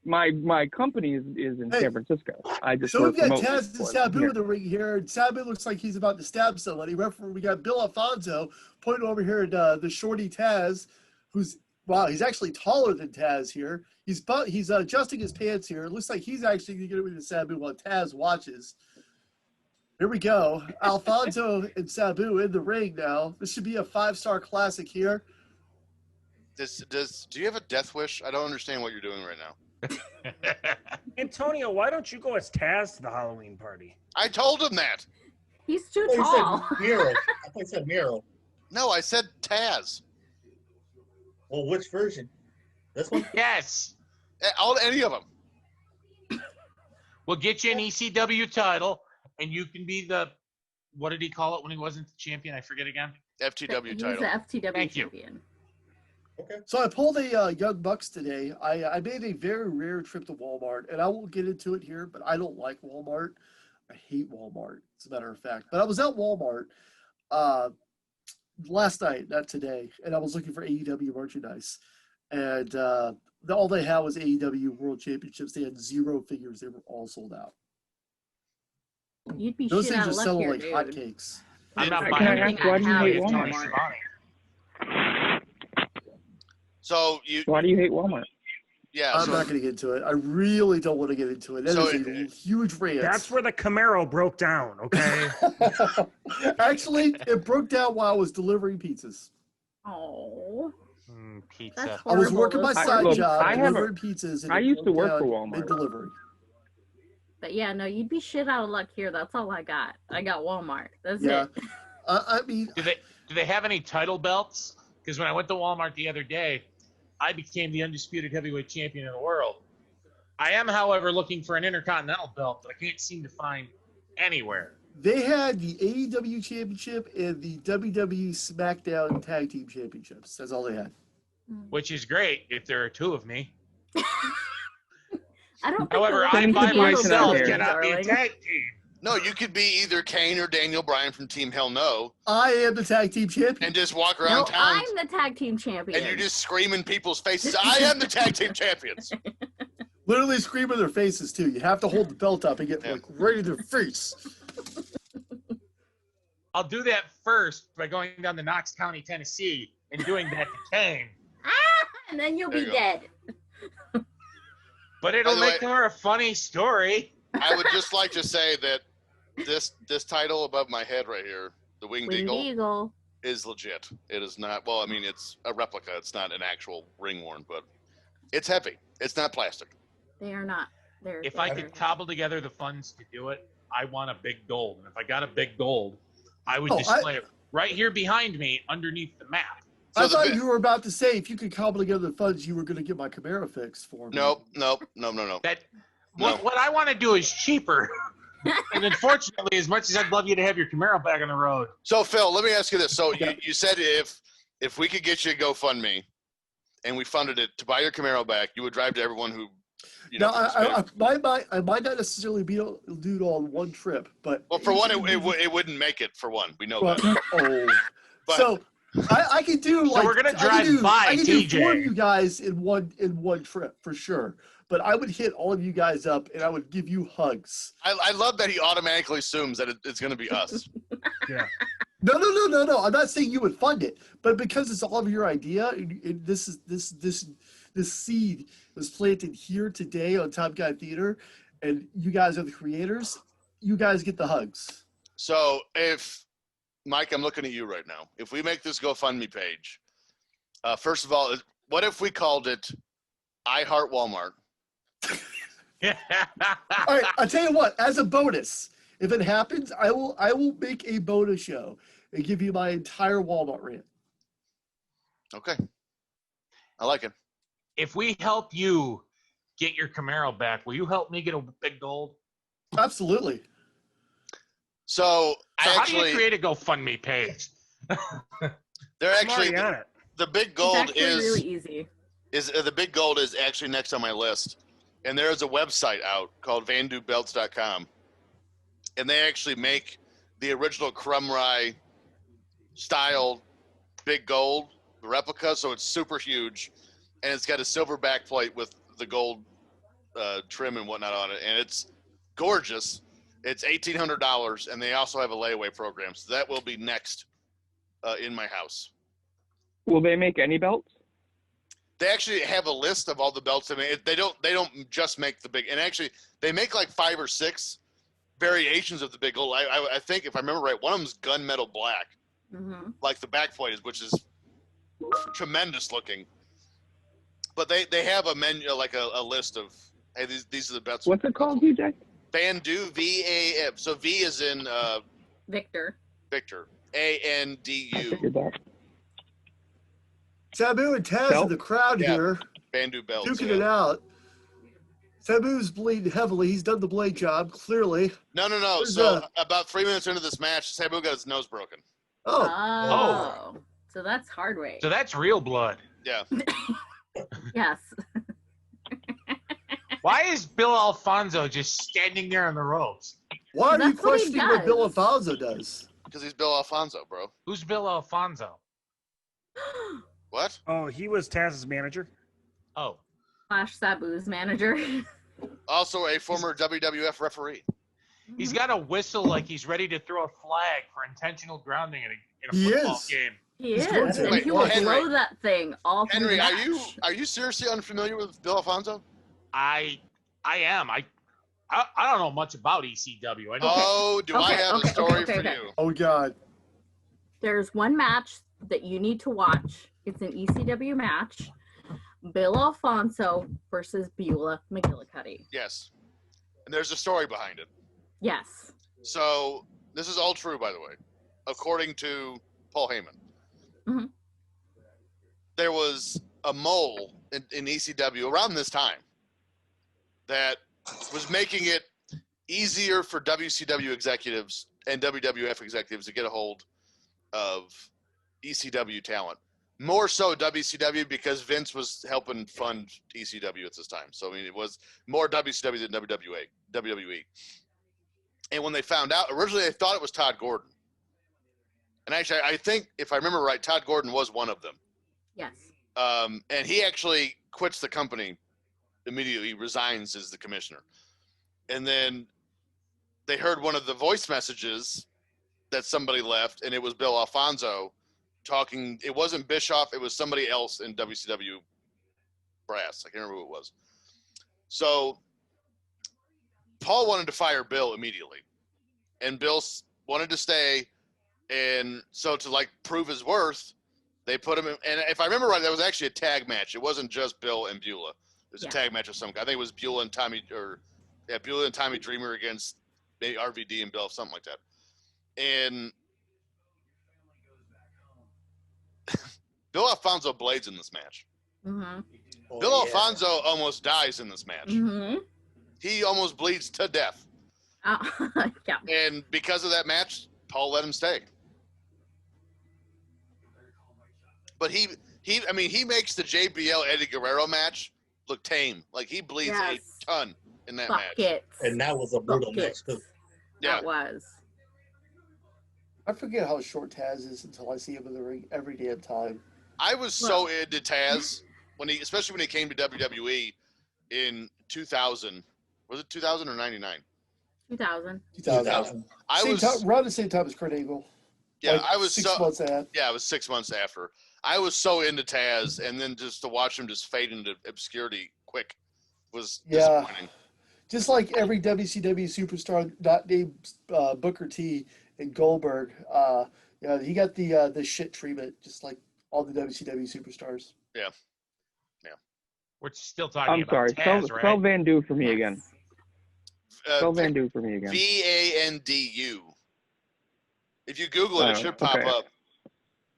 My company is in Hey, San Francisco. I just So work we've got remotely Taz and for them Sabu here. in the ring here, and Sabu looks like he's about to stab somebody. We got Bill Alfonso pointing over here at the shorty Taz, who's he's actually taller than Taz here. He's adjusting his pants here. It looks like he's actually going to get rid of Sabu while Taz watches. Here we go. Alfonso and Sabu in the ring now. This should be a 5-star classic here. Do you have a death wish? I don't understand what you're doing right now. Antonio, why don't you go as Taz to the Halloween party? I told him that. He's too I thought tall. you said Miro. I thought you said Miro. No, I said Taz. Well, which version? This one? Yes. Any of them. We'll get you an ECW title, and you can be the, what did he call it when he wasn't the champion? I forget again. FTW He's title. the FTW Thank you. champion. Okay. So I pulled a Young Bucks today. I made a very rare trip to Walmart, and I won't get into it here, but I don't like Walmart. I hate Walmart, as a matter of fact. But I was at Walmart last night, not today, and I was looking for AEW merchandise. And all they had was AEW World Championships. They had 0 figures. They were all sold out. You'd be Those shit things out are of luck selling here, like dude. hotcakes. I'm not For buying everything Why do you I hate have It's is Tony Walmart? Schiavone. So you, Why do you hate Walmart? yeah. I'm So not going to get into it. I really don't want to get into it. That So is a huge rant. That's where the Camaro broke down, okay? Actually, it broke down while I was delivering pizzas. Oh, Pizza. that's I was horrible. working my Those side poor job, I have a- delivering pizzas. And I it used to broke work for down Walmart. mid-delivery. But yeah, no, you'd be shit out of luck here. That's all I got. I got Walmart. That's Yeah. it. I mean, Do they have any title belts? Because when I went to Walmart the other day, I became the undisputed heavyweight champion of the world. I am, however, looking for an intercontinental belt that I can't seem to find anywhere. they had the AEW Championship and the WWE SmackDown Tag Team Championships. That's all they had. Which is great if there are 2 of me. I don't think However, the I Same ones by in the situation out myself here. cannot be a darling. tag team. no, you could be either Kane or Daniel Bryan from Team Hell No, I am the Tag Team Champion. and just walk around No, town I'm the tag team champion. and you just scream in people's faces, "I am the tag team champions." Literally scream in their faces, too. You have to hold the belt up and get Yeah. like right in their face. I'll do that first by going down to Knox County, Tennessee, and doing that to Kane. and then you'll There be you go. dead. But it'll By the make way- for a funny story. I would just like to say that this title above my head right here, the Winged Winged Eagle, Eagle. is legit. It is not. Well, I mean, it's a replica. It's not an actual ring worn, but it's heavy. It's not plastic. They are not. They're. If I they're- could cobble together the funds to do it, I want a big gold. And if I got a big gold, I would Oh, display it right here behind me underneath the map. So I the thought bi- you were about to say if you could cobble together the funds, you were going to get my Camaro fixed for me. No. That No. what I want to do is cheaper. And unfortunately, as much as I'd love you to have your Camaro back on the road, So Phil, let me ask you this. So you said if we could get you a GoFundMe, and we funded it to buy your Camaro back, you would drive to everyone who, you know. Now, participated. I might not necessarily be able to do it on one trip, but Well, for one, it wouldn't make it. For one, we know But, that. oh, But- so I could do like we're gonna I could drive do- by I could do TJ. 4 of you guys in one trip for sure. But I would hit all of you guys up and I would give you hugs. I love that he automatically assumes that it's going to be us. No. I'm not saying you would fund it, but because it's all of your idea, and this seed was planted here today on Top Guy Theater, and you guys are the creators. You guys get the hugs. So if Mike, I'm looking at you right now. If we make this GoFundMe page, first of all, what if we called it I Heart Walmart? All right, I'll tell you what. As a bonus, if it happens, I will make a bonus show and give you my entire Walmart rant. Okay, I like it. if we help you get your Camaro back, will you help me get a big gold? Absolutely. So So I how do actually, you create a GoFundMe page? they're I'm actually already on it. the big It's gold actually is really easy. the big gold is actually next on my list, and there is a website out called vandubelts.com, and they actually make the original Crumb Rye style big gold replica, so it's super huge, and it's got a silver backplate with the gold trim and whatnot on it, and it's gorgeous. It's $1,800, and they also have a layaway program, so that will be next in my house. Will they make any belts? They actually have a list of all the belts. They don't just make the big, and actually they make like 5 or 6 variations of the big gold. I think if I remember right, one of them's gunmetal black, like the back plate is, which is tremendous looking. But they have a menu, like a list of, hey, these are the belts. What's it called, DJ? Vandu, VAF. So V is in Victor. ANDU. Figured that. Sabu and Taz in the crowd here, Vandu belts. duking it out. Sabu's bleeding heavily. He's done the blade job, clearly. No. There's So about 3 minutes into this match, Sabu got his nose broken. Oh. So that's hard way. So that's real blood. Yeah. Yes. Why is Bill Alfonso just standing there on the ropes? Why are you That's what he questioning what Bill does. Alfonso does? Because he's Bill Alfonso, bro. Who's Bill Alfonso? What? Oh, he was Taz's manager. Oh, Slash Sabu's manager. Also a former WWF referee. he's got a whistle like he's ready to throw a flag for intentional grounding in a He football is. game. He is, going to. and Wait, he will Henry. blow that thing all through Henry, the are match. you seriously unfamiliar with Bill Alfonso? I am. I don't know much about ECW. I know. Oh, do I have a story for you? Oh, God. There's one match that you need to watch. It's an ECW match. Bill Alfonso versus Beulah McGillicuddy. Yes. And there's a story behind it. Yes. So this is all true, by the way, according to Paul Heyman. Mhm. There was a mole in ECW around this time that was making it easier for WCW executives and WWF executives to get a hold of ECW talent. More so WCW because Vince was helping fund ECW at this time. So, I mean, it was more WCW than WWE. And when they found out, originally they thought it was Todd Gordon. And actually, I think, if I remember right, Todd Gordon was one of them. Yes. And he actually quits the company immediately. He resigns as the commissioner. And then they heard one of the voice messages that somebody left, and it was Bill Alfonso talking. It wasn't Bischoff. It was somebody else in WCW brass. I can't remember who it was. So Paul wanted to fire Bill immediately, and Bill wanted to stay. And so to like prove his worth, they put him in. And if I remember right, that was actually a tag match. It wasn't just Bill and Beulah. It was a tag match of some kind. I think it was Beulah and Tommy Dreamer against maybe RVD and Bill, something like that. And Bill Alfonso blades in this match. Mm-hmm. Oh, Bill yeah. Alfonso almost dies in this match. Mm-hmm. He almost bleeds to death. Yeah. And because of that match, Paul let him stay. But he makes the JBL Eddie Guerrero match look tame. Like he bleeds Yes. a ton in that match. Buckets. And that was a brutal match, too. Yeah. That was. I forget how short Taz is until I see him in the ring every damn time. I was so into Taz especially when he came to WWE in 2000. Was it 2000 or 99? 2000. 2000. Around the same time as Kurt Angle. Yeah, Like I was 6 months after. Yeah, it was 6 months after. I was so into Taz, and then just to watch him just fade into obscurity quick was disappointing. Just like every WCW superstar not named Booker T and Goldberg, he got the shit treatment, just like all the WCW superstars. Yeah. We're still talking I'm about sorry. Taz, Spell right? Vandu for me again. Spell Vandu. Vandu for me again. VANDU. If you Google it, it should pop okay. up.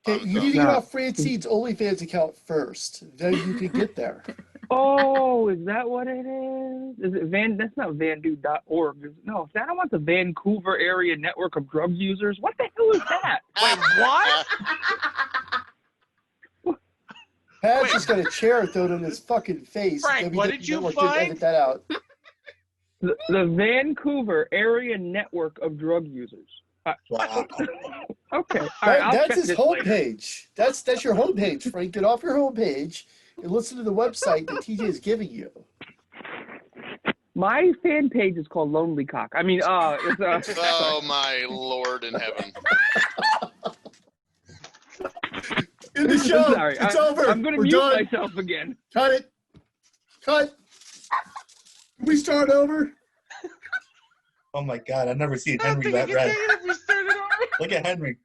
Okay, you need to get off Francine's OnlyFans account first. Then you can get there. Oh, is that what it is? Is it That's not Vandu.org. No, I don't want the Vancouver Area Network of Drug Users. What the hell is that? Wait, what? Pat's just got a chair thrown in his fucking face. Frank, what did you Network find? didn't edit that out. The Vancouver Area Network of Drug Users. Wow. Okay. All right, I'll That's check his this later. homepage. That's your homepage, Frank. Get off your homepage and listen to the website that TJ is giving you. My fan page is called Lonely Cock. I mean, it's Oh my Lord in heaven! In the show. Sorry, It's over. I'm going to We're mute done. myself again. Cut it. Cut. Can we start over? Oh my God, I've never seen Henry that red. Look at Henry.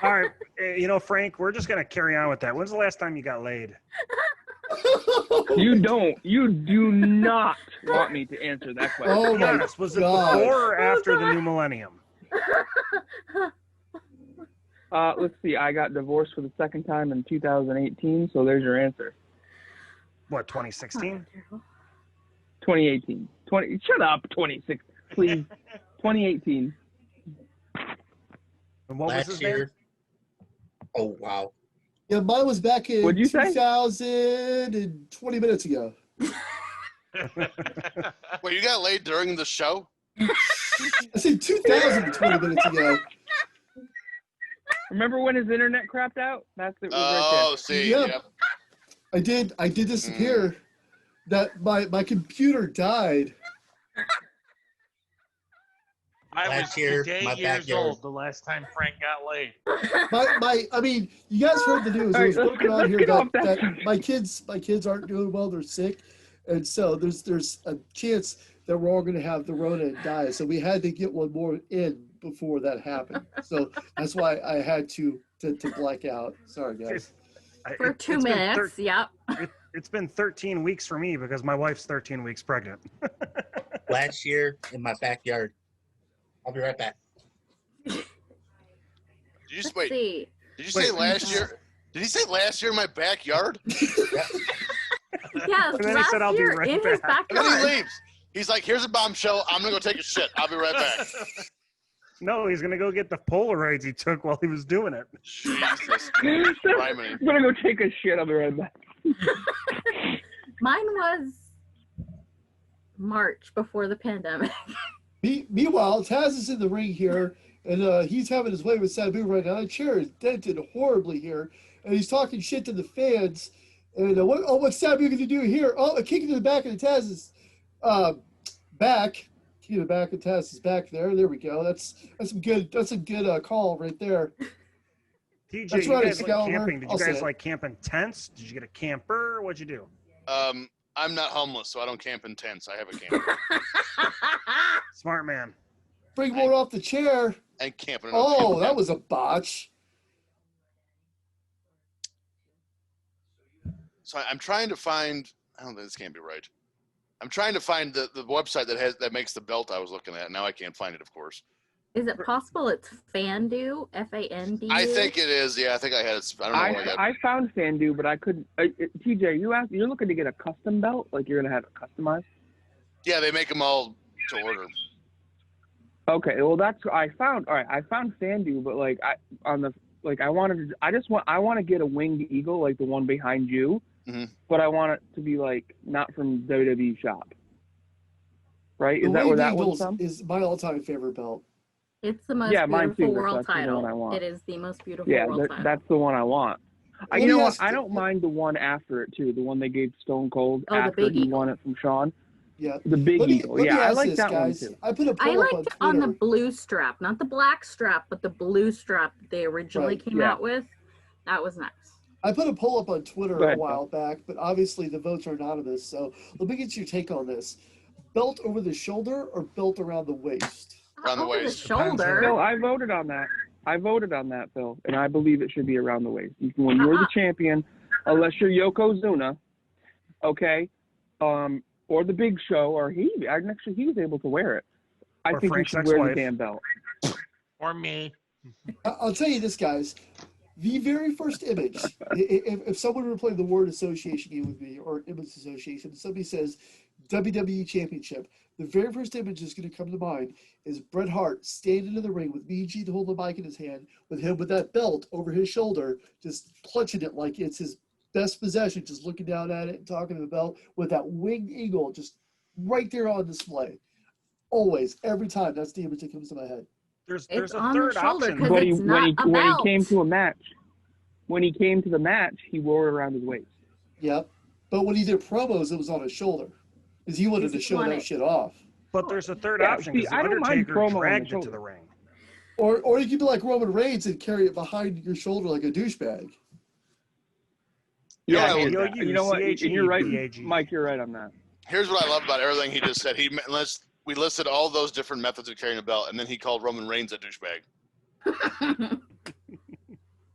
All right, Frank, we're just gonna carry on with that. When's the last time you got laid? You do not want me to answer that question. Oh Be my honest, was it God. before or after the new millennium? Let's see. I got divorced for the second time in 2018, so there's your answer. What, 2016? 2018. Shut up, 26. Please. 2018. And what was his Last name? year. Oh wow. Yeah, mine was back in What'd you say? 2020 minutes ago. Wait, you got laid during the show? I said 2020 minutes ago. Remember when his internet crapped out? That's it. Was Oh, right see, Yep. yep. I did disappear. That my computer died. I was Last year, 8 my years backyard. old the last time Frank got laid. I mean, you guys heard the news. All It right, was let's broken get- on let's here get that, off that that subject. my kids aren't doing well. They're sick, and so there's a chance that we're all going to have the Rona and die. So we had to get one more in before that happened. So that's why I had to black out. Sorry, guys. For 2 It's been minutes. Yep. It's been 13 weeks for me because my wife's 13 weeks pregnant. Last year in my backyard. I'll be right back. Did you Let's wait? see. Did you say last year? Did he say last year in my backyard? Yes, And then he last said, "I'll be year right in his back." And then he backyard. leaves. He's like, "Here's a bombshell. I'm gonna go take a shit. I'll be right back." No, he's going to go get the Polaroids he took while he was doing it. Jesus, there. criminy. I'm gonna go take a shit. I'll be right back. Mine was March before the pandemic. Meanwhile, Taz is in the ring here, and he's having his way with Sabu right now. The chair is dented horribly here, and he's talking shit to the fans. And what's Sabu going to do here? Oh, a kick to the back of the Taz's back. Kick to the back of Taz's back there. There we go. That's a good call right there. TJ, That's you right, guys like Excalibur. camping? Did I'll you say guys it. like camping tents? Did you get a camper? What'd you do? I'm not homeless, so I don't camp in tents. I have a camper. Smart man. Springboard off the chair. And camping. Oh, that was a botch. So I'm trying to find. I don't think this can't be right. I'm trying to find the website that makes the belt I was looking at. Now I can't find it, of course. Is it possible it's Fandu? Fandu? I think it is. Yeah, I think I had it. I don't know what I got. I found Fandu, but I couldn't. TJ, you're looking to get a custom belt? Like you're gonna have it customized? Yeah, they make them all to order. Okay, well that's I found. All right, I found Fandu, but like I want to get a winged eagle like the one behind you, but I want it to be like not from WWE shop. Right? Is The that where Winged that one's Eagles from? is my all-time favorite belt. It's the most mine beautiful too. world That's the one title. I want. It is the most beautiful Yeah, world title. that's the one I want. Let You me know what? ask- I don't mind the one after it too. The one they gave Stone Cold Oh, the after big he eagle. won it from Sean. Yeah. The big eagle. Let me Yeah, I ask like this, that guys. one too. I put a I poll up liked on it on the Twitter. blue strap, not the black strap, but the blue strap that they originally Right, came yeah. out with. That was nice. I put a poll up on Twitter Go ahead, a while back, but obviously the votes are anonymous. So let me get your take on this: belt over the shoulder or belt around the waist? Around the Over waist. the shoulder. Phil, I voted on that. Phil, and I believe it should be around the waist. When you're the champion, unless you're Yokozuna, okay, or the Big Show, or he was able to wear it. I Or think Frank's you should wear the ex-wife. damn belt. Or me. I'll tell you this, guys. The very first image, if someone were to play the word association game with me or image association, somebody says WWE Championship, the very first image that's going to come to mind is Bret Hart standing in the ring with Mean Gene holding the mic in his hand, with him with that belt over his shoulder, just clutching it like it's his best possession, just looking down at it and talking to the belt with that winged eagle just right there on display. Always, every time, that's the image that comes to my head. There's It's a on the third shoulder option. 'cause But it's not a when he belt. came to a match, he wore it around his waist. Yep. But when he did promos, it was on his shoulder. Because he wanted to He's show that wanted- shit off. But there's a third Yeah, option see, because the I don't mind Undertaker promo on the dragged it to shoulder. the ring. Or you could be like Roman Reigns and carry it behind your shoulder like a douchebag. You know Yeah, what I I hate would- that. You know what? CHE, You're right, BAG. Mike. You're right on that. Here's what I love about everything he just said. We listed all those different methods of carrying a belt, and then he called Roman Reigns a douchebag.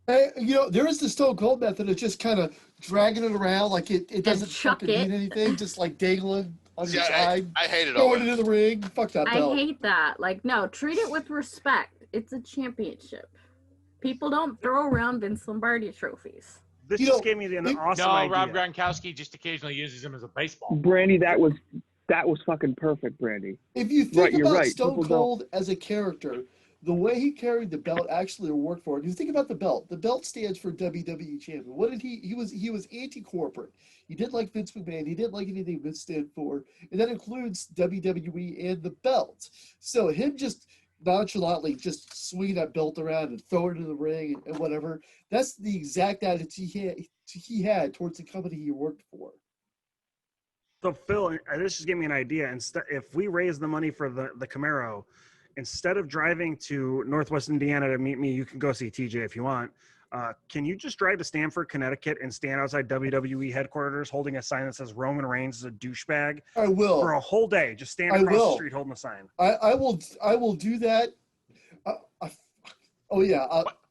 Hey, there is the Stone Cold method of just kind of dragging it around like it doesn't chuck fucking it. mean anything, just like dangling on your Yeah, side, I hate it all. throwing it in the ring. Fuck that I belt. hate that. Like, no, treat it with respect. It's a championship. People don't throw around Vince Lombardi trophies. This You just know, gave me an it- awesome No, idea. Rob Gronkowski just occasionally uses him as a baseball. Brandy, that was fucking perfect, Brandy. If you think Right, you're about right. Stone People don't- Cold as a character, the way he carried the belt actually worked for it. You think about the belt. The belt stands for WWE champion. What did he was anti-corporate. He didn't like Vince McMahon. He didn't like anything Vince stood for, and that includes WWE and the belt. So him just nonchalantly just swinging that belt around and throwing it in the ring and whatever. That's the exact attitude he had towards the company he worked for. So Phil, this just gave me an idea. Instead, if we raise the money for the Camaro, instead of driving to Northwest Indiana to meet me, you can go see TJ if you want. Can you just drive to Stamford, Connecticut, and stand outside WWE headquarters holding a sign that says Roman Reigns is a douchebag I will. for a whole day? Just stand I across the will. street holding a sign. I will do that. Oh yeah.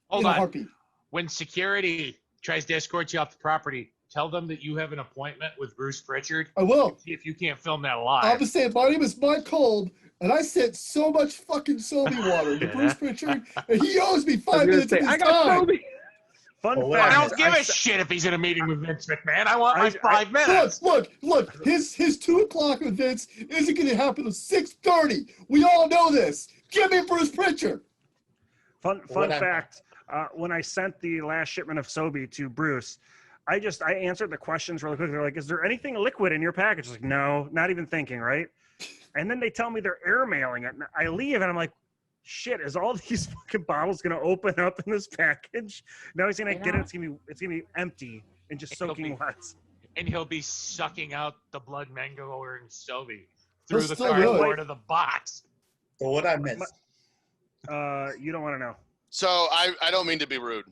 Hold in a on. heartbeat. When security tries to escort you off the property, tell them that you have an appointment with Bruce Pritchard. I will. See if you can't film that I'm live. just saying, my name is Mike Kolb, and I sent so much fucking Sobe water to Bruce Pritchard, and he owes me I was 5 gonna minutes say, of his I got time. Toby. Fun Oh, fact. I don't give a s- shit if he's in a meeting with Vince McMahon. I want my I- 5 minutes. Look! His 2 o'clock with Vince isn't going to happen at 6:30. We all know this. Give me Bruce Pritchard. Fun What I- fact. When I sent the last shipment of Sobe to Bruce, I answered the questions really quick. They're like, "Is there anything liquid in your package?" Like, no, not even thinking, right? And then they tell me they're air mailing it. And I leave, and I'm like, "Shit, is all these fucking bottles gonna open up in this package?" Now he's gonna get it. It's gonna be empty and just It'll soaking be- wet. And he'll be sucking out the blood mango and Sobe He'll through the still do it. cardboard of the box. So what I missed? You don't want to know. So I don't mean to be rude.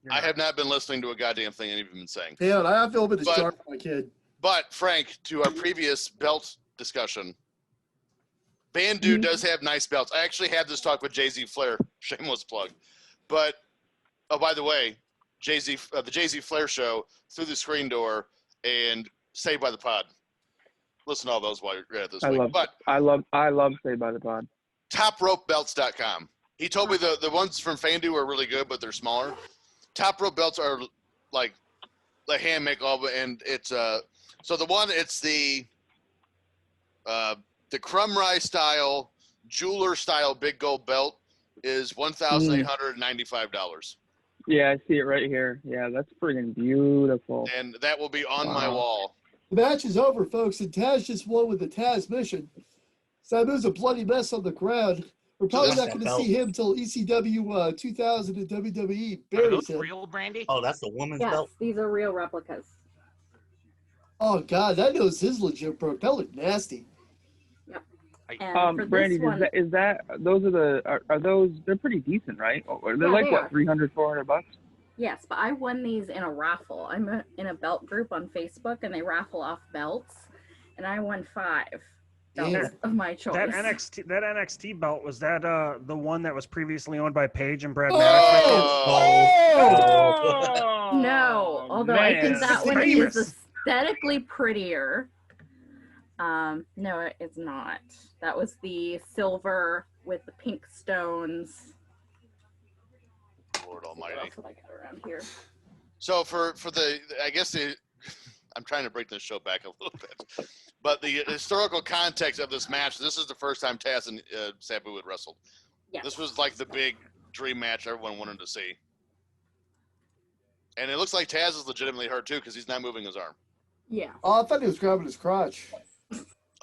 You're I not. have not been listening to a goddamn thing anybody's been saying. Damn, I feel a bit But- sharp for my kid. But Frank, to our previous belt discussion, Bandu does have nice belts. I actually had this talk with Jay-Z Flair, shameless plug. But oh, by the way, the Jay-Z Flair show, Through the Screen Door, and Saved by the Pod. Listen to all those while you're at this week. But I love Saved by the Pod. topropebelts.com. He told me the ones from Fandu are really good, but they're smaller. Top rope belts are like hand make all, and it's so the one it's the crumb rye style, jeweler style big gold belt is $1,895, Yeah, I see it right here. Yeah, that's friggin' beautiful. and that will be on my Wow. wall. The match is over, folks, and Taz just won with the Taz mission. Sabu's a bloody mess on the ground. We're probably that's not going to see him till ECW 2000 and WWE Are buries those him. real, Brandy? Oh, that's the woman's Yes, belt. these are real replicas. Oh God, that nose his legit broke. That looked nasty. And for Brandy, this one, is that those are those? They're pretty decent, right? Or they're Yeah, like they what, are. 300, 400 bucks? yes, but I won these in a raffle. I'm in a belt group on Facebook, and they raffle off belts, and I won 5 belts Yeah. of my choice. That NXT belt, was that the one that was previously owned by Paige and Brad Oh! Maddox? Oh! No, although I think man. that one Famous. is aesthetically prettier. No, it's not. That was the silver with the pink stones. Lord What Almighty. else have I got around here? So for the I guess the I'm trying to break this show back a little bit, but the historical context of this match. This is the first time Taz and Sabu had wrestled. Yes. This was like the big dream match everyone wanted to see. And it looks like Taz is legitimately hurt too because he's not moving his arm. Yeah. Oh, I thought he was grabbing his crotch.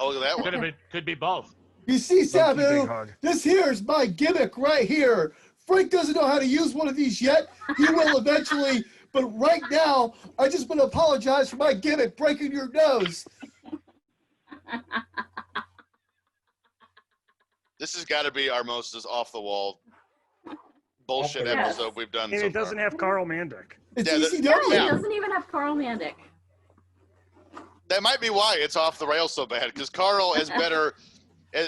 Oh, look at that Could one. be both. You see, Low-key big Sabu, hug. this here is my gimmick right here. Frank doesn't know how to use one of these yet. He will eventually. But right now, I just want to apologize for my gimmick breaking your nose. This has got to be our most just off the wall bullshit Yes. episode we've done And so it doesn't far. have Carl Mandic. It's Yeah, ECW. No, Yeah. it doesn't even have Carl Mandic. That might be why it's off the rails so bad, because Carl is better.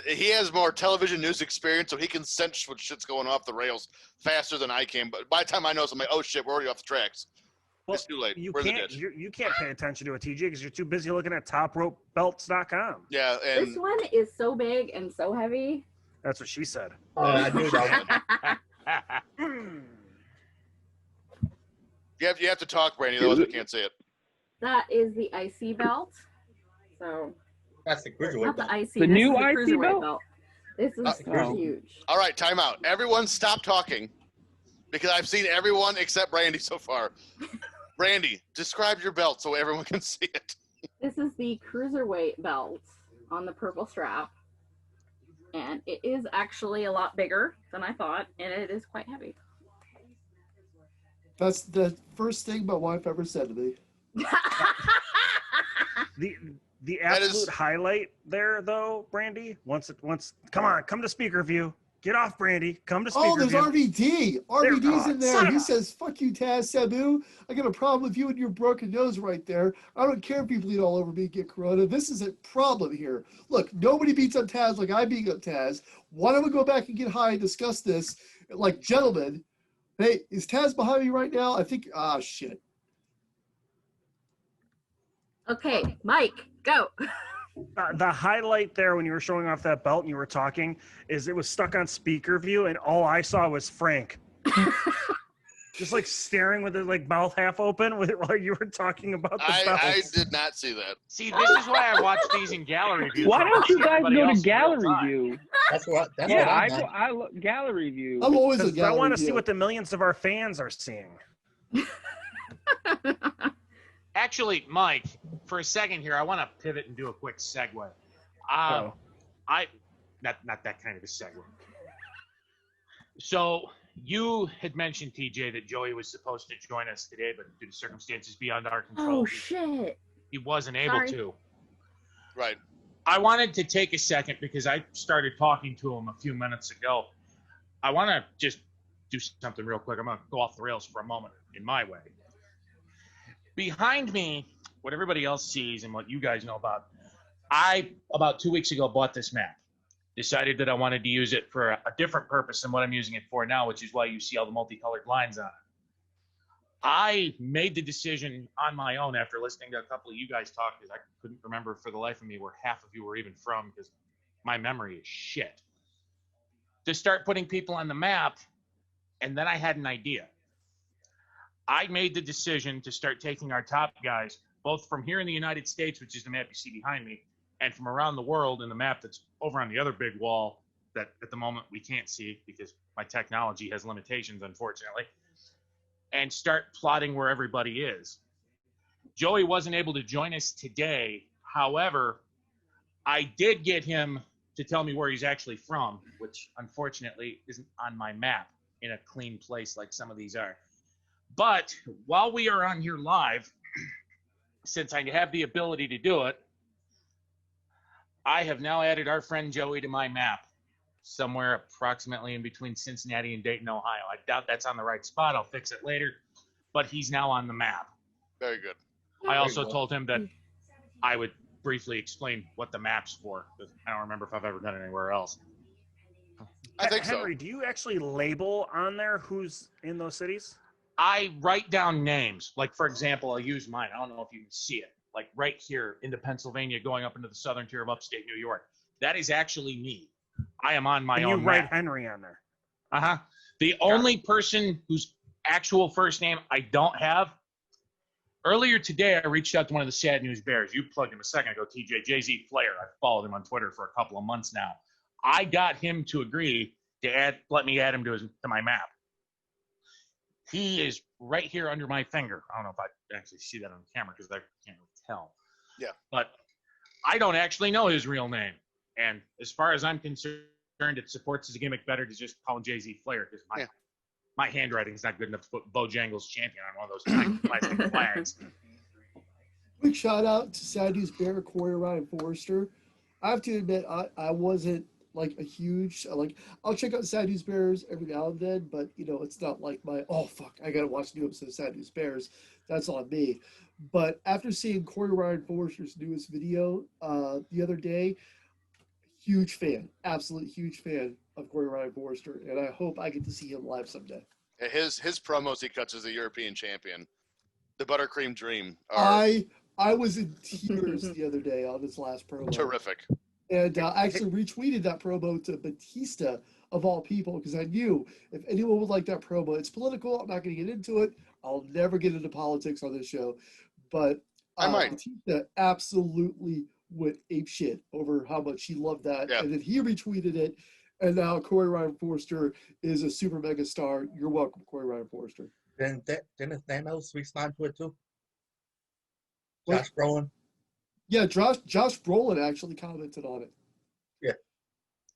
He has more television news experience, so he can sense what shit's going off the rails faster than I can. But by the time I know, I'm like, oh shit, we're already off the tracks. Well, It's too late. You We're in the can't ditch. you can't pay attention to a TJ because you're too busy looking at topropebelts.com. Yeah, This and one is so big and so heavy. That's what she said. I knew that. you have to talk, Brandi, otherwise we can't see it. That is the IC belt. So That's the cruiserweight not the belt. IC. The this new is the IC cruiserweight belt? This is Oh. huge. All right, time out. Everyone stop talking, because I've seen everyone except Brandi so far. Brandi, describe your belt so everyone can see it. This is the cruiserweight belt on the purple strap. And it is actually a lot bigger than I thought, and it is quite heavy. That's the first thing my wife ever said to me. The That is- absolute highlight there, though, Brandi. Come to speaker view. Get off, Brandi. Come to speaker Oh, there's view. RVD. RVD's in son there. of He a- says, fuck you, Taz Sabu. I got a problem with you and your broken nose right there. I don't care if you bleed all over me and get corona. This is a problem here. Look, nobody beats up Taz like I beat up Taz. Why don't we go back and get high and discuss this like gentlemen? Hey, is Taz behind me right now? I think, shit. Okay, Mike, go. The highlight there when you were showing off that belt and you were talking is it was stuck on speaker view and all I saw was Frank. Just like staring with his like mouth half open while you were talking about the I belts. did not see that. See, this is why I watch these in gallery views. Why I don't you see guys everybody go to else in real gallery time. view? That's what Yeah, I'm at. I look gallery view. I'm always a 'Cause I gallery want to see view. what the millions of our fans are seeing. Actually, Mike, for a second here, I want to pivot and do a quick segue. Oh. Not that kind of a segue. So you had mentioned, TJ, that Joey was supposed to join us today, but due to circumstances beyond our control, Oh, shit. he wasn't able Sorry. to. Right. I wanted to take a second because I started talking to him a few minutes ago. I want to just do something real quick. I'm going to go off the rails for a moment in my way. Behind me, what everybody else sees and what you guys know about, I, about 2 weeks ago, bought this map. Decided that I wanted to use it for a different purpose than what I'm using it for now, which is why you see all the multicolored lines on it. I made the decision on my own after listening to a couple of you guys talk, because I couldn't remember for the life of me where half of you were even from, because my memory is shit, to start putting people on the map, and then I had an idea. I made the decision to start taking our top guys, both from here in the United States, which is the map you see behind me, and from around the world in the map that's over on the other big wall that at the moment we can't see because my technology has limitations, unfortunately, and start plotting where everybody is. Joey wasn't able to join us today. However, I did get him to tell me where he's actually from, which unfortunately isn't on my map in a clean place like some of these are. But while we are on here live, since I have the ability to do it, I have now added our friend Joey to my map, somewhere approximately in between Cincinnati and Dayton, Ohio. I doubt that's on the right spot. I'll fix it later. But he's now on the map. Very good. I also told him that I would briefly explain what the map's for, because I don't remember if I've ever done it anywhere else. I think so. Henry, do you actually label on there who's in those cities? I write down names. Like, for example, I'll use mine. I don't know if you can see it. Like right here into Pennsylvania, going up into the southern tier of upstate New York. That is actually me. I am on my And own you write map. Henry on there. Uh-huh. The only person whose actual first name I don't have, earlier today I reached out to one of the Sad News Bears. You plugged him a second ago, TJ, JZ Flair. I've followed him on Twitter for a couple of months now. I got him to agree to let me add him to my map. He is right here under my finger. I don't know if I actually see that on camera because I can't really tell. Yeah. But I don't actually know his real name. And as far as I'm concerned, it supports his gimmick better to just call him Jay-Z Flair because my handwriting is not good enough to put Bojangles champion on one of those tiny plastic flags. Quick shout out to Sad News Bear, Corey Ryan Forrester. I have to admit, I wasn't like a huge, like, I'll check out Sad News Bears every now and then, but, you know, it's not like my, oh, fuck, I got to watch a new episode of Sad News Bears. That's on me. But after seeing Corey Ryan Forrester's newest video the other day, huge fan, absolute huge fan of Corey Ryan Forrester, and I hope I get to see him live someday. His promos he cuts as a European champion, the Buttercream Dream, are I was in tears the other day on this last promo. terrific. And I actually retweeted that promo to Batista, of all people, because I knew if anyone would like that promo, it's political. I'm not going to get into it. I'll never get into politics on this show. But I might. Batista absolutely went apeshit over how much he loved that. Yeah. And then he retweeted it. And now Corey Ryan Forrester is a super mega star. You're welcome, Corey Ryan Forrester. Didn't Thanos respond to it too? What? Josh Brolin. Yeah, Josh Brolin actually commented on it. Yeah.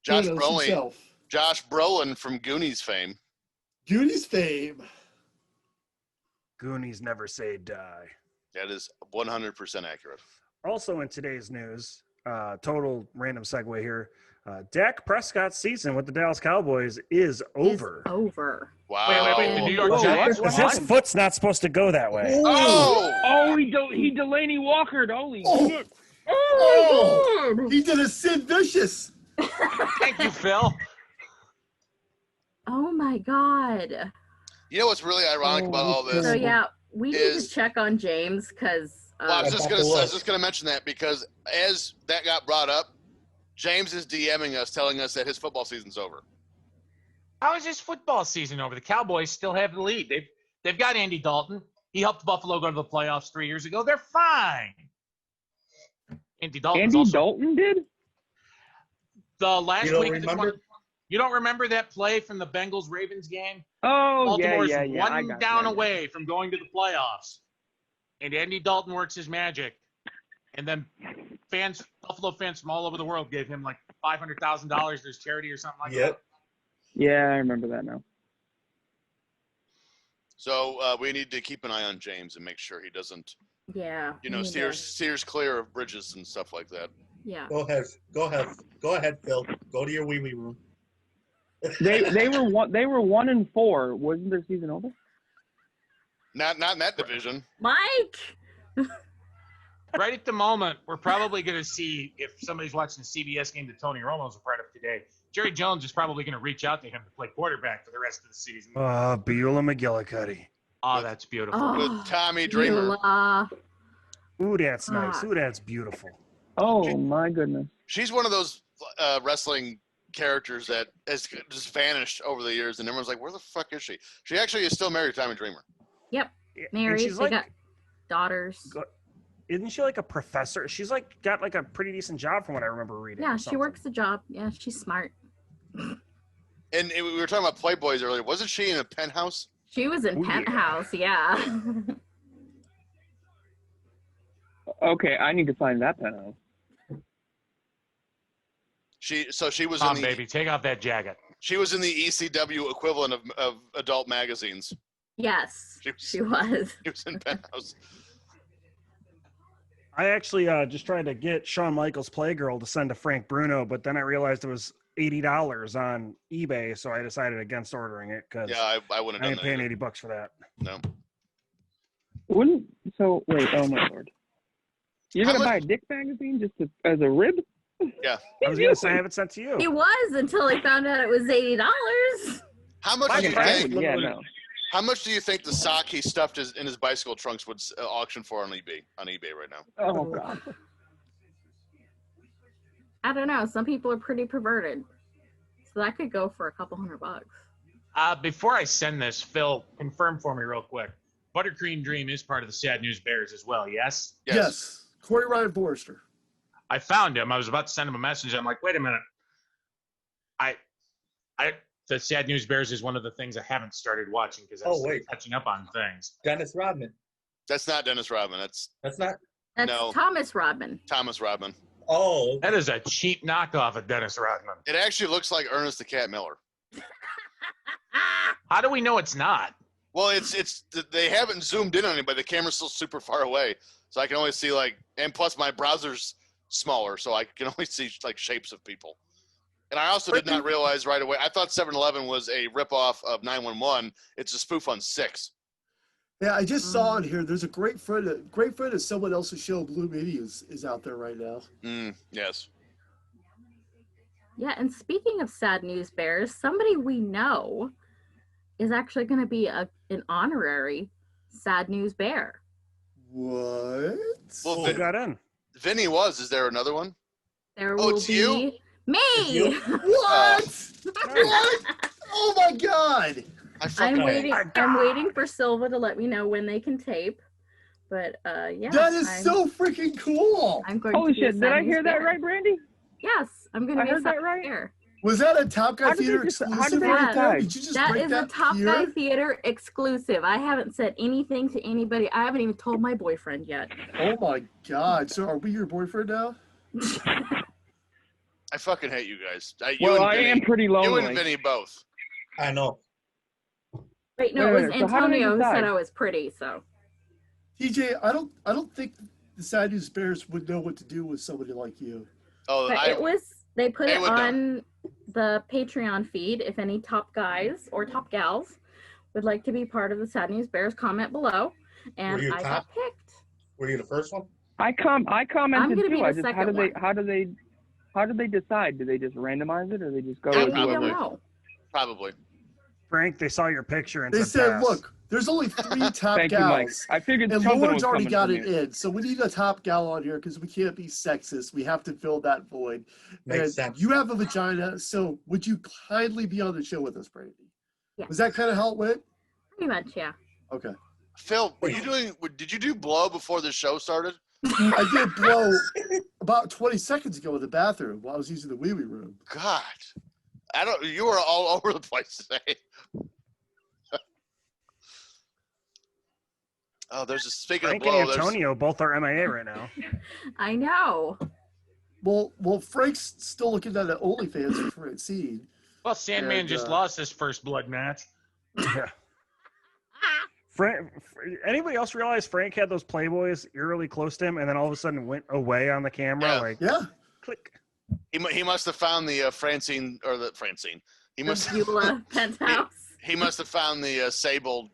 Josh Thanos Brolin, himself. Josh Brolin from Goonies fame. Goonies fame. Goonies never say die. That is 100% accurate. Also in today's news, total random segue here. Dak Prescott's season with the Dallas Cowboys is over. Is over. Wow. Wait. The New York Whoa, Giants what? won? His foot's not supposed to go that way. Oh! Oh, he Delaney Walkered. Holy Oh. shit. Oh, he did a Sid Vicious. Thank you, Phil. Oh my God. You know what's really ironic about all this? So yeah, we need Is- to check on James because Well, I was just gonna mention that because as that got brought up, James is DMing us, telling us that his football season's over. How is his football season over? The Cowboys still have the lead. They've got Andy Dalton. He helped Buffalo go to the playoffs 3 years ago. They're fine. Andy Dalton did? The last You don't week. remember? You don't remember that play from the Bengals-Ravens game? Oh, Baltimore's yeah. I one got down that. away from going to the playoffs. And Andy Dalton works his magic. And then Buffalo fans from all over the world gave him like $500,000 to his charity or something like Yep. Yeah, I remember that now. So we need to keep an eye on James and make sure he doesn't, yeah. you know, we need to- steers clear of bridges and stuff like that. Yeah. Go ahead, Phil. Go to your wee room. They were 1-4. Wasn't their season over? Not in that division. Mike. that. Right at the moment, we're probably going to see, if somebody's watching the CBS game that Tony Romo's a part of today, Jerry Jones is probably going to reach out to him to play quarterback for the rest of the season. Beulah McGillicuddy. Oh, that's beautiful. Oh, With Tommy Dreamer. Beulah. Ooh, that's nice. Ah. Ooh, that's beautiful. Oh, my goodness. She's one of those wrestling characters that has just vanished over the years, and everyone's like, "Where the fuck is she?" She actually is still married to Tommy Dreamer. Yep. And Married. she's They like, got daughters. isn't she like a professor? She's like got like a pretty decent job from what I remember reading. Yeah, or she something. works the job. Yeah, she's smart. And we were talking about Playboys earlier. Wasn't she in a Penthouse? She was in Oh, yeah. Penthouse. Yeah. Okay, I need to find that Penthouse. She was Come on, in the baby, take off that jacket. she was in the ECW equivalent of adult magazines. Yes, she was. She was in Penthouse. I actually just tried to get Shawn Michaels' Playgirl to send to Frank Bruno, but then I realized it was $80 on eBay, so I decided against ordering it because Yeah, I wouldn't I have ain't done paying that. $80 for that. No. Wait, oh my lord. You're How going to much- buy a Dick magazine as a rib? Yeah. I was gonna say I have it sent to you. He was until he found out it was $80. How much do you Fucking think? Ashley, yeah, no. How much do you think the sock he stuffed in his bicycle trunks would auction for on eBay right now? Oh, God. I don't know. Some people are pretty perverted, so that could go for a couple $100. Before I send this, Phil, confirm for me real quick. Buttercream Dream is part of the Sad News Bears as well, yes? Yes. Corey Ryan Forrester. I found him. I was about to send him a message. I'm like, wait a minute. The Sad News Bears is one of the things I haven't started watching because I'm Oh, still wait. catching up on things. Dennis Rodman. That's not Dennis Rodman. That's That's not. That's No. Thomas Rodman. Thomas Rodman. Oh, That is a cheap knockoff of Dennis Rodman. It actually looks like Ernest the Cat Miller. How do we know it's not? Well, it's they haven't zoomed in on anybody. The camera's still super far away, so I can only see and plus my browser's smaller, so I can only see like shapes of people. And I also did not realize right away. I thought 7-Eleven was a ripoff of 911. It's a spoof on 6. Yeah, I just saw it here. There's a great friend of someone else's show, Blue Media, is out there right now. Yes. Yeah, and speaking of sad news bears, somebody we know is actually going to be an honorary sad news bear. What? Well, Who got in? Vinny was. Is there another one? There Oh, will it's be you? me. What? What? Oh my God! I'm waiting for Silva to let me know when they can tape. But yeah. That is so freaking cool. I'm going Holy to be a shit! Did sad I news hear that bear. right, Brandy? Yes, I'm going to I be a heard sad that right? bear. Was that a Top Guy How did they Theater just- how did exclusive they right there? decide? Did you just That break is that a Top here? Guy Theater exclusive. I haven't said anything to anybody. I haven't even told my boyfriend yet. Oh my God! So are we your boyfriend now? I fucking hate you guys. Well, I Vinny, am pretty lonely. You and Vinny both. I know. Wait, no, Wait a it was minute, so how do they Antonio who decide? said I was pretty, so. TJ, I don't think the Sad News Bears would know what to do with somebody like you. Oh, But they put they it would know. on the Patreon feed. If any top guys or top gals would like to be part of the Sad News Bears, comment below. And Were you I got top? picked. Were you the first one? I commented gonna be too. the I just second how do they decide? Do they just randomize it or they just go? Yeah, I with don't probably. whoever? know. Probably. Frank, they saw your picture and They said, pass. "Look, there's only 3 top Thank you, Mike. gals." I figured And something Lauren's was already coming got from it you. in, so we need a top gal on here because we can't be sexist. We have to fill that void. Makes And sense. you have a vagina, so would you kindly be on the show with us, Brandi? Yeah. Was that kind of how it went? Pretty much, yeah. Okay. Phil, did you do blow before the show started? I did blow about 20 seconds ago in the bathroom while I was using the wee-wee room. God. You were all over the place today. Oh, there's a speaking Frank of blow. and Antonio both are MIA right now. I know. Well, Frank's still looking at the OnlyFans for Francine. Well, Sandman And, just lost his first blood match. Yeah. Frank, anybody else realize Frank had those Playboys eerily close to him and then all of a sudden went away on the camera? Yeah. Like, Yeah. click. He must have found the Francine or the Francine. He The must Beulah penthouse. he must have found the Sable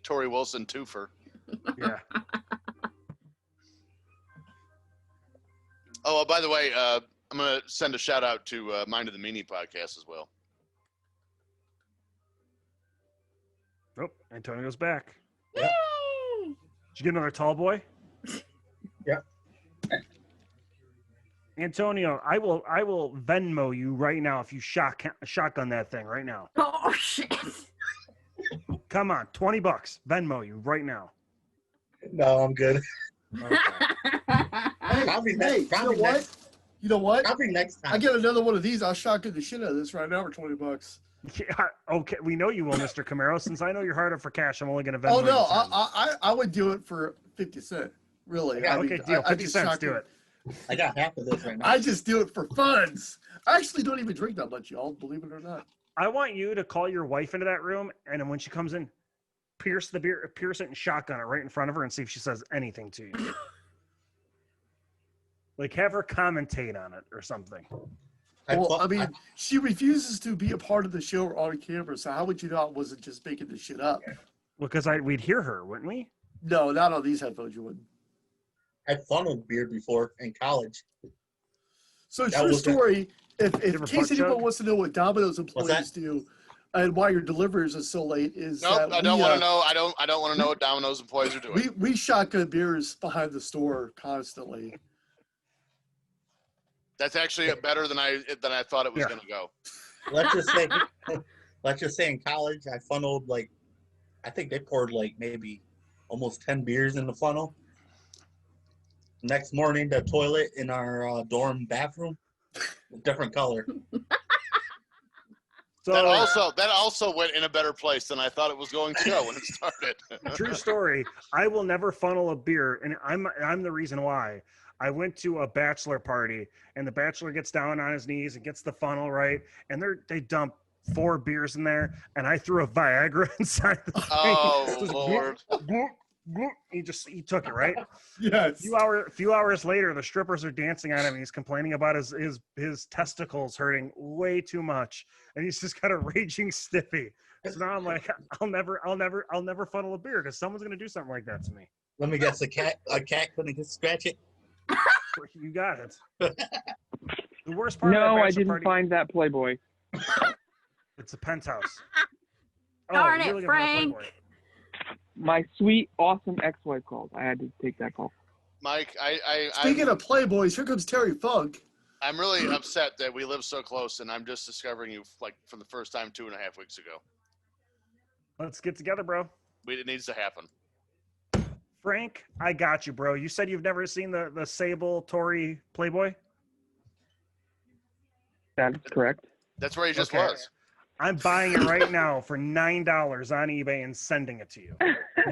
Tori Wilson twofer. Yeah. Oh, by the way, I'm gonna send a shout out to Mind of the Meanie podcast as well. Oh, Antonio's back. Yay! Did you get another tall boy? Yeah. Antonio, I will Venmo you right now if you shotgun that thing right now. Oh, shit. Come on, $20. Venmo you right now. No, I'm good. Okay. Probably Hey, probably you know what? next, You know what? probably next time. I get another one of these. I'll shotgun the shit out of this right now for $20. Yeah, okay, we know you will, Mr. Camaro. Since I know you're harder for cash, I'm only going to Venmo Oh no, you 10. I would do it for 50 cents. Really? Yeah, I mean, Okay, deal. I 50 just cents, shotgun- do it. I got half of this right now. I just do it for funs. I actually don't even drink that much, y'all. Believe it or not. I want you to call your wife into that room, and then when she comes in, pierce it and shotgun it right in front of her and see if she says anything to you. Like, have her commentate on it or something. Well, I mean, she refuses to be a part of the show or on camera, so how would you know I wasn't just making this shit up? Because we'd hear her, wouldn't we? No, not on these headphones, you wouldn't. I funneled beer before in college. So That true was it. story. If You in ever case butt anyone chug? wants to know what Domino's employees that? do and why your deliveries are so late, is Nope, that I don't want to know. I don't want to know what Domino's employees are doing. we shotgun beers behind the store constantly. That's actually better than I thought it was Yeah. going to go. Let's just say in college I funneled I think they poured maybe almost 10 beers in the funnel. Next morning, the toilet in our dorm bathroom, different color. So, That also went in a better place than I thought it was going to go when it started. true story. I will never funnel a beer, and I'm the reason why. I went to a bachelor party, and the bachelor gets down on his knees and gets the funnel right, and they dump 4 beers in there, and I threw a Viagra inside the thing. Oh, Just Lord. he took it, right? Yes. Few hours later, the strippers are dancing on him, and he's complaining about his testicles hurting way too much, and he's just got a raging stiffy. So now I'm like, I'll never funnel a beer because someone's gonna do something like that to me. Let me guess, a cat couldn't just scratch it. You got it. The worst part. No, of that I bachelor didn't party, find that Playboy. It's a penthouse. Darn you're it, looking for a Frank. Playboy. My sweet, awesome ex-wife called. I had to take that call. Mike, Speaking of Playboys, here comes Terry Funk. I'm really upset that we live so close, and I'm just discovering you like for the first time 2.5 weeks ago. Let's get together, bro. It needs to happen. Frank, I got you, bro. You said you've never seen the Sable Tory Playboy? That's correct. That's where he just Okay. was. I'm buying it right now for $9 on eBay and sending it to you.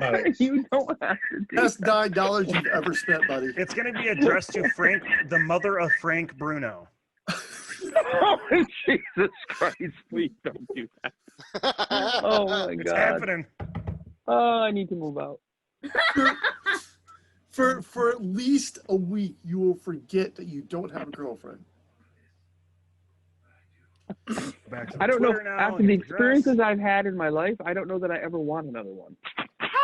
Nice. You don't have to do Best that. $9 you've ever spent, buddy. It's going to be addressed to Frank, the mother of Frank Bruno. Oh, Jesus Christ, please don't do that. Oh, my It's God. happening. Oh, I need to move out. For at least a week, you will forget that you don't have a girlfriend. Back to I don't know. Twitter now, After the and address. experiences I've had in my life, I don't know that I ever want another one.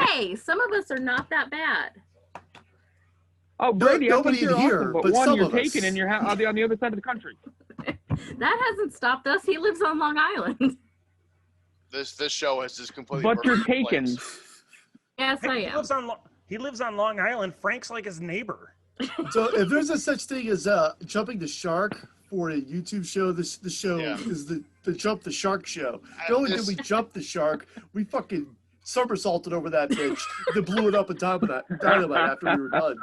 Hey, some of us are not that bad. Oh, Brady, I nobody think you're in here, awesome, but but one, some you're of us. taken and you're on the other side of the country. That hasn't stopped us. He lives on Long Island. This show has just completely. But you're burned the taken. place. Yes, I He am. lives on Long Island. Frank's like his neighbor. So if there's a such thing as jumping the shark for a YouTube show, the show Yeah. is the Jump the Shark show. Not only did we jump the shark, we fucking somersaulted over that bitch, then blew it up in dynamite after we were done.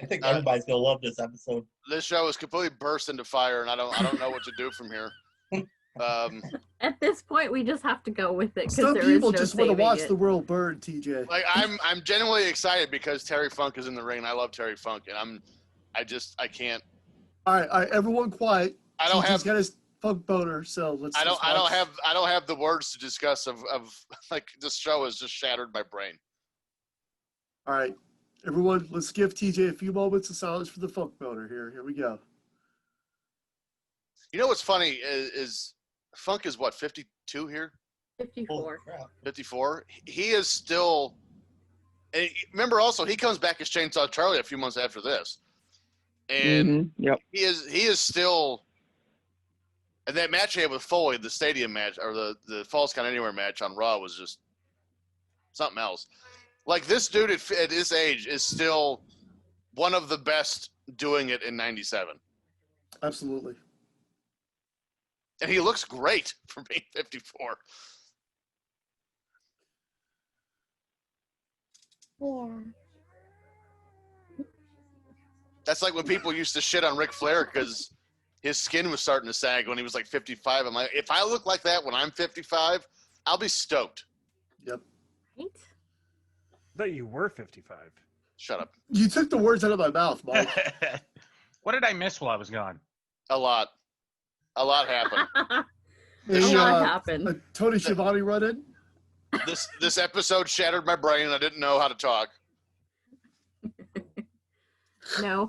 I think everybody's gonna love this episode. This show is completely burst into fire, and I don't know what to do from here. At this point, we just have to go with it because Some there is people no just want to saving watch it. the world burn, TJ. Like I'm genuinely excited because Terry Funk is in the ring, and I love Terry Funk, and I can't. All right, everyone quiet. I don't TJ's have. got his funk boner, so let's. I don't watch. have the words to discuss of like this show has just shattered my brain. All right, everyone, let's give TJ a few moments of silence for the funk boner. Here we go. You know what's funny is Funk is what 52 here, 54. crap. 54. He is still. And remember, also he comes back as Chainsaw Charlie a few months after this, and Mhm, yep. he is still. And that match he had with Foley, the stadium match or the Falls Count Anywhere match on Raw was just something else. Like this dude at his age is still one of the best doing it in '97, Absolutely. and he looks great for being 54. Yeah. That's like when people used to shit on Ric Flair because his skin was starting to sag when he was like 55. I'm like, if I look like that when I'm 55, I'll be stoked. Yep. Right? I thought you were 55. Shut up. You took the words out of my mouth, Mike. What did I miss while I was gone? A lot happened. A lot happened. A Tony Schiavone run in. This episode shattered my brain. I didn't know how to talk. No,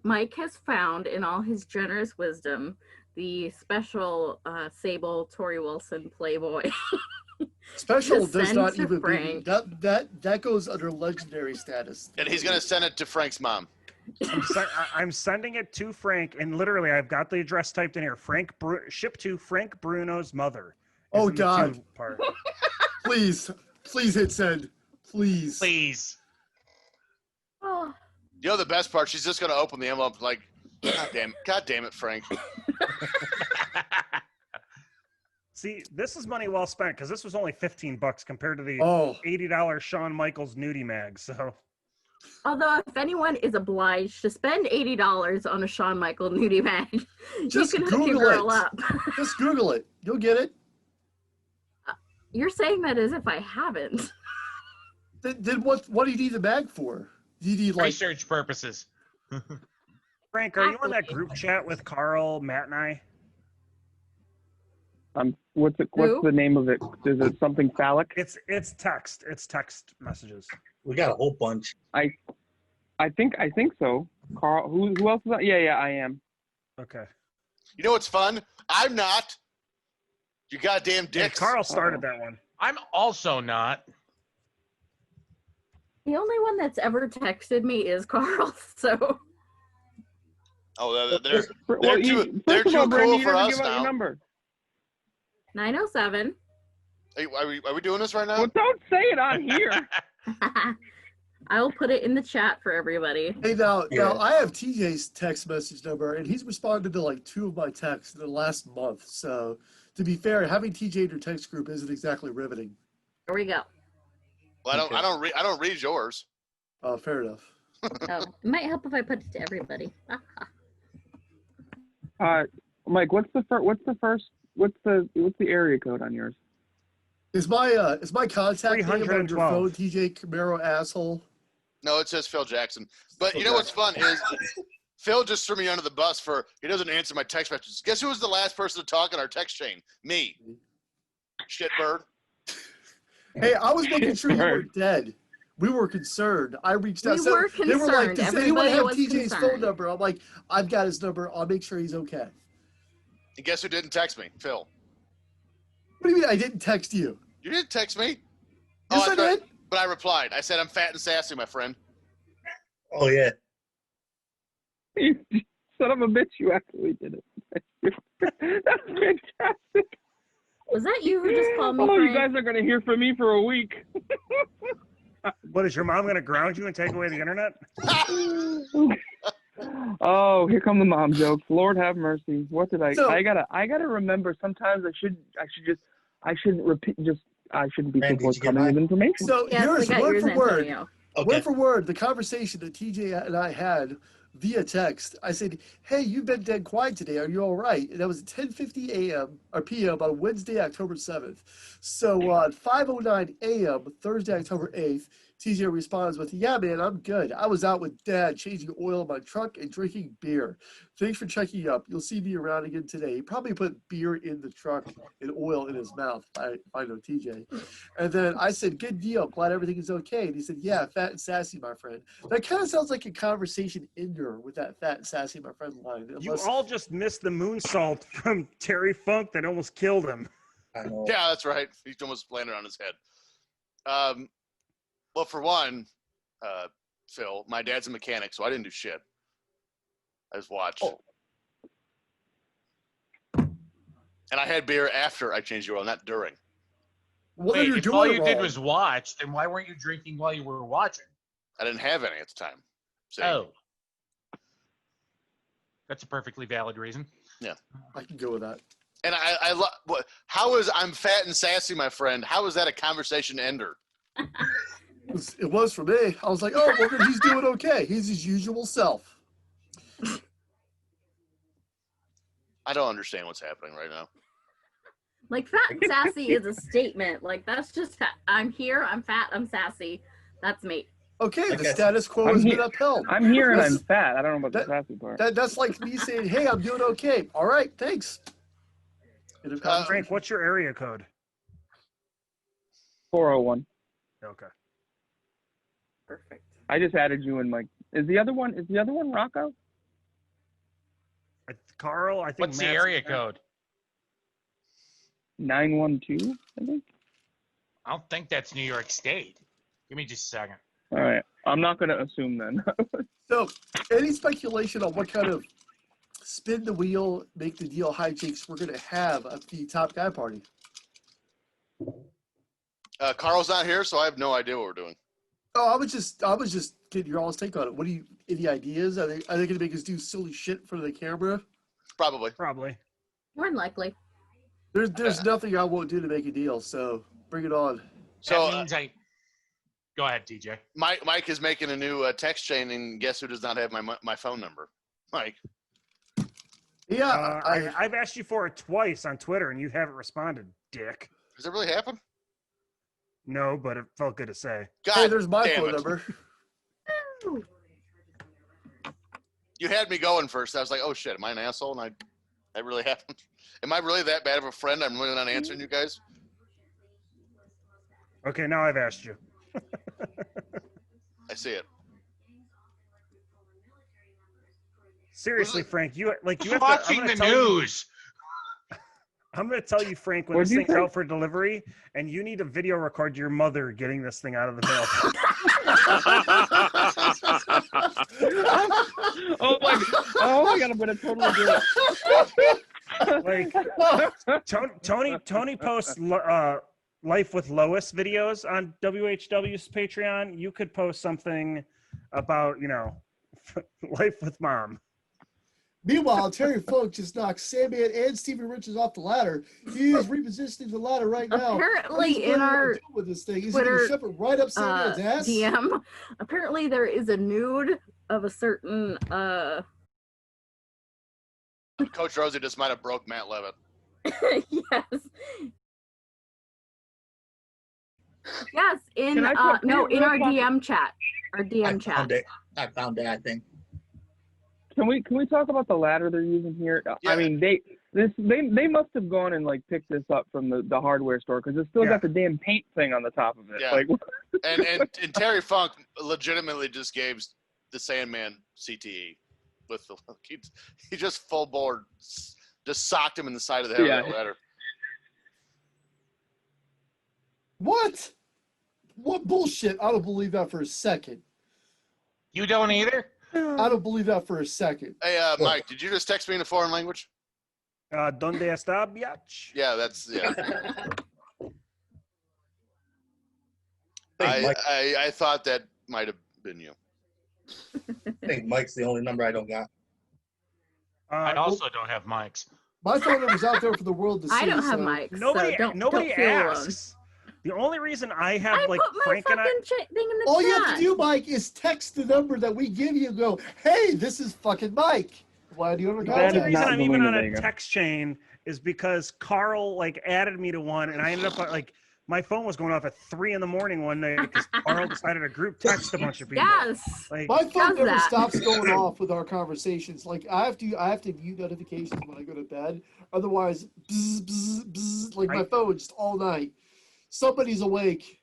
Mike has found in all his generous wisdom the special Sable Tori Wilson Playboy. Special To does send not to even be Frank. that goes under legendary status. And he's gonna send it to Frank's mom. I'm sending it to Frank, and literally, I've got the address typed in here. Ship to Frank Bruno's mother. Oh, is in the God. to part. Please hit send. Please. Please. Oh, You know the best part? She's just gonna open the envelope like, God damn it, Frank. See, this is money well spent because this was only $15 compared to the Oh, $80 Shawn Michaels nudie mag. So although if anyone is obliged to spend $80 on a Shawn Michael nudie mag, Just you can hook your Google girl it. up. just Google it. You'll get it. You're saying that as if I haven't. Then what do you need the bag for? You need like Research purposes. Frank, are you on that group chat with Carl, Matt, and I? What's Who? the name of it? Is it something phallic? It's text. It's text messages. We got a whole bunch. I think so. Carl, who else is on? Yeah, I am. Okay. You know what's fun? I'm not. You goddamn Yeah, dicks. Carl started that one. I'm also not. The only one that's ever texted me is Carl. So Oh, they're Well, too first of cool all, Brandi, you for never us give out your now. number. 907. Hey, are we doing this right now? Well, don't say it on here. I will put it in the chat for everybody. Hey, now Yeah. I have TJ's text message number, and he's responded to like 2 of my texts in the last month. So, to be fair, having TJ in your text group isn't exactly riveting. Here we go. Well, Okay. I don't read yours. Fair enough. Oh, it might help if I put it to everybody. Mike, what's the area code on yours? Is my contact name on your 312. phone TJ Camaro asshole? No, it says Phil Jackson. But you know what's fun is Phil just threw me under the bus for he doesn't answer my text messages. Guess who was the last person to talk in our text chain? Me. Shitbird. Hey, I was making sure you were dead. We were concerned. I reached out. We were They were like, concerned. does anyone Everybody have was TJ's phone concerned. number? I'm like, I've got his number. I'll make sure he's okay. And guess who didn't text me? Phil. What do you mean I didn't text you? You didn't text me. Yes, I that's right. did. But I replied. I said I'm fat and sassy, my friend. Oh yeah. You son of a bitch, you actually did it. That's fantastic. Was that you who just called me? Oh, you Frank? guys are going to hear from me for a week. What, is your mom going to ground you and take away the internet? Oh, here come the mom jokes. Lord have mercy. What did I? So- I gotta remember. Sometimes I shouldn't be Randy, so did you get forthcoming mine? with information. So Yes, I here's got word yours, for word. Antonio. Okay. Word for word, the conversation that TJ and I had via text. I said, "Hey, you've been dead quiet today. Are you all right?" And that was at 10:50 a.m. or p.m. on Wednesday, October 7th. So at 5:09 a.m. Thursday, October 8th, TJ responds with, "Yeah, man, I'm good. I was out with Dad changing oil in my truck and drinking beer. Thanks for checking up. You'll see me around again today." He probably put beer in the truck and oil in his mouth. If I know TJ. And then I said, "Good deal. Glad everything is okay." And he said, "Yeah, fat and sassy, my friend." That kind of sounds like a conversation ender with that fat and sassy, my friend line. You Unless, all just missed the moonsault from Terry Funk that almost killed him. I know. Yeah, that's right. He almost landed on his head. Well, for one, Phil, my dad's a mechanic, so I didn't do shit. I just watched. Oh. And I had beer after I changed the oil, not during. well, then Wait, you're if doing all it you did wrong. was watch, then why weren't you drinking while you were watching? I didn't have any at the time. See? Oh. That's a perfectly valid reason. I can go with that. And I love. How is I'm fat and sassy, my friend? How is that a conversation ender? It was for me. I was like, "Oh, well, then he's doing okay. He's his usual self." I don't understand what's happening right now. Like fat and sassy is a statement. Like that's just I'm here. I'm fat. I'm sassy. That's me. Okay, the Okay. status quo I'm has been here- upheld. I'm here and I'm That's- fat. I don't know about the sassy part. That's like me saying, "Hey, I'm doing okay." All right, thanks. End of conversation. Frank, what's your area code? 401. Okay. Perfect. I just added you and Mike. Is the other one Rocco? Carl, I think. What's the Matt's- area code? 912, I think. I don't think that's New York State. Give me just a second. All right. I'm not going to assume then. So, any speculation on what kind of spin the wheel, make the deal hijinks we're going to have at the Top Guy party? Carl's not here, so I have no idea what we're doing. Oh, I was just getting your all's take on it. What do you? Any ideas? Are they going to make us do silly shit in front of the camera? Probably. Probably. More than likely. There's nothing I won't do to make a deal. So bring it on. So That means Go ahead, TJ. Mike is making a new text chain, and guess who does not have my phone number? Mike. Yeah, I've asked you for it twice on Twitter and you haven't responded, dick. Does it really happen? No, but it felt good to say. God hey, there's my damn phone it. number. You had me going first. I was like, oh shit, am I an asshole? And that really happened. Am I really that bad of a friend? I'm really not answering you guys. Okay, now I've asked you. I see it. Seriously, Frank, you have to. Watching the news. I'm going to tell you, Frank, when What'd this you thing's say? out for delivery, and you need to video record your mother getting this thing out of the mail. Oh my god! I'm gonna totally do it. Like Tony posts Life with Lois videos on WHW's Patreon. You could post something about Life with Mom. Meanwhile, Terry Funk just knocked Sandman and Steven Richards off the ladder. He is repositioning the ladder right now. Apparently, in our with this thing, he's Twitter, going to shove it right up Sandman's ass. DM, apparently there is a nude of a certain Coach Rosie just might have broke Matt Levitt. yes. Yes, in Can I in our DM chat. Our DM chat. I found it, I think. Can we talk about the ladder they're using here? Yeah. I mean, they must have gone and like picked this up from the hardware store because it's still got the damn paint thing on the top of it. Yeah. Like, and Terry Funk legitimately just gave the Sandman CTE with the he just full board just socked him in the side of the head with that ladder. What? What bullshit? I don't believe that for a second. You don't either? I don't believe that for a second. Hey, Mike, did you just text me in a foreign language? Donde está, biatch? Yeah, that's yeah. Hey, Mike. I thought that might have been you. I think Mike's the only number I don't got. I also don't have mics. My phone number's out there for the world to see. I don't have so- mics. Nobody so don't feel asks. The only reason I have I like put my Frank and I. fucking thing in the All chat. you have to do, Mike, is text the number that we give you and go, hey, this is fucking Mike. Why do you want to The That only is reason not I'm even on Zelina a Vega. text chain is because Carl like added me to one, and I ended up like my phone was going off at 3 a.m. one night because Carl decided to group text a bunch of people. Yes. Like, My phone Does never that. stops going off with our conversations. Like I have to mute notifications when I go to bed. Otherwise, bzz, bzz, bzz, like my phone just all night. Somebody's awake.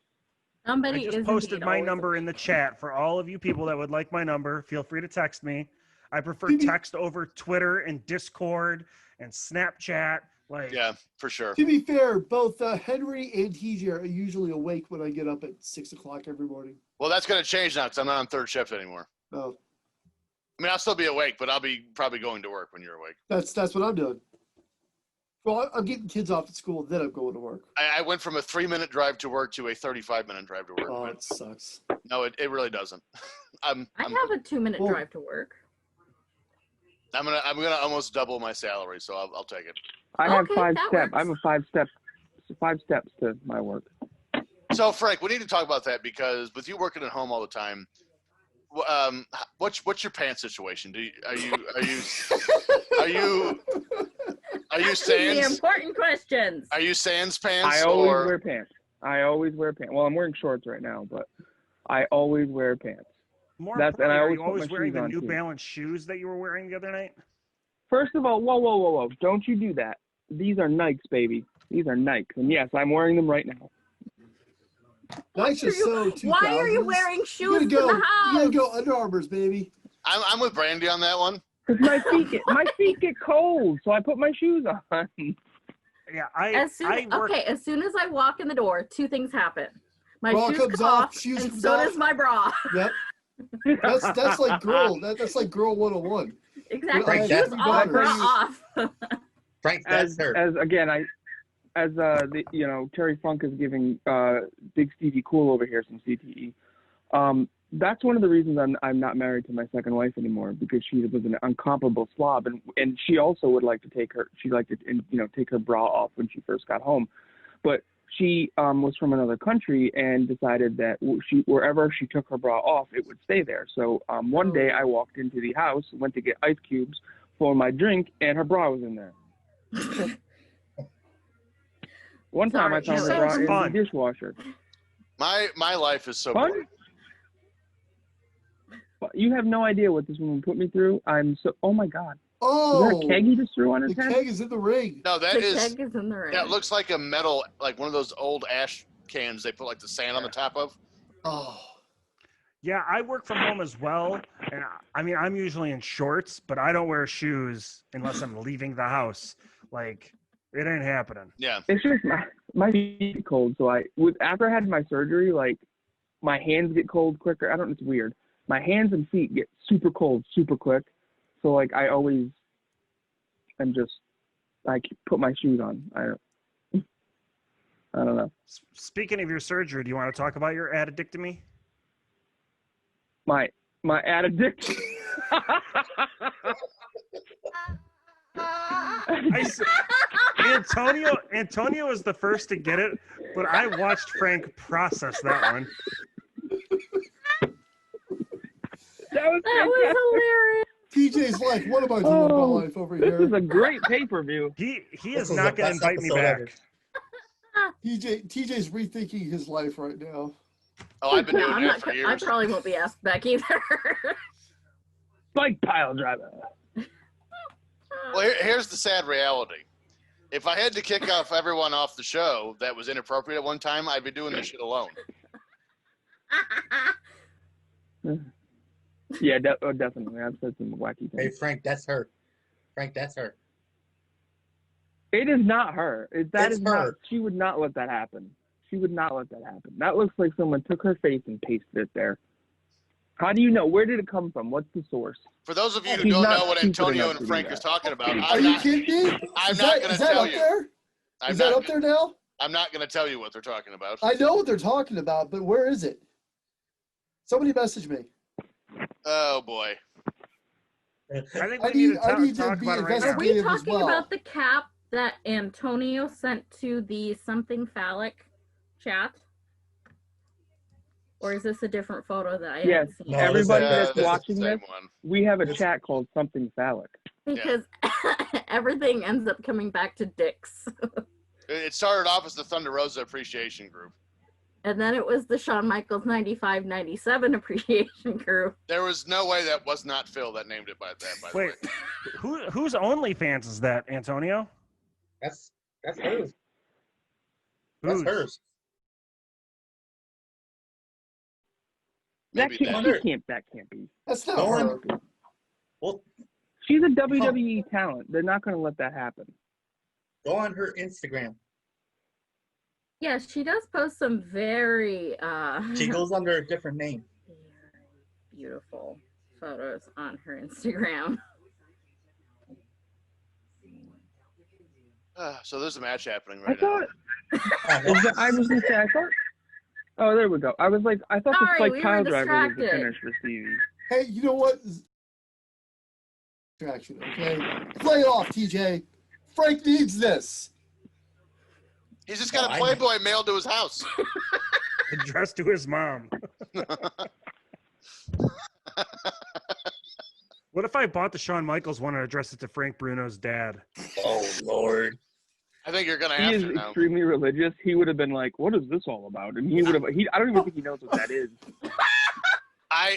Somebody I just is posted indeed my always number awake. in the chat for all of you people that would like my number. Feel free to text me. I prefer Maybe- text over Twitter and Discord and Snapchat. Like, Yeah, for sure. To be fair, both Henry and TJ are usually awake when I get up at 6 o'clock every morning. Well, that's going to change now because I'm not on third shift anymore. Oh, I mean, I'll still be awake, but I'll be probably going to work when you're awake. that's what I'm doing. Well, I'm getting kids off at school, then I'm going to work. I went from a 3-minute drive to work to a 35-minute drive to work. Oh, it sucks. No, it really doesn't. I have a 2-minute Well- drive to work. I'm gonna almost double my salary, so I'll take it. I have Okay, 5 that steps. I works. have a 5 steps to my work. So Frank, we need to talk about that because with you working at home all the time, what's your pants situation? Are you The sans? important questions. Are you sans pants I always or wear pants. I always wear pants. Well, I'm wearing shorts right now, but I always wear pants. more That's- and I importantly, are always you put always my wearing shoes the on, New too. Balance shoes that you were wearing the other night? First of all, whoa. Don't you do that. These are Nikes, baby. These are Nikes. And yes, I'm wearing them right now. Nice just so 2000s. Why are you wearing shoes You in gotta go. the house? You gotta go Under Armour's, baby. I'm with Brandi on that one. Because my feet get cold, so I put my shoes on. Yeah, As soon I work. as soon as I walk in the door, 2 things happen. My Bra shoes comes come off, off, shoes and comes so off. does my bra. Yep. That's like girl. That's like girl 101. Exactly. Frank, Shoes that's off, three bra daughters. off. Frank, that's As her. again, Terry Funk is giving Big Stevie Cool over here some CTE. That's one of the reasons I'm not married to my second wife anymore, because she was an incomparable slob, and she also would like to take her bra off when she first got home, but she was from another country and decided that wherever she took her bra off, it would stay there. So one day I walked into the house, went to get ice cubes for my drink, and her bra was in there. One time I Sorry, found no, her bra sounds in fun. the dishwasher. My life is so Fun? boring. You have no idea what this woman put me through. Oh my God. Oh, Is that a keg he just threw on his the head? keg is in the ring. No, The keg is in the ring. that looks like a metal, like one of those old ash cans they put like the sand on the top of. Oh, Yeah, I work from home as well, and I mean, I'm usually in shorts, but I don't wear shoes unless I'm leaving the house. Like, it ain't happening. Yeah. It's just my feet get cold. So after I had my surgery, like my hands get cold quicker. I don't know, it's weird. My hands and feet get super cold super quick. So like I always am just like put my shoes on. I don't know. Speaking of your surgery, do you want to talk about your addictomy? My addict. Antonio was the first to get it, but I watched Frank process that one. That was hilarious. TJ's like, what am I doing with my life over This here? is a great pay-per-view. He This is was not the going to best invite me episode back. ever. TJ's rethinking his life right now. Oh, I've been doing that for I years. probably won't be asked back either. Spike pile driver. Well, here's the sad reality. If I had to kick off everyone off the show that was inappropriate at one time, I'd be doing this shit alone. Yeah, definitely. I've said some wacky Hey, things. Frank, that's her. Frank, that's her. It is not her. That It's is not. her. She would not let that happen. She would not let that happen. That looks like someone took her face and pasted it there. How do you know? Where did it come from? What's the source? For those of you who He's don't not know what stupid Antonio enough to and do Frank that. is talking about, Are I'm you not, kidding me? I'm Is not that, going is to that tell up you. there? I'm Is that not, up there now? I'm not going to tell you what they're talking about. I know what they're talking about, but where is it? Somebody message me. Oh, boy. I think I we need need to talk be about it right Are now. we investigative as talking well. about the cap that Antonio sent to the something phallic chat? Or is this a different photo that I Yes, haven't seen? No, everybody this is- that's this is the watching same this, one. we have a It's- chat called Something Phallic. Because everything ends up coming back to dicks. It started off as the Thunder Rosa Appreciation Group. And then it was the Shawn Michaels 95-97 appreciation group. There was no way that was not Phil that named it by the way. Wait, whose OnlyFans is that, Antonio? That's hers. That's Whose? hers. That Maybe can't be. That's not Go on. her. Well, She's a WWE talent. They're not going to let that happen. go on her Instagram. Yeah, she does post some very She goes under a different name. beautiful photos on her Instagram. So there's a match happening I right now. thought. I was going to say, I thought. Oh, there we go. I was like, I thought the Sorry, Spike we pile were driver was the distracted. finish for Stevie. Hey, you know what? Distraction, okay? Play it off, TJ. Frank needs this. He's just got Oh, a I Playboy mailed to his house. Addressed to his mom. What if I bought the Shawn Michaels one and addressed it to Frank Bruno's dad? Oh, Lord. I think you're gonna He have is to now. extremely religious. He would have been like, "What is this all about?" And he would have. I don't even think he knows what that is.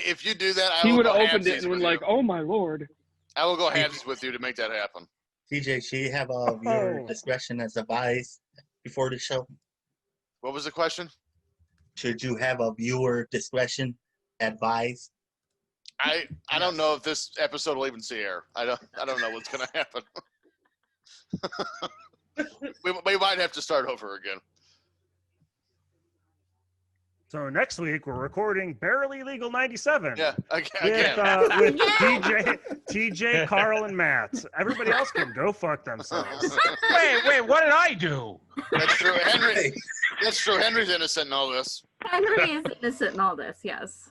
If you do that, I He will would go have opened it halvesies and with been like, you. "Oh my lord." I will go halvesies with you to make that happen. TJ, should you have your Oh. discretion as advised before the show? What was the question? Should you have a viewer discretion advised? I don't know if this episode will even see air. I don't know what's gonna happen. we might have to start over again. So next week we're recording Barely Legal 97. Yeah, With, again. with Yeah. TJ, Carl, and Matt. Everybody else can go fuck themselves. Wait, what did I do? That's true. Henry. That's true. Henry's innocent in all this. Henry is innocent in all this, yes.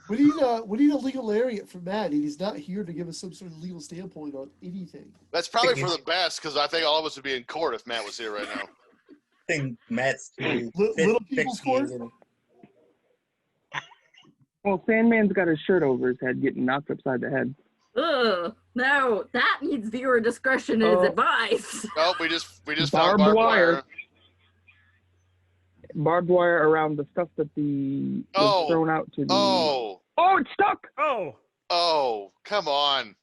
We need a legal lariat from Matt, and he's not here to give us some sort of legal standpoint on anything. That's probably for the best because I think all of us would be in court if Matt was here right now. I think Matt's too Little people's court? fixated. Well, Sandman's got his shirt over his head, getting knocked upside the head. Ugh, no, that needs viewer discretion and Oh. advice. Oh, we just found Barbed barbed wire. wire. Barbed wire around the stuff that was Oh. thrown out to the. Oh, Oh, it's stuck. Oh, Oh, come on.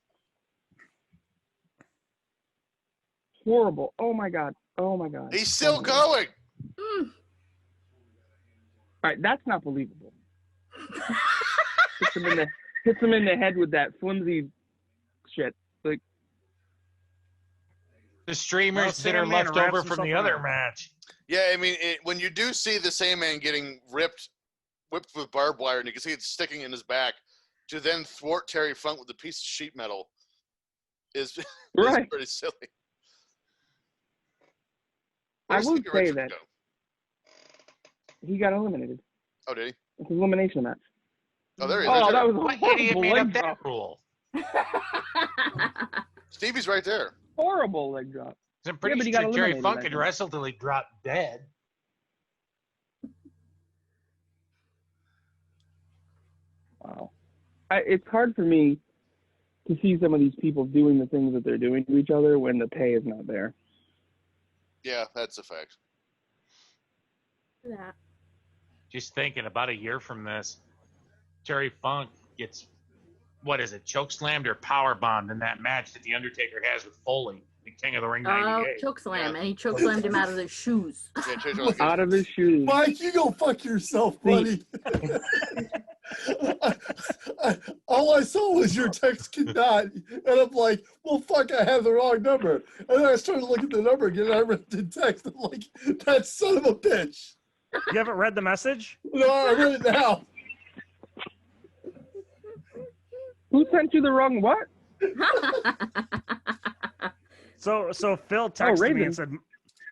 Horrible. Oh my god. Oh my god. He's still Oh my God. going. Mm. All right, that's not believable. hits him in the head with that flimsy shit. Like, The streamers Well, that are Sandman left wraps over from the himself other around. match. Yeah, I mean, when you do see the Sandman getting whipped with barbed wire, and you can see it sticking in his back, to then thwart Terry Funk with a piece of sheet metal is, is right. pretty silly. I Where does would Stevie say Richards that go? he got eliminated. Oh, did he? It's an elimination match. Oh, there he is. Oh, right that there. was a What idiot horrible made leg up that drop. rule? Stevie's right there. Horrible leg drop. 'Cause I'm pretty but he got sure Terry eliminated, Funk I could think. wrestle till he dropped dead. Wow. It's hard for me to see some of these people doing the things that they're doing to each other when the pay is not there. Yeah, that's a fact. That. Just thinking about a year from this, Terry Funk gets, what is it, chokeslammed or power bombed in that match that The Undertaker has with Foley, the King of the Ring Oh, 98. chokeslam. Yeah. And he chokeslammed him out of his shoes. Yeah, Terry Funk Out of his shoes. Mike, you go fuck yourself, buddy. All I saw was your text could not, and I'm like, well, fuck, I have the wrong number. And then I started looking at the number again, and I read the text. I'm like, that son of a bitch. you haven't read the message? No, I read it now. Who sent you the wrong what? So Phil texted me Raven. and said,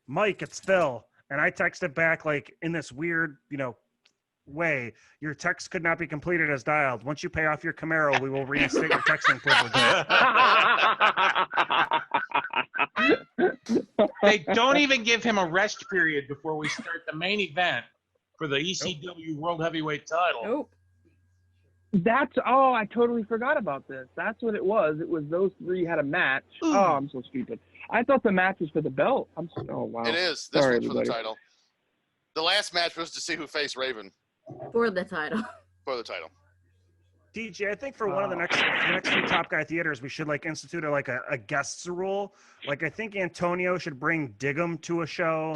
Mike, it's Phil. And I texted back like in this weird, way. Your text could not be completed as dialed. Once you pay off your Camaro, we will reinstate your texting privileges. They don't even give him a rest period before we start the main event for the ECW World Heavyweight title. Nope. I totally forgot about this. That's what it was. It was those three had a match. Ooh. Oh, I'm so stupid. I thought the match was for the belt. Oh, wow. It is. This Sorry, one's for the everybody. title. The last match was to see who faced Raven For the title. for the title. DJ, I think for one of the next few Top Guy theaters, we should institute a guests rule. Like I think Antonio should bring Diggum to a show.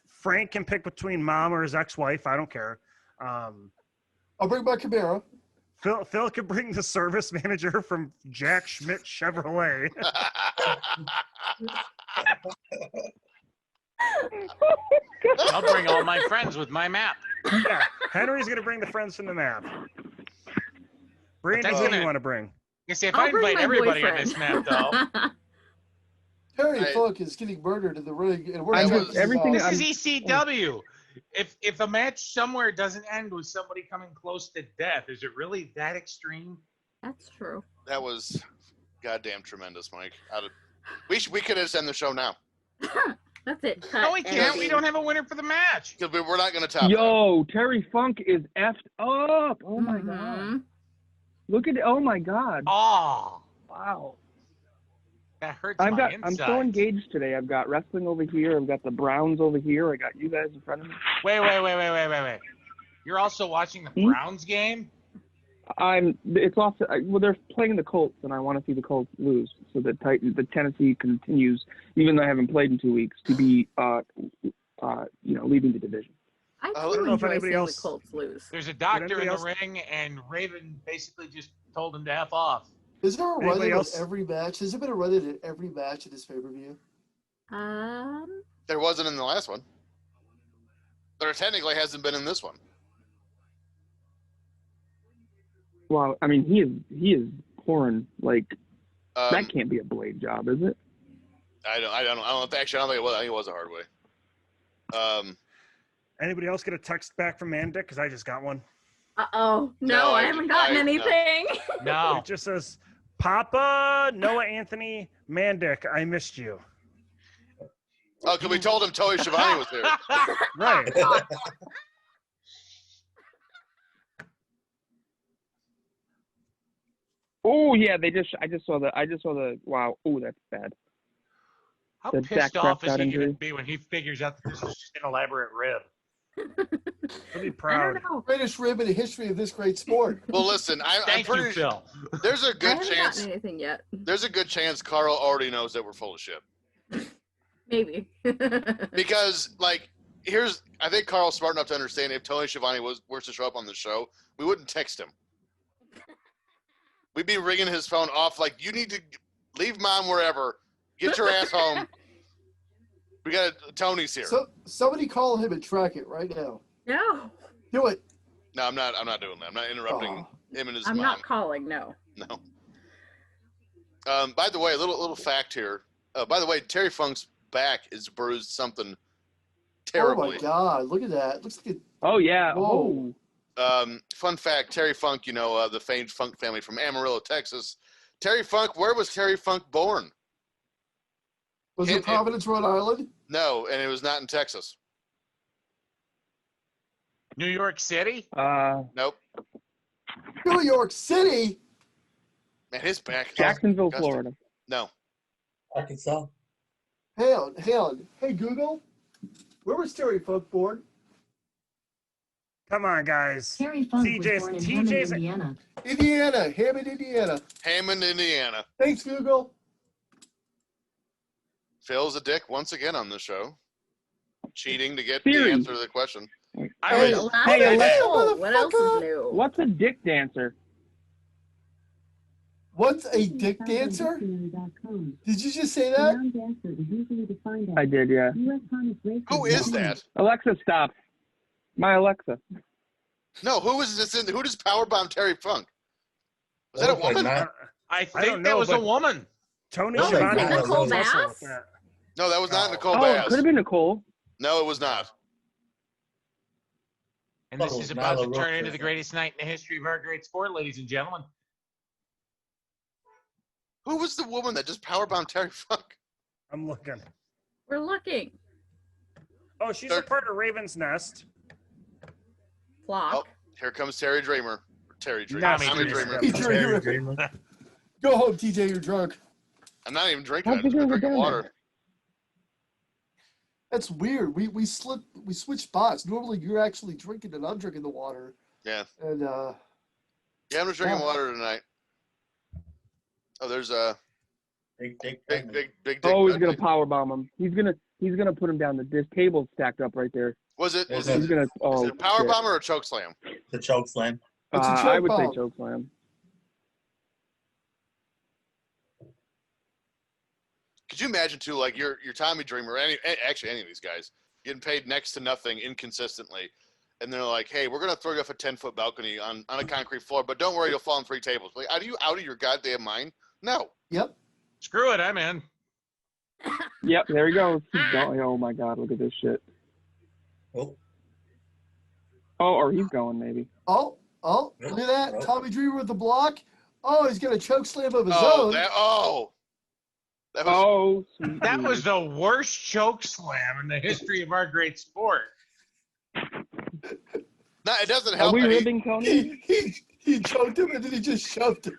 Frank can pick between mom or his ex-wife. I don't care. I'll bring my Camaro. Phil could bring the service manager from Jack Schmidt Chevrolet. I'll bring all my friends with my map. Yeah, Henry's gonna bring the friends from the map. Brandi, that's who do gonna- you want to bring? You see, if I'll I bring invite my everybody on boyfriend. this map, though, Terry I- Funk is getting murdered in the ring, and we're I talking was- about- everything- this I'm- is ECW. If a match somewhere doesn't end with somebody coming close to death, is it really that extreme? That's true. That was goddamn tremendous, Mike. We could just end the show now That's it. No, we can't. We don't have a winner for the match. because we're not going to top that. Yo, Terry Funk is effed up. Oh, my God. Mhm. Look at it. Oh, my God. Oh, Wow. that hurts I'm my so insides. engaged today. I've got wrestling over here. I've got the Browns over here. I got you guys in front of me. Wait. You're also watching the Hmm? Browns game? They're playing the Colts, and I want to see the Colts lose so that the Tennessee continues, even though I haven't played in 2 weeks, to be, leading the division. I I do don't know if enjoy anybody seeing else- the Colts lose. There's a doctor anybody in the else- ring, and Raven basically just told him to F off. Is there a Anybody run-in else? at every match? Has there been a run-in at every match of this pay-per-view? There wasn't in the last one. There technically hasn't been in this one. Well, I mean, he is pouring like Um, that can't be a blade job, is it? I don't think it was. I think it was a hard way. Anybody else get a text back from Mandic? Because I just got one. Uh-oh. No, No, I I- haven't gotten I- no. anything. No. It just says, Papa, Noah Anthony, Mandic, I missed you. Oh, because we told him Toei Schiavone was here. Right. Oh yeah, I just saw the wow. Oh, that's bad. How The pissed Dak off is Prescott he going to injury. be when he figures out that this is just an elaborate rib? I'll be I proud. don't know. Greatest rib in the history of this great sport. Well, listen, I'm Thank you, pretty sure Phil. there's a I good haven't chance. gotten anything yet. There's a good chance Carl already knows that we're full of shit. Maybe. Because, like, I think Carl's smart enough to understand if Tony Schiavone were to show up on the show, we wouldn't text him. We'd be ringing his phone off like, you need to leave mom wherever. Get your ass home. We got Tony's here. So somebody call him and track it right now. No, Do it. No, I'm not doing that. I'm not interrupting him and his I'm mom. not calling. No. No. By the way, a little fact here. By the way, Terry Funk's back is bruised something terribly. Oh my God! Look at that. Looks like it. Oh yeah. Whoa. Fun fact, Terry Funk, the famed Funk family from Amarillo, Texas. Terry Funk, where was Terry Funk born? Was it Providence, Rhode Island? No, and it was not in Texas. New York City? Nope. New York City. Man, his back. Jacksonville, disgusting. Florida. No. Arkansas. Hang on. Hey Google, where was Terry Funk born? Come on, guys. Terry Funk was TJ's born in Hammond, TJ's Indiana. Indiana, Hammond, Indiana. Hammond, Indiana. Thanks, Google. Phil's a dick once again on the show. Cheating to get Siri. the answer to the question. I Hey, was, Hey, Alexa. What else is new? What's a dick dancer? What's a dick dancer? Did you just say that? I did, yeah. Who is that? Alexa, stop. My Alexa. No, who is this? Who does powerbomb Terry Funk? Was that a Looks like woman? Matt- I don't think know, that was a but- woman. Tony No, Schiavone like was Nicole also Bass? with that. No, that was not Nicole Oh, it Bass. could have been Nicole. No, it was not. And this Oh, is about to Nyla turn Rose. into the greatest night in the history of our great sport, ladies and gentlemen. Who was the woman that just powerbombed Terry Funk? I'm looking. We're looking. Oh, she's a part of Raven's Nest. Flock. Oh, here comes Terry Dreamer. Terry Dreamer. Not Tommy Terry Dreamer. Dreamer. Terry Dreamer. Go home, TJ. You're drunk. I'm not even drinking. How'd I'm just you been get drinking down water. That's weird. We switched spots. Normally you're actually drinking and I'm drinking the water. Yeah. And Yeah, I'm just drinking Yeah. water tonight. Oh, there's a Big dick. big dick. Oh, he's gonna powerbomb him. He's gonna put him down. This table's stacked up right there. Was it? Is Is He's it, gonna. is Oh, it a power shit. bomb or a choke slam? The choke slam. It's a I choke would say bomb. choke slam. Could you imagine too, like you're Tommy Dreamer, actually any of these guys getting paid next to nothing inconsistently, and they're like, "Hey, we're gonna throw you off a 10-foot balcony on a concrete floor, but don't worry, you'll fall on 3 tables." Like, are you out of your goddamn mind? No. yep. Screw it, I'm in. Yep, there he goes. He's going. Oh my God, look at this shit. Oh, Oh, or he's going maybe. Oh, look at that. Nope. Tommy Dreamer with the block. Oh, he's got a choke slam of his Oh, own. that was Oh, sweet That Jesus. was the worst choke slam in the history of our great sport. not. It doesn't Are help. we that ribbing Tony? He choked him and then he just shoved him.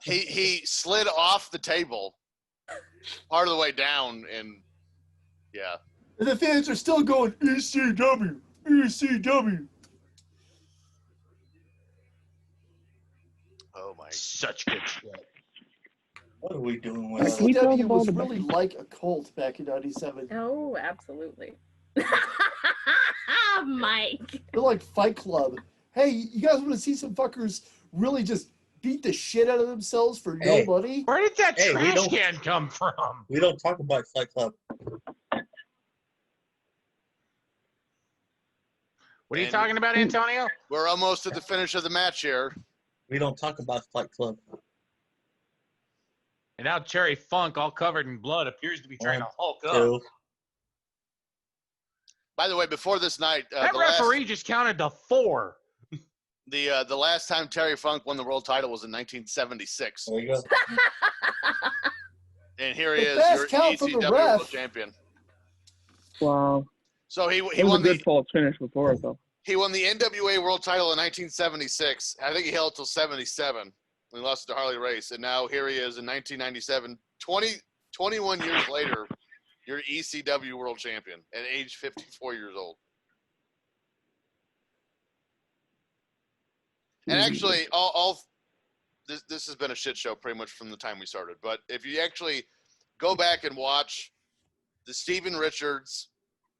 he slid off the table part of the way down, and yeah. And the fans are still going, ECW, ECW. Oh my. Such good shit. what are we doing with we throw the ECW ball was to really Becky? like a cult back in '97. Oh, absolutely. Mike. They're like Fight Club. Hey, you guys want to see some fuckers really just beat the shit out of themselves for Hey. no money? Where did that Hey, we trash don't- can come from? We don't talk about Fight Club. What are you And- talking about, Antonio? We're almost at the finish of the match here. We don't talk about Fight Club. And now Terry Funk, all covered in blood, appears to be trying to hulk up. Two. By the way, before this night, That the referee just counted to 4. the last time Terry Funk won the world title was in 1976, There you go. and here he The is, best your count from the ECW ref. world champion. Wow. So he It was a won good the false finish before it though. he won the NWA world title in 1976. I think he held it till 77. He lost to Harley Race, and now here he is in 1997. 21 years later, your ECW world champion at age 54 years old. And actually, all this has been a shit show pretty much from the time we started. But if you actually go back and watch the Steven Richards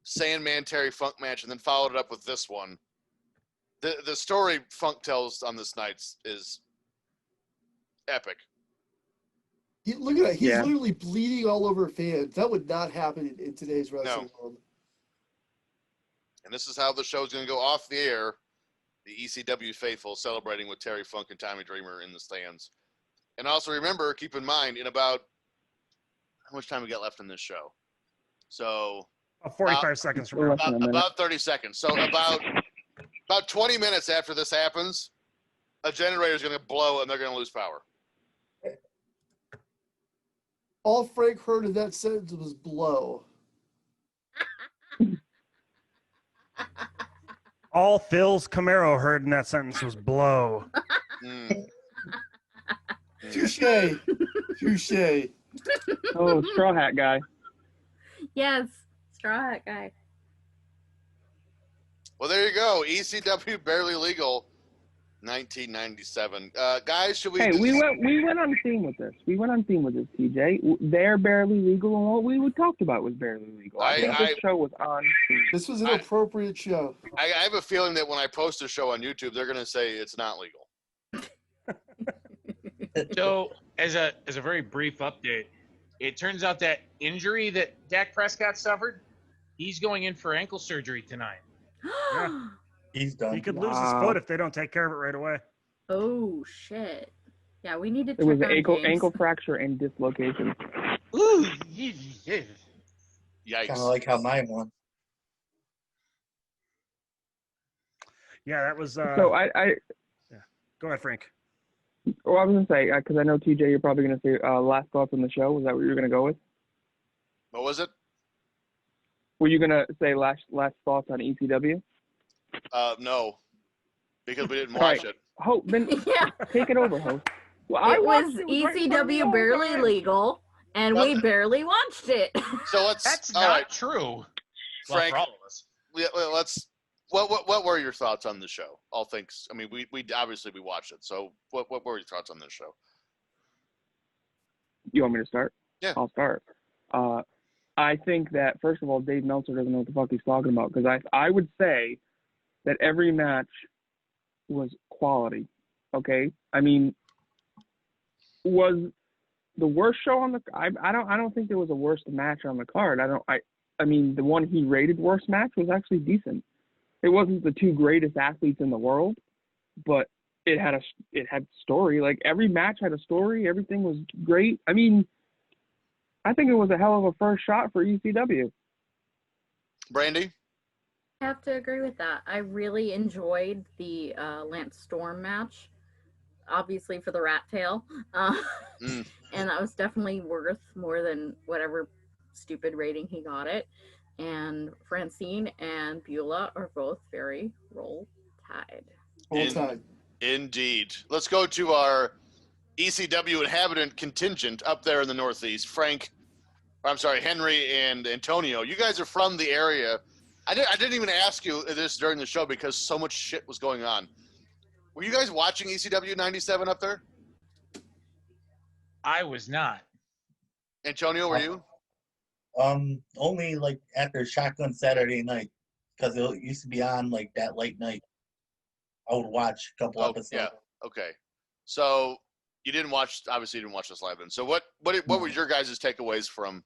Sandman Terry Funk match and then followed it up with this one, the story Funk tells on this night is epic. Look at that. He's Yeah. literally bleeding all over fans. That would not happen in today's wrestling world. And this is how the show's going to go off the air. The ECW faithful celebrating with Terry Funk and Tommy Dreamer in the stands. And also remember, keep in mind, in about how much time we got left in this show? So 45 seconds from now. about 30 seconds. So about 20 minutes after this happens, a generator is going to blow and they're going to lose power. All Frank heard in that sentence was blow. All Phil's Camaro heard in that sentence was blow. Touche. Touche. Oh, Straw Hat guy. Yes, Straw Hat Guy. Well, there you go. ECW Barely Legal, 1997. Guys, should we? Hey, we went on theme with this. We went on theme with this, TJ. They're barely legal, and what we talked about was barely legal. I think this show was on theme. This was an appropriate show. I have a feeling that when I post a show on YouTube, they're going to say it's not legal. So, as a very brief update, it turns out that injury that Dak Prescott suffered, he's going in for ankle surgery tonight. Yeah. He's done. He could lose his foot if they don't take care of it right away. Oh shit! Yeah, we need to. It was check an on James. ankle fracture and dislocation. Ooh, Yikes! Kind of like how mine won. Yeah, that was. So I Go ahead, Frank. well, I was gonna say because I know TJ, you're probably gonna say last thoughts on the show. Was that what you were gonna go with? What was it? Were you gonna say last thoughts on ECW? No, because we didn't Right. watch it. Hope, then Yeah, take it over, host. Well, it was watched right in front of me ECW all the Barely time. Legal, and No. we barely watched it. So let's. that's all not right, true. Well, Frank. for all of us. Let's. What were your thoughts on the show? All things. I mean, we obviously we watched it. So what were your thoughts on this show? You want me to start? Yeah. I'll start. I think that, first of all, Dave Meltzer doesn't know what the fuck he's talking about, because I would say that every match was quality, okay? I mean, was the worst show on the I don't think there was a worst match on the card. I mean, the one he rated worst match was actually decent. It wasn't the two greatest athletes in the world, but it had story. Like, every match had a story. Everything was great. I mean, I think it was a hell of a first shot for ECW. Brandi? I have to agree with that. I really enjoyed the Lance Storm match, obviously for the rat tail. And that was definitely worth more than whatever stupid rating he got it. And Francine and Beulah are both very roll tide. All time. Indeed. Let's go to our ECW inhabitant contingent up there in the Northeast. Henry and Antonio. You guys are from the area. I didn't even ask you this during the show because so much shit was going on. Were you guys watching ECW 97 up there? I was not. Antonio, were you? Only like after Shotgun Saturday night, because it used to be on like that late night. I would watch a couple episodes. Yeah. Okay. So you didn't watch. Obviously, you didn't watch this live. Then. So what were your guys' takeaways from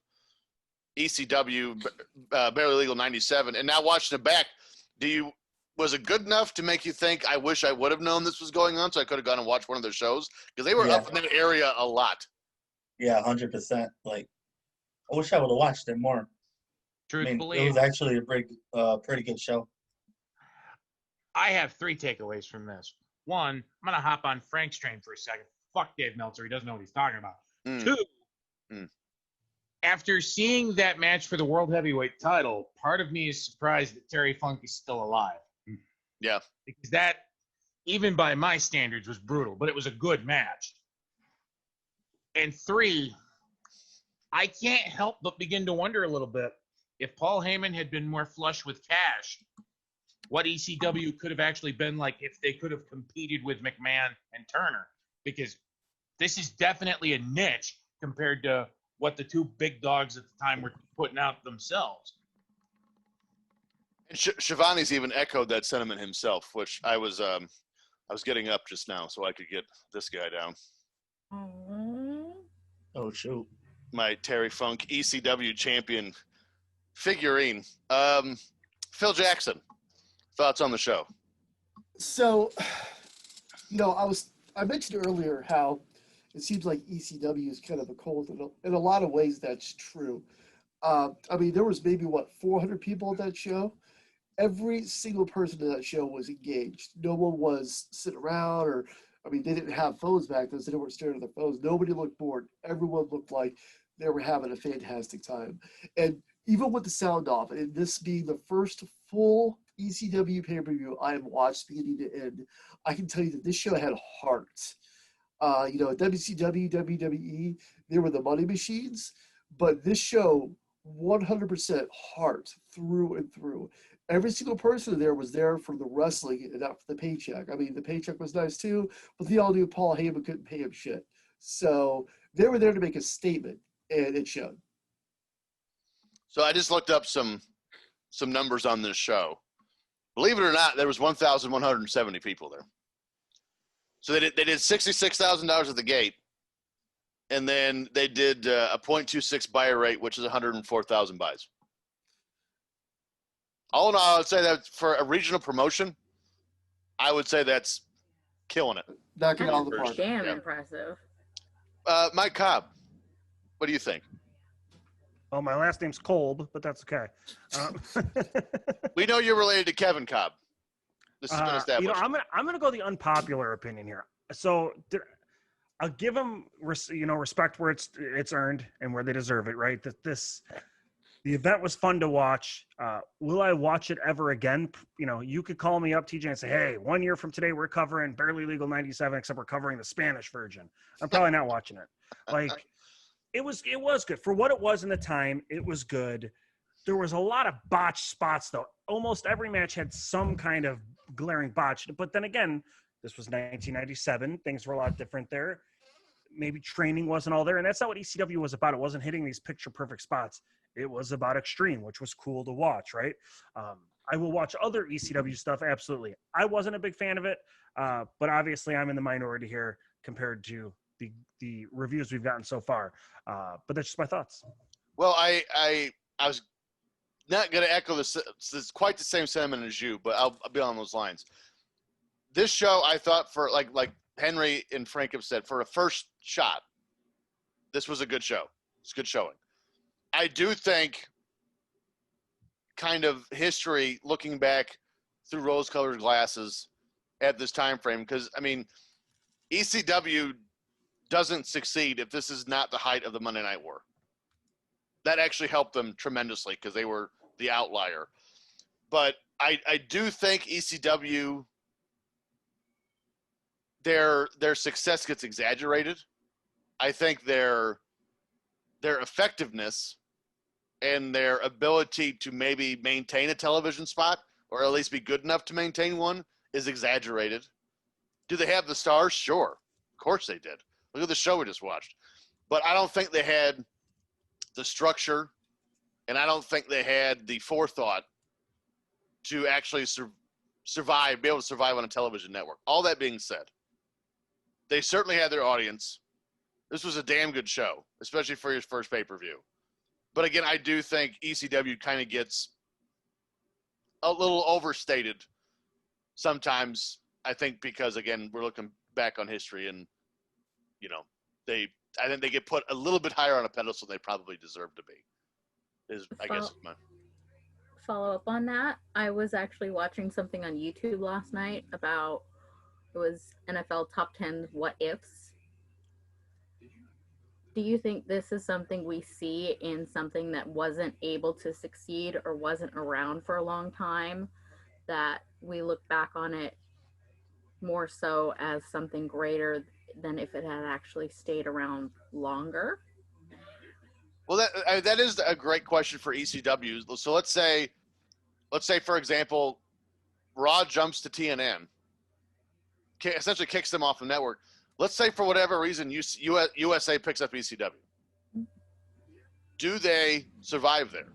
ECW Barely Legal 97? And now watching it back, was it good enough to make you think, I wish I would have known this was going on, so I could have gone and watched one of their shows? Because they were up in that area a lot. Yeah, 100%. Like, I wish I would have watched it more. Truthfully, it was actually a pretty good show. I have three takeaways from this. One, I'm going to hop on Frank's train for a second. Fuck Dave Meltzer. He doesn't know what he's talking about. Two, after seeing that match for the World Heavyweight title, part of me is surprised that Terry Funk is still alive. Yeah. Because that, even by my standards, was brutal, but it was a good match. And three, I can't help but begin to wonder a little bit if Paul Heyman had been more flush with cash, what ECW could have actually been like if they could have competed with McMahon and Turner, because this is definitely a niche compared to what the two big dogs at the time were putting out themselves. And Shivani's even echoed that sentiment himself, which I was getting up just now so I could get this guy down. Oh shoot. My Terry Funk ECW champion figurine. Phil Jackson, thoughts on the show? So, I mentioned earlier how it seems like ECW is kind of a cult. In a lot of ways, that's true. There was maybe 400 people at that show. Every single person in that show was engaged. No one was sitting around they didn't have phones back then, so they weren't staring at their phones. Nobody looked bored. Everyone looked like they were having a fantastic time. And even with the sound off, and this being the first full ECW pay-per-view I have watched beginning to end, I can tell you that this show had heart. WCW, WWE, they were the money machines, but this show, 100% heart through and through. Every single person there was there for the wrestling and not for the paycheck. The paycheck was nice too, but they all knew Paul Heyman couldn't pay him shit. So they were there to make a statement, and it showed. So I just looked up some numbers on this show. Believe it or not, there was 1,170 people there. So they did $66,000 at the gate, and then they did a 0.26 buyer rate, which is 104,000 buys. All in all, I would say that for a regional promotion, I would say that's killing it. Knocking it out of the park. Damn impressive. Mike Cobb, what do you think? Well, my last name's Kolb, but that's okay. We know you're related to Kevin Cobb. This has been established. I'm gonna go the unpopular opinion here. So I'll give them respect where it's earned and where they deserve it. Right. The event was fun to watch. Will I watch it ever again? You could call me up, TJ, and say, hey, 1 year from today, we're covering Barely Legal 97, except we're covering the Spanish version. I'm probably not watching it. It was good. For what it was in the time, it was good. There was a lot of botched spots, though. Almost every match had some kind of glaring botch. But then again, this was 1997. Things were a lot different there. Maybe training wasn't all there. And that's not what ECW was about. It wasn't hitting these picture-perfect spots. It was about extreme, which was cool to watch, right? I will watch other ECW stuff, absolutely. I wasn't a big fan of it, but obviously I'm in the minority here compared to the reviews we've gotten so far. But that's just my thoughts. Well, I was not going to echo this. It's quite the same sentiment as you, but I'll be on those lines. This show, I thought, for like Henry and Frank have said, for a first shot, this was a good show. It's a good showing. I do think kind of history, looking back through rose-colored glasses at this time frame, because, ECW doesn't succeed if this is not the height of the Monday Night War. That actually helped them tremendously because they were the outlier. But I do think ECW, their success gets exaggerated. I think their effectiveness and their ability to maybe maintain a television spot, or at least be good enough to maintain one, is exaggerated. Do they have the stars? Sure. Of course they did. Look at the show we just watched. But I don't think they had the structure, and I don't think they had the forethought to actually survive, be able to survive on a television network. All that being said, they certainly had their audience. This was a damn good show, especially for your first pay-per-view. But again, I do think ECW kind of gets a little overstated sometimes, I think, because, again, we're looking back on history and, I think they get put a little bit higher on a pedestal than they probably deserve to be, I guess. Follow up on that. I was actually watching something on YouTube last night about, it was NFL Top 10 What Ifs. Do you think this is something we see in something that wasn't able to succeed or wasn't around for a long time, that we look back on it more so as something greater than if it had actually stayed around longer? Well, that is a great question for ECW. So let's say, for example, Raw jumps to TNN, essentially kicks them off the network. Let's say for whatever reason USA picks up ECW. Do they survive there?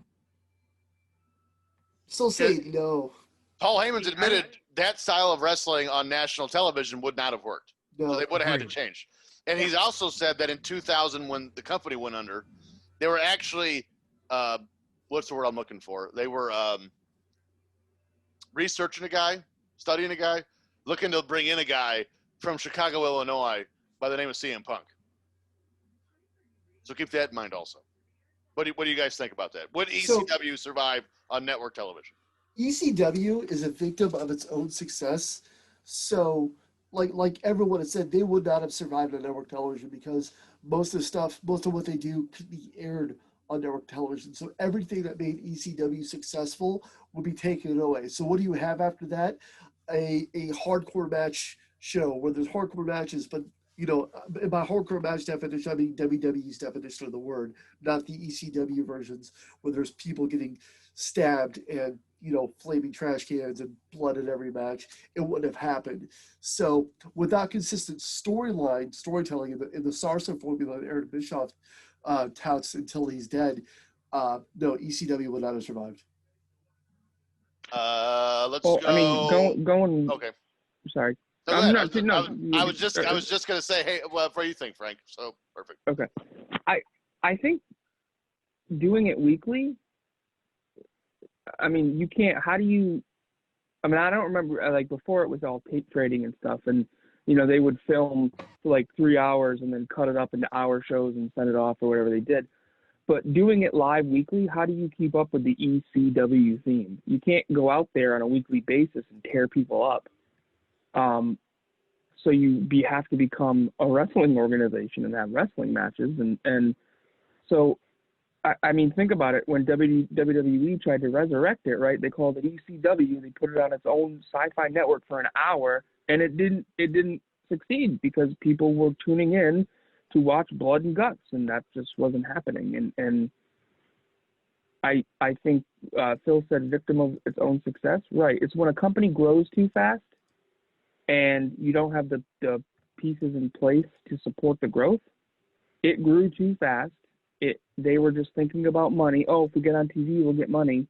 Still say no. Paul Heyman's admitted that style of wrestling on national television would not have worked. No, So they would have had to agreed. change. And he's also said that in 2000, when the company went under, they were actually, what's the word I'm looking for? They were researching a guy, studying a guy, looking to bring in a guy from Chicago, Illinois by the name of CM Punk. So keep that in mind also. What do you guys think about that? Would ECW survive on network television? ECW is a victim of its own success. So, like everyone has said, they would not have survived on network television because most of what they do could be aired on network television. So everything that made ECW successful would be taken away. So what do you have after that? A hardcore match show where there's hardcore matches, but by hardcore match definition, I mean WWE's definition of the word, not the ECW versions where there's people getting stabbed and flaming trash cans and blood in every match. It wouldn't have happened. So without consistent storytelling in the Sarsa formula that Eric Bischoff touts until he's dead, no, ECW would not have survived. Let's go. I mean, going. Okay. Sorry. No, I'm not. I was just gonna say, hey, what do you think, Frank? So perfect. Okay. I think doing it weekly. I mean, you can't. How do you? I mean, I don't remember. Like before, it was all tape trading and stuff, and they would film for like 3 hours and then cut it up into hour shows and send it off or whatever they did. But doing it live weekly, how do you keep up with the ECW theme? You can't go out there on a weekly basis and tear people up. So you have to become a wrestling organization and have wrestling matches. And so, I mean, think about it. When WWE tried to resurrect it, right, they called it ECW. They put it on its own sci-fi network for an hour, and it didn't succeed because people were tuning in to watch blood and guts, and that just wasn't happening. And I think Phil said victim of its own success. Right. It's when a company grows too fast and you don't have the pieces in place to support the growth. It grew too fast. They were just thinking about money. Oh, if we get on TV, we'll get money.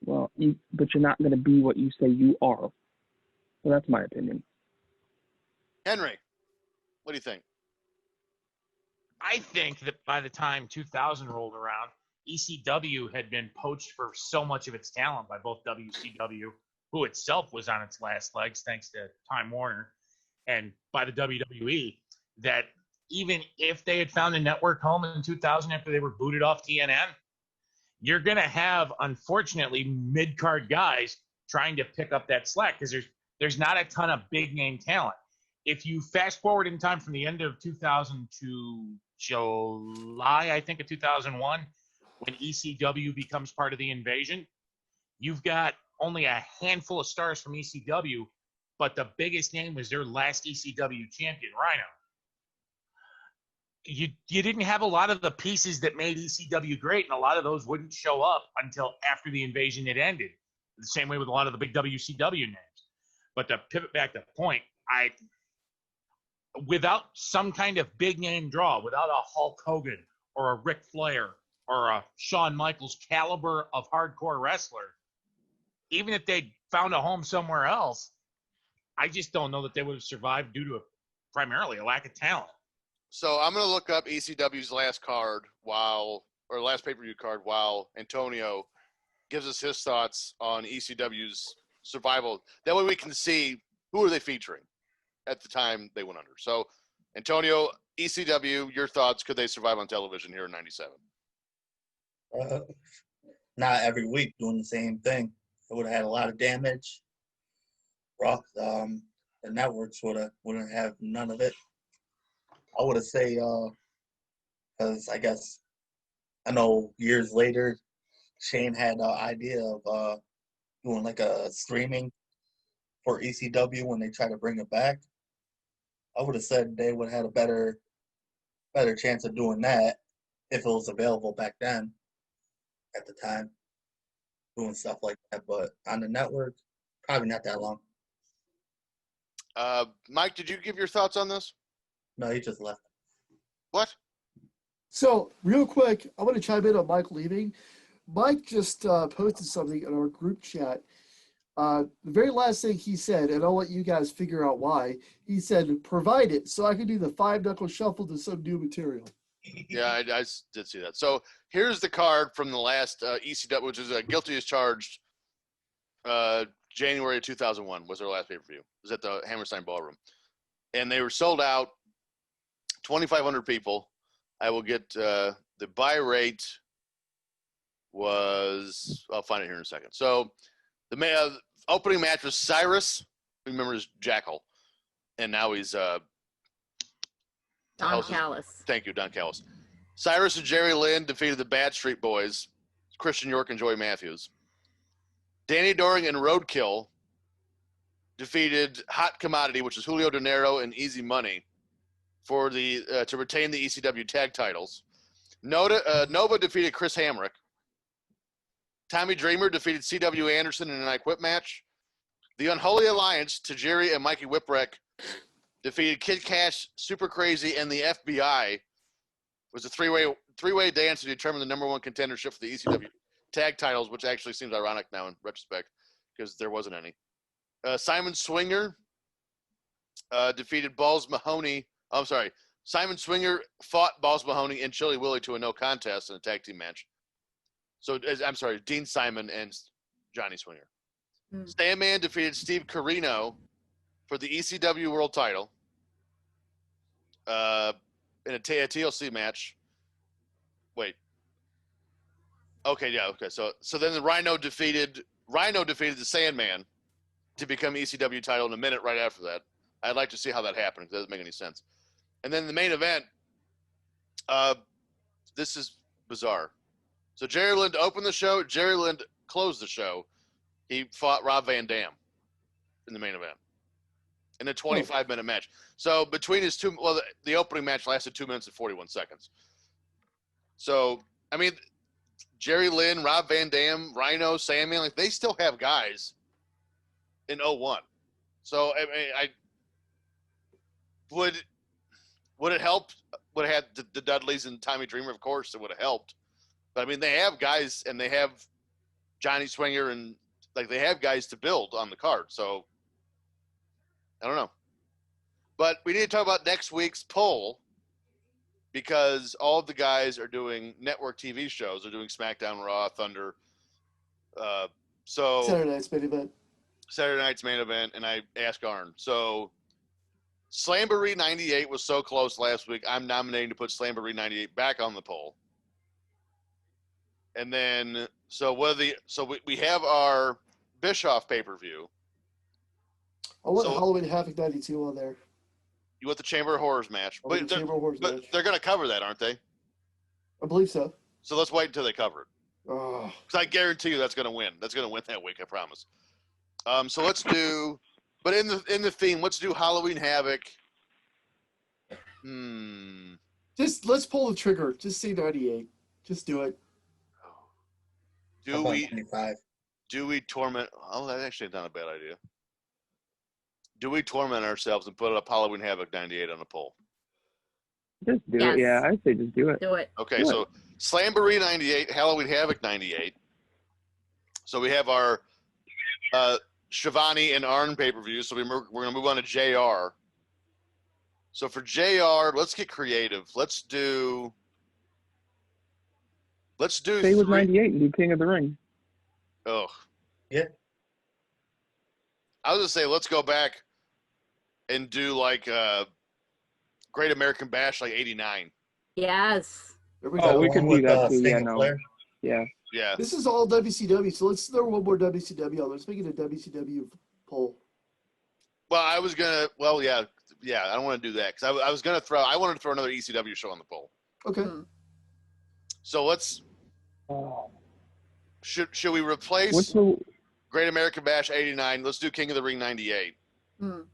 Well, but you're not going to be what you say you are. So that's my opinion. Henry, what do you think? I think that by the time 2000 rolled around, ECW had been poached for so much of its talent by both WCW, who itself was on its last legs thanks to Time Warner, and by the WWE, that even if they had found a network home in 2000 after they were booted off TNN, you're going to have, unfortunately, mid-card guys trying to pick up that slack because there's not a ton of big-name talent. If you fast forward in time from the end of 2000 to July, I think, of 2001, when ECW becomes part of the invasion, you've got only a handful of stars from ECW, but the biggest name was their last ECW champion, Rhino. You didn't have a lot of the pieces that made ECW great, and a lot of those wouldn't show up until after the invasion had ended. The same way with a lot of the big WCW names. But to pivot back to the point, without some kind of big name draw, without a Hulk Hogan or a Ric Flair or a Shawn Michaels caliber of hardcore wrestler, even if they found a home somewhere else, I just don't know that they would have survived due to primarily a lack of talent. So I'm going to look up ECW's last last pay-per-view card while Antonio gives us his thoughts on ECW's survival. That way we can see who are they featuring at the time they went under. So, Antonio, ECW, your thoughts, could they survive on television here in 97? Not every week doing the same thing. It would have had a lot of damage. The networks wouldn't have none of it. I would have say, because I guess, I know years later, Shane had the idea of doing like a streaming for ECW when they try to bring it back. I would have said they would have had a better chance of doing that if it was available back then, at the time, doing stuff like that. But on the network, Probably not that long. Mike, did you give your thoughts on this? No, he just left. What? So, real quick, I want to chime in on Mike leaving. Mike just posted something in our group chat. The very last thing he said, and I'll let you guys figure out why, he said, provide it so I can do the 5-knuckle shuffle to some new material. Yeah, I did see that. So here's the card from the last ECW, which is Guilty as Charged. January of 2001 was their last pay-per-view. It was at the Hammerstein Ballroom. And they were sold out, 2,500 people. I will get the buy rate was, I'll find it here in a second. So the opening match was Cyrus, who remembers Jackal, and now he's Don Callis. Thank you, Don Callis. Cyrus and Jerry Lynn defeated the Bad Street Boys, Christian York and Joey Matthews. Danny Doring and Roadkill defeated Hot Commodity, which is Julio De Niro and Easy Money, for the to retain the ECW tag titles. Nova defeated Chris Hamrick. Tommy Dreamer defeated C.W. Anderson in an I Quit match. The Unholy Alliance, Tajiri and Mikey Whipwreck, defeated Kid Cash, Super Crazy, and the FBI. It was a three-way dance to determine the number one contendership for the ECW tag titles, which actually seems ironic now in retrospect because there wasn't any. Simon Swinger defeated Balls Mahoney. I'm sorry. Simon Swinger fought Balls Mahoney and Chili Willie to a no contest in a tag team match. So, I'm sorry, Dean Simon and Johnny Swinger. Sandman defeated Steve Corino for the ECW World Title in a TLC match. Wait. Okay, yeah, okay. So then the Rhino defeated the Sandman to become ECW title in a minute right after that. I'd like to see how that happened. It doesn't make any sense. And then the main event, this is bizarre. So Jerry Lynn opened the show. Jerry Lynn closed the show. He fought Rob Van Dam in the main event in a 25-minute match. So between his two, well, the opening match lasted 2 minutes and 41 seconds. So, I mean, Jerry Lynn, Rob Van Dam, Rhino, Sandman, like they still have guys in 01. So, I would it help? Would it have the Dudleys and Tommy Dreamer? Of course, it would have helped. But I mean, they have guys, and they have Johnny Swinger, and like they have guys to build on the card. So I don't know. But we need to talk about next week's poll because all of the guys are doing network TV shows. They're doing SmackDown, Raw, Thunder. So Saturday night's main event, and I asked Arn. So Slamboree 98 was so close last week. I'm nominating to put Slamboree 98 back on the poll. And then, we have our Bischoff pay-per-view. I want Halloween Havoc 92 on there. You want the Chamber of Horrors match. But they're going to cover that, aren't they? I believe so. So let's wait until they cover it. Oh. Because I guarantee you that's going to win. That's going to win that week, I promise. So let's do, but in the theme, let's do Halloween Havoc. Just let's pull the trigger. Just say 98. Just do it. Do we torment? Oh, that's actually not a bad idea. Do we torment ourselves and put up Halloween Havoc 98 on the poll? Just do it. Yeah, I'd say just do it. Do it. Okay, so Slamboree 98, Halloween Havoc 98. So we have our Shivani and Arn pay-per-view. So we're going to move on to JR. So for JR, let's get creative. Let's do Stay with 98 and do King of the Ring. Oh. Yeah. I was going to say, let's go back and do like Great American Bash, like 89. Yes. We could do that too. Yeah. Yeah. This is all WCW, so let's throw one more WCW on. Let's make it a WCW poll. Well, I was going to, I don't want to do that because I was going to I wanted to throw another ECW show on the poll. Okay. So let's, should we replace Great American Bash 89? Let's do King of the Ring 98. And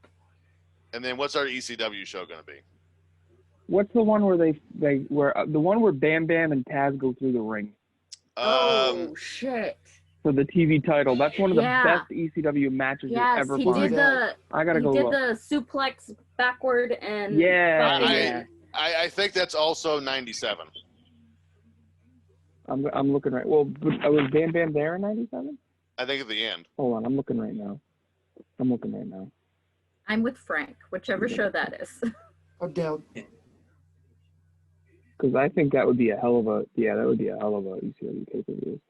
then what's our ECW show going to be? What's the one where the one where Bam Bam and Taz go through the ring? Oh shit! for the TV title. That's one of the Yeah. best ECW matches you'll Yes, ever he find. did the I gotta he go did look. the suplex backward and Yeah, fucking- yeah. I think that's also 97. I'm looking right. Well, was Bam Bam there in '97? I think at the end. Hold on, I'm looking right now. I'm with Frank, whichever show that is. I'm down. Because I think that would be a hell of a ECW pay-per-view.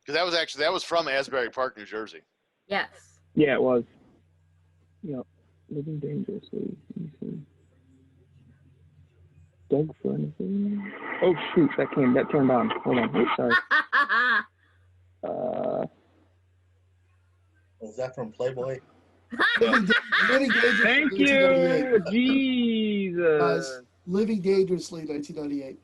Because that was from Asbury Park, New Jersey. Yes. Yeah, it was. Yep. Living Dangerously. Doug Furnace. Oh shoot, that turned on. Hold on. Oops, sorry. Was that from Playboy? Living Dangerously, Thank 1998. you, Jesus. Guys, Living Dangerously, 1998.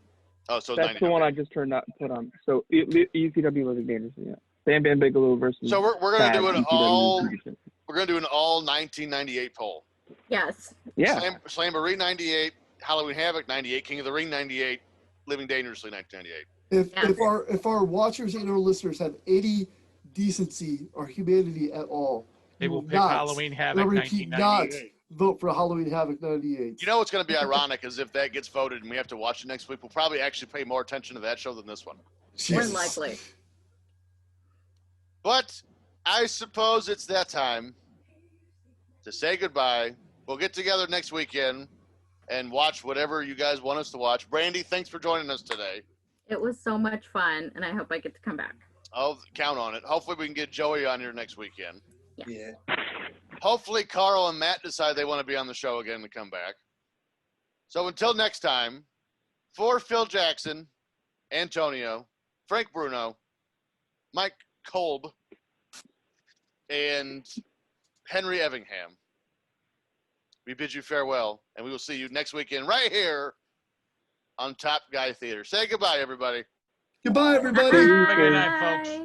Oh, so That's 99. the one I just put on. So ECW Living Dangerously. Yeah. Bam Bam Bigelow versus. So we're gonna do Taz, an ECW all. Championship. We're gonna do an all 1998 poll. Yes. Yeah. Slamboree 98, Halloween Havoc 98, King of the Ring 98, Living Dangerously 1998. If our watchers and our listeners have any decency or humanity at all, They you will pick not, Halloween and Havoc I repeat, not 1998. vote for Halloween Havoc 98. You know what's going to be ironic is if that gets voted and we have to watch it next week, we'll probably actually pay more attention to that show than this one. More Jesus. than likely. But I suppose it's that time to say goodbye. We'll get together next weekend and watch whatever you guys want us to watch. Brandi, thanks for joining us today. It was so much fun, and I hope I get to come back. I'll count on it. Hopefully we can get Joey on here next weekend. Yeah. Hopefully Carl and Matt decide they want to be on the show again to come back. So until next time, for Phil Jackson, Antonio, Frank Bruno, Mike Kolb, and Henry Evingham, we bid you farewell, and we will see you next weekend right here on Top Guy Theater. Say goodbye, everybody. Goodbye, everybody. Good night, folks. Bye.